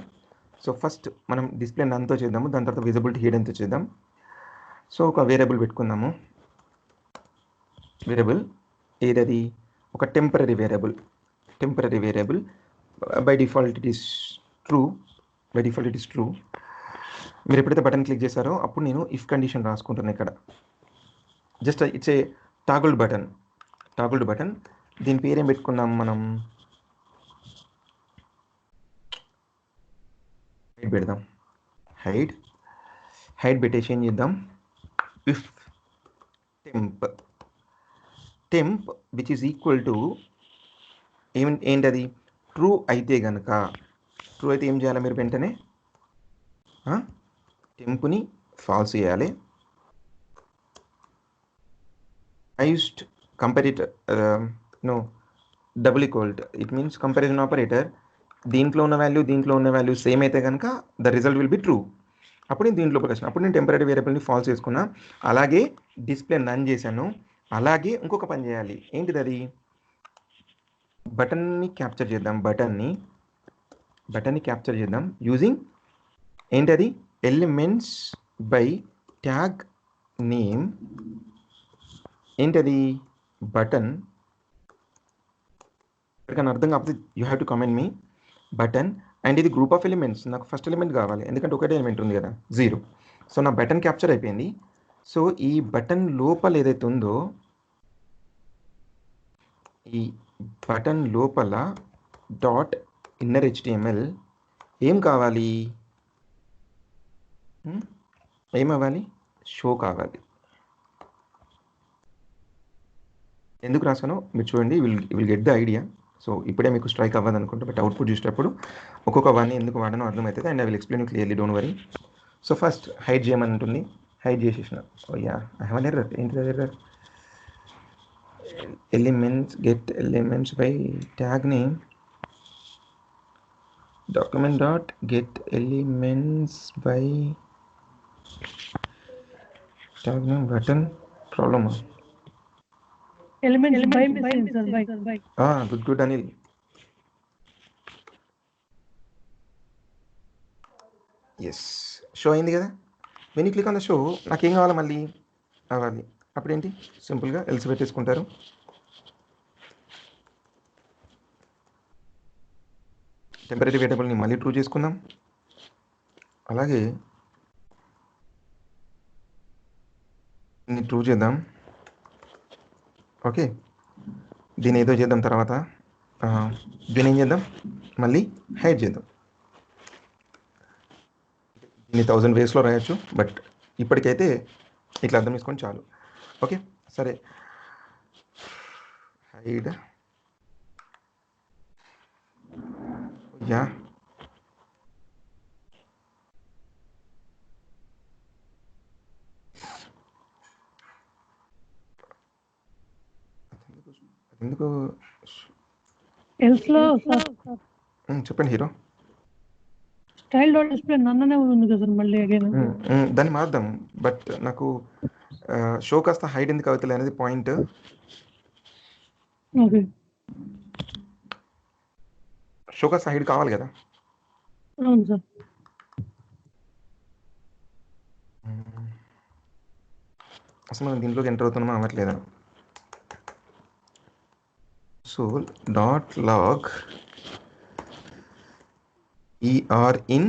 A: సో ఫస్ట్ మనం డిస్ప్లే నన్తో చేద్దాము, దాని తర్వాత విజిబిలిటీ హిడెన్తో చేద్దాం. సో ఒక వేరియబుల్ పెట్టుకుందాము. వేరియబుల్ ఏదది, ఒక temporary variable. By default it is true. మీరు ఎప్పుడైతే బటన్ క్లిక్ చేశారో అప్పుడు నేను ఇఫ్ కండిషన్ రాసుకుంటున్నాను ఇక్కడ. Just it's a toggled button. దీని పేరేం పెట్టుకుందాం మనం, హైడ్ పెడదాం. హైడ్ పెట్టేసి ఏం చేద్దాం, if temp which is equal to ఏంటది, ట్రూ అయితే కనుక, ట్రూ అయితే ఏం చేయాలి మీరు వెంటనే టెంప్ని ఫాల్స్ చేయాలి. Used comparator double equal, it means comparison operator. దీంట్లో ఉన్న వాల్యూ సేమ్ అయితే కనుక the result will be true. అప్పుడు నేను దీంట్లో వచ్చాను, అప్పుడు నేను టెంపరీ వేరియబుల్ని ఫాల్స్ చేసుకున్నా. అలాగే డిస్ప్లే రన్ చేశాను. అలాగే ఇంకొక పని చేయాలి, ఏంటిది అది, బటన్ని క్యాప్చర్ చేద్దాం యూజింగ్ ఏంటది, ఎలిమెంట్స్ బై ట్యాగ్ నేమ్. ఏంటది, బటన్. ఎవరికైనా అర్థం కాకపోతే you have to comment me. Button and ఇది గ్రూప్ ఆఫ్ ఎలిమెంట్స్. నాకు ఫస్ట్ ఎలిమెంట్ కావాలి ఎందుకంటే ఒకటే ఎలిమెంట్ ఉంది కదా, 0. సో నా బటన్ క్యాప్చర్ అయిపోయింది. సో ఈ బటన్ లోపల ఏదైతే ఉందో, ఈ బటన్ లోపల డాట్ ఇన్నర్ HTML ఏం కావాలి, ఏమవ్వాలి, షో కావాలి. ఎందుకు రాసానో మీరు చూడండి, will get the idea. So ఇప్పుడే మీకు స్ట్రైక్ అవ్వదు అనుకుంటా, బట్ అవుట్పుట్ చూసేటప్పుడు ఒక్కొక్క వన్ ఎందుకు వాడనో అర్థమవుతుంది. And I will explain you clearly, don't worry. So first hide చేయమని ఉంటుంది, హైడ్ చేసేసిన. Oh yeah, I have an error. ఏంటి error, elements get elements by tag name, document dot get elements by tag name button. ప్రాబ్లమా,
B: ఎలిమెంట్స్ బై మిస్ అయింది sir, by.
A: Good Anil. Yes, show అయింది కదా. When you click on the show నాకేం కావాలి, మళ్ళీ అవ్వాలి. అప్పుడేంటి, సింపుల్గా ఎల్స్ పెట్టేసుకుంటారు. టెంపరీ వేరియబుల్ని మళ్ళీ ట్రూ చేసుకుందాం. అలాగే దీన్ని ట్రూ చేద్దాం. ఓకే, దీన్ని ఏదో చేద్దాం. తర్వాత దీన్ని ఏం చేద్దాం, మళ్ళీ హైడ్ చేద్దాం. దీన్ని 1000 వేస్లో రాయొచ్చు, బట్ ఇప్పటికైతే ఇట్లా అర్థం చేసుకొని చాలు. ఓకే సరే, హైడ్ యా. ఎందుకు
B: ఎల్స్ లో సార్
A: చెప్పండి హీరో.
B: స్టైల్ డాట్ డిస్ప్లే నన్ననే ఉంది కదా సార్, మళ్ళీ అగైన్.
A: దాన్ని మార్దాం, బట్ నాకు షో కాస్త హైడ్ ఎందుకు అవుతలే అనేది పాయింట్.
B: ఓకే,
A: షో కాస్త హైడ్ కావాలి కదా.
B: అవును సార్.
A: అసలు మనం దీంట్లోకి ఎంటర్ అవుతున్నామా అవ్వట్లేదా. So dot log we're in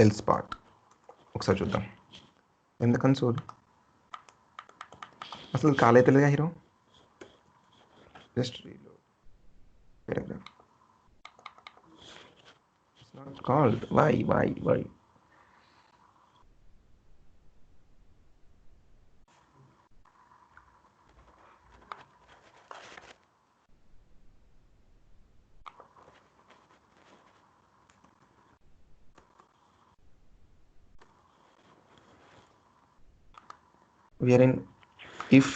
A: else part. ఒకసారి చూద్దాం ఎందుకని. సో అసలు కాల్ అవుతలేదా hero, just reload paragraph. It's not called, why. We're in if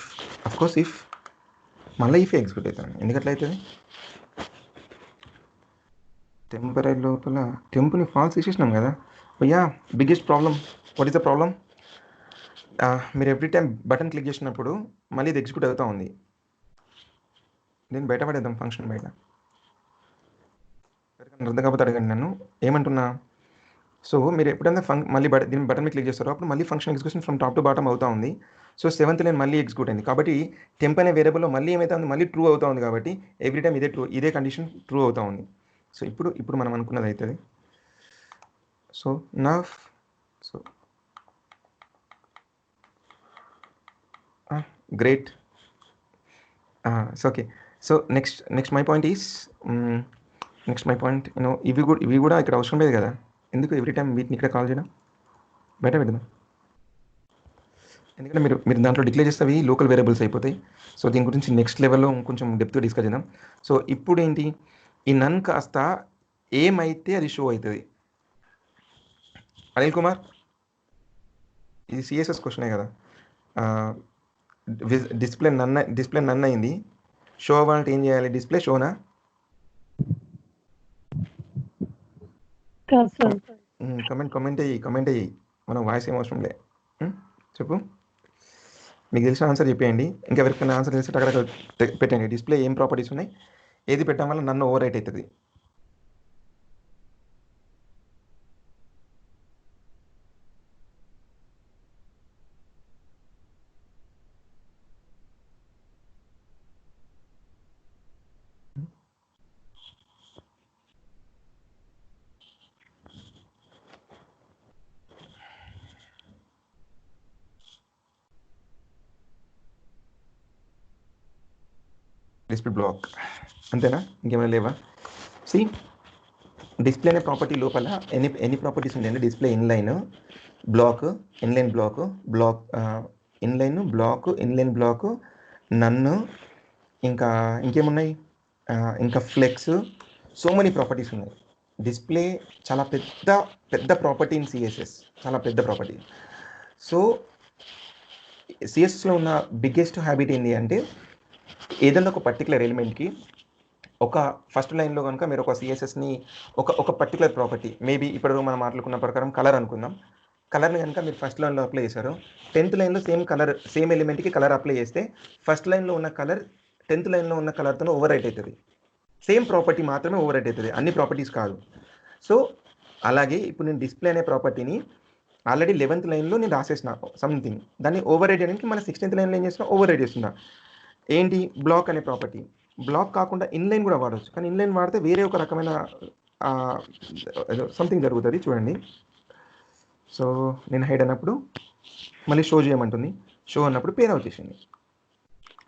A: of course if మళ్ళీ ఇఫ్ ఎగ్జిక్యూట్ అవుతాను. ఎందుకట్లా అవుతుంది? టెంపరీ లోపల టెంపుని ఫాల్స్ ఇచ్చేసినాం కదా. Yeah, biggest problem. What is the problem? మీరు ఎవ్రీ టైం బటన్ క్లిక్ చేసినప్పుడు మళ్ళీ ఇది ఎగ్జిక్యూట్ అవుతూ ఉంది. నేను బయటపడేద్దాం ఫంక్షన్ బయట. అర్థం కాకపోతే అడగండి నన్ను, ఏమంటున్నా. సో మీరు ఎప్పుడైనా మళ్ళీ దీని బటన్ మీద క్లిక్ చేస్తారో అప్పుడు మళ్ళీ function execution from top to bottom అవుతా ఉంది. సో 7th లైన్ మళ్ళీ ఎగ్జిక్యూట్ అయింది కాబట్టి టెంప్ అనే వేరియబుల్లో మళ్ళీ ఏమైతే ఉంది, మళ్ళీ ట్రూ అవుతా ఉంది కాబట్టి ఎవ్రీ టైం ఇదే కండిషన్ ట్రూ అవుతా ఉంది. సో ఇప్పుడు మనం అనుకున్నది అవుతుంది. సో నా great. So okay. So next my point is ఇవి కూడా ఇక్కడ అవసరం లేదు కదా. ఎందుకు ఎవ్రీ టైం వీటిని ఇక్కడ కాల్ చేయడం? బయట పెడదాం. ఎందుకంటే మీరు దాంట్లో డిక్లేర్ చేస్తే అవి లోకల్ వేరియబుల్స్ అయిపోతాయి. సో దీని గురించి నెక్స్ట్ లెవెల్లో కొంచెం డెప్త్గా డిస్కస్ చేద్దాం. సో ఇప్పుడు ఏంటి, ఈ నన్ కాస్త ఏమైతే అది షో అవుతుంది. అనిల్ కుమార్, ఇది సిఎస్ఎస్ క్వశ్చనే కదా. డిస్ప్లే నన్ అయింది. షో అవ్వాలంటే ఏం చేయాలి? డిస్ప్లే షోనా? కమెంట్ అయ్యి మనం వాయిస్ ఏం అవసరం లే. చెప్పు, మీకు తెలిసిన ఆన్సర్ చెప్పేయండి. ఇంకెవరికైనా ఆన్సర్ తెలిసి అక్కడ పెట్టండి. డిస్ప్లే ఏం ప్రాపర్టీస్ ఉన్నాయి, ఏది పెట్టడం వల్ల నన్ను ఓవర్ రైట్ అవుతుంది? డిస్ప్లే బ్లాక్ అంతేనా? ఇంకేమైనా లేవా? సి, డిస్ప్లే అనే ప్రాపర్టీ లోపల ఎన్ని ప్రాపర్టీస్ ఉంటాయండి? Display inline black, inline black, inline black, నన్ను, ఇంకేమున్నాయి, ఇంకా ఫ్లెక్స్. సో మెనీ ప్రాపర్టీస్ ఉన్నాయి. డిస్ప్లే చాలా పెద్ద ప్రాపర్టీ ఇన్ సిఎస్ఎస్, చాలా పెద్ద ప్రాపర్టీ. సో సిఎస్ఎస్లో ఉన్న బిగ్గెస్ట్ హ్యాబిట్ ఏంటి అంటే, ఏదైనా ఒక పర్టికులర్ ఎలిమెంట్కి ఒక ఫస్ట్ లైన్లో కనుక మీరు ఒక సిఎస్ఎస్ని ఒక పర్టికులర్ ప్రాపర్టీ, మేబీ ఇప్పుడు మనం మాట్లాడుకున్న ప్రకారం కలర్ అనుకుందాం. కలర్ని కనుక మీరు ఫస్ట్ లైన్లో అప్లై చేశారు, 10th లైన్లో సేమ్ ఎలిమెంట్కి కలర్ అప్లై చేస్తే ఫస్ట్ లైన్లో ఉన్న కలర్ 10th లైన్లో ఉన్న కలర్తో ఓవర్ రైట్ అవుతుంది. సేమ్ ప్రాపర్టీ మాత్రమే ఓవర్ రైట్ అవుతుంది, అన్ని ప్రాపర్టీస్ కాదు. సో అలాగే ఇప్పుడు నేను డిస్ప్లే అనే ప్రాపర్టీని ఆల్రెడీ 11th లైన్లో నేను రాసేసిన సంథింగ్, దాన్ని ఓవర్ రైట్ చేయడానికి మన 16th లైన్లో ఏం చేస్తున్నా, ఓవర్ రైట్ చేస్తున్నా. ఏంటి? బ్లాక్ అనే ప్రాపర్టీ. బ్లాక్ కాకుండా ఇన్లైన్ కూడా వాడవచ్చు, కానీ ఇన్లైన్ వాడితే వేరే ఒక రకమైన సంథింగ్ జరుగుతుంది. చూడండి. సో నేను హైడ్ అన్నప్పుడు మళ్ళీ షో చేయమంటుంది, షో అన్నప్పుడు పేరు వచ్చేసింది.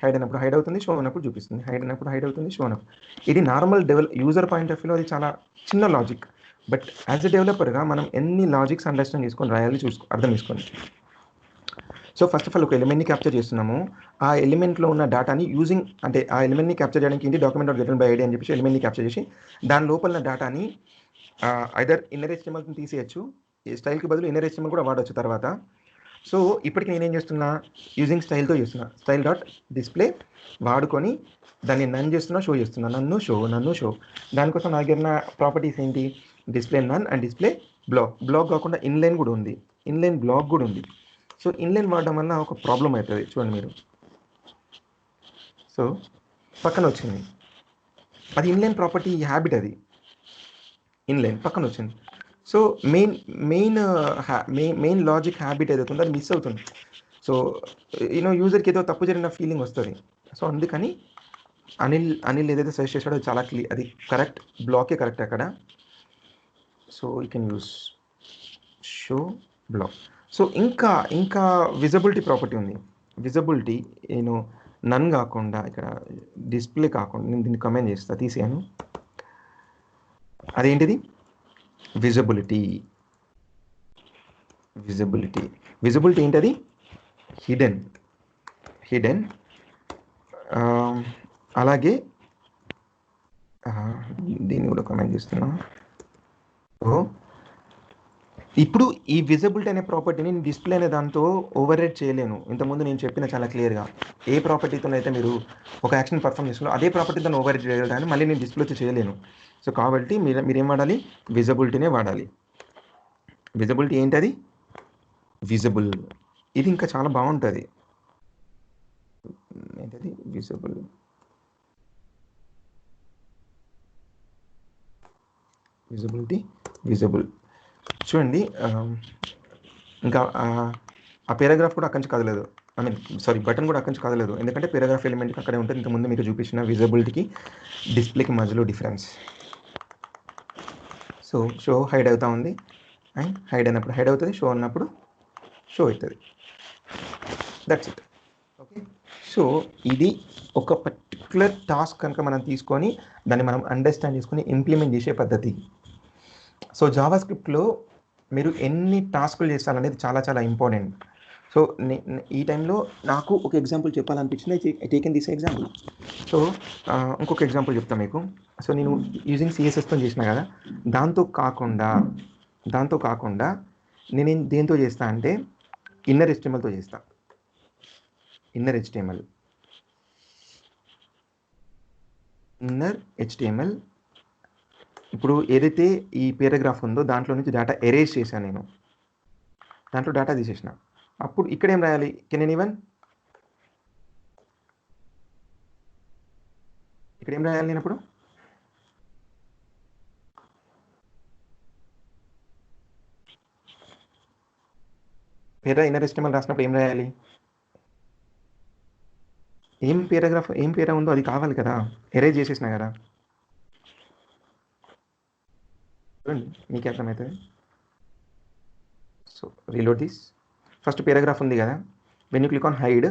A: హైడ్ అన్నప్పుడు హైడ్ అవుతుంది, షో అన్నప్పుడు చూపిస్తుంది. హైడ్ అన్నప్పుడు హైడ్ అవుతుంది, షో అన్నప్పుడు. ఇది నార్మల్ యూజర్ పాయింట్ ఆఫ్ వ్యూలో అది చాలా చిన్న లాజిక్. బట్ యాజ్ ఎ డెవలపర్గా మనం ఎన్ని లాజిక్స్ అండర్స్టాండ్ చేసుకొని రాయాలి అర్థం చేసుకోండి. సో ఫస్ట్ ఆఫ్ ఆల్ ఒక ఎలిమెంట్ని క్యాప్చర్ చేస్తున్నాము. ఆ ఎలిమెంట్లో ఉన్న డేటాని అంటే ఆ ఎలిమెంట్ని క్యాప్చర్ చేయడానికి ఏంటి, document.getID అని చెప్పేసి ఎలిమెంట్ని క్యాప్చర్ చేసి దాని లోపల ఉన్న డేటాని ఐదర్ ఇన్నర్ HTML తీసేయచ్చు, స్టైల్కి బదులు ఇన్నర్ HTML కూడా వాడవచ్చు తర్వాత. సో ఇప్పటికి నేనేం చేస్తున్నా, యూజింగ్ స్టైల్తో చేస్తున్నా. style.display వాడుకొని దాన్ని నన్ చేస్తున్నా, షో చేస్తున్నా. నన్ను షో. దానికోసం నా దగ్గర ప్రాపర్టీస్ ఏంటి, display none and display block కాకుండా ఇన్లైన్ కూడా ఉంది, ఇన్లైన్ బ్లాక్ కూడా ఉంది. సో ఇన్లైన్ వాడడం వల్ల ఒక ప్రాబ్లం అవుతుంది. చూడండి మీరు. సో పక్కన వచ్చింది, అది ఇన్లైన్ ప్రాపర్టీ హ్యాబిట్, అది ఇన్లైన్ పక్కన వచ్చింది. సో మెయిన్ లాజిక్ హ్యాబిట్ ఏదైతే ఉందో అది మిస్ అవుతుంది. సో యూజర్కి ఏదో తప్పు జరిగిన ఫీలింగ్ వస్తుంది. సో అందుకని అనిల్ ఏదైతే సజెస్ట్ చేశాడో అది చాలా అది కరెక్ట్, బ్లాకే కరెక్ట్ అక్కడ. So you can use show block. So ఇంకా విజిబిలిటీ ప్రాపర్టీ ఉంది. విజిబిలిటీ నన్ కాకుండా ఇక్కడ డిస్ప్లే కాకుండా నేను దీన్ని కమెంట్ చేస్తా, తీసాను. అదేంటిది? విజిబిలిటీ ఏంటది? హిడెన్. అలాగే దీన్ని కూడా కమెంట్ చేస్తున్నా. ఇప్పుడు ఈ విజిబిలిటీ అనే ప్రాపర్టీని నేను డిస్ప్లే అనే దాంతో ఓవర్ రైడ్ చేయలేను. ఇంతకుముందు నేను చెప్పిన చాలా క్లియర్గా ఏ ప్రాపర్టీతోనైతే మీరు ఒక యాక్షన్ పర్ఫామ్ చేస్తున్నారో అదే ప్రాపర్టీతో ఓవర్ రైడ్ చేయగలగాని మళ్ళీ నేను డిస్ప్లే చేయలేను. సో కాబట్టి మీరేం వాడాలి, విజిబిలిటీనే వాడాలి. విజిబిలిటీ ఏంటది, విజిబుల్. ఇది ఇంకా చాలా బాగుంటుంది. ఏంటది విజిబుల్, విజిబిలిటీ, విజిబుల్. చూడండి ఇంకా ఆ పారాగ్రాఫ్ కూడా అక్కడి నుంచి కదలేదు. ఐ మీన్ సారీ, బటన్ కూడా అక్కడి నుంచి కదలేదు, ఎందుకంటే పారాగ్రాఫ్ ఎలిమెంట్ అక్కడే ఉంటుంది. ఇంతకుముందు మీకు చూపించిన విజిబిలిటీకి డిస్ప్లేకి మధ్యలో డిఫరెన్స్. సో షో హైడ్ అవుతా ఉంది, అండ్ హైడ్ అయినప్పుడు హైడ్ అవుతుంది, షో అన్నప్పుడు షో అవుతుంది. That's it. ఓకే, సో ఇది ఒక పర్టికులర్ టాస్క్ కనుక మనం తీసుకొని దాన్ని మనం అండర్స్టాండ్ చేసుకొని ఇంప్లిమెంట్ చేసే పద్ధతి. సో జావా స్క్రిప్ట్లో మీరు ఎన్ని టాస్కులు చేస్తారనేది చాలా చాలా ఇంపార్టెంట్. సో ఈ టైంలో నాకు ఒక ఎగ్జాంపుల్ చెప్పాలనిపించింది, I taken this example. So ఇంకొక ఎగ్జాంపుల్ చెప్తాను మీకు. సో నేను యూజింగ్ సిఎస్ఎస్తో చేసిన కదా, దాంతో కాకుండా నేను దేంతో చేస్తా అంటే ఇన్నర్ HTMLతో చేస్తా. Inner HTML. ఇప్పుడు ఏదైతే ఈ పారాగ్రాఫ్ ఉందో దాంట్లో నుంచి డేటా ఎరేజ్ చేశాను నేను, దాంట్లో డేటా తీసేసిన. అప్పుడు ఇక్కడ ఏం రాయాలి, కెన్ ఎనీవన్, ఇక్కడ ఏం రాయాలి నేను? అప్పుడు ఇన్నర్ HTML రాసినప్పుడు ఏం రాయాలి, ఏం పేరా ఉందో అది కావాలి కదా, ఎరేజ్ చేసేసిన కదా. చూడండి మీకు అర్థమవుతుంది. So reload this. First paragraph ఉంది కదా, when you click on hide,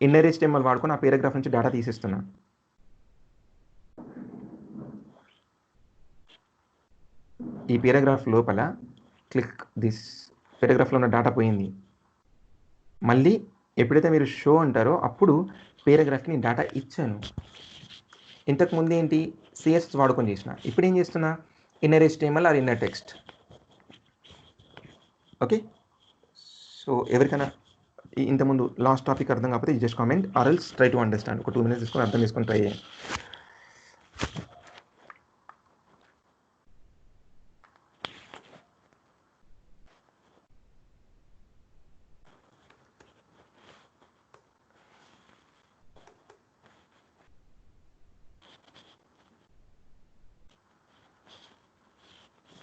A: inner HTML వాడుకొని ఆ పారాగ్రాఫ్ నుంచి డేటా తీసేస్తున్నా. ఈ పారాగ్రాఫ్ లోపల క్లిక్ దిస్, పారాగ్రాఫ్లో ఉన్న డేటా పోయింది. మళ్ళీ ఎప్పుడైతే మీరు షో అంటారో అప్పుడు పారాగ్రాఫ్కి నేను డేటా ఇచ్చాను. ఇంతకుముందు ఏంటి, సిఎస్ వాడుకొని చేసిన. ఇప్పుడు ఏం చేస్తున్నా, inner HTML or inner text. Okay, so ఎవరికైనా ఇంతకుముందు లాస్ట్ టాపిక్ అర్థం కాకపోతే just comment or else try to understand. ఒక 2 minutes తీసుకొని అర్థం చేసుకొని ట్రై చేయండి.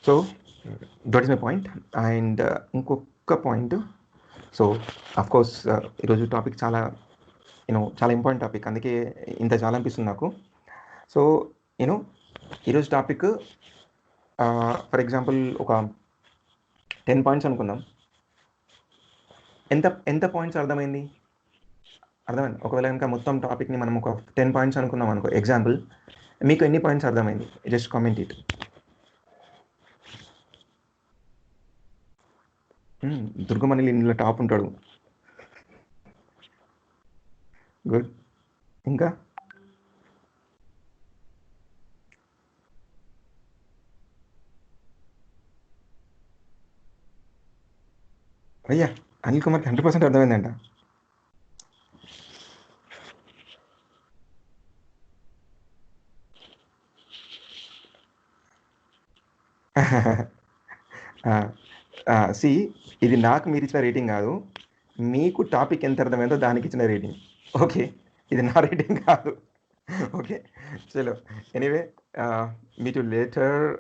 A: So that is my point. And ఇంకొక పాయింట్, సో అఫ్కోర్స్ ఈరోజు టాపిక్ చాలా చాలా ఇంపార్టెంట్ టాపిక్, అందుకే ఇంత చాలా అనిపిస్తుంది నాకు. సో ఈరోజు టాపిక్ ఫర్ ఎగ్జాంపుల్ ఒక 10 పాయింట్స్ అనుకుందాం. ఎంత పాయింట్స్ అర్థమైంది? ఒకవేళ కనుక మొత్తం టాపిక్ని మనం ఒక 10 పాయింట్స్ అనుకుందాం అనుకో, ఎగ్జాంపుల్, మీకు ఎన్ని పాయింట్స్ అర్థమైంది? Just comment it. దుర్గమణి ఇందులో టాప్ ఉంటాడు. గుడ్. ఇంకా అయ్యా, అనిల్ కుమార్కి 100% అర్థమైందంట. సి, ఇది నాకు మీరు ఇచ్చిన రేటింగ్ కాదు, మీకు టాపిక్ ఎంత అర్థమైందో దానికి ఇచ్చిన రేటింగ్. ఓకే, ఇది నా రేటింగ్ కాదు. ఓకే, చలో, ఎనీవే, మీట్ యు లేటర్.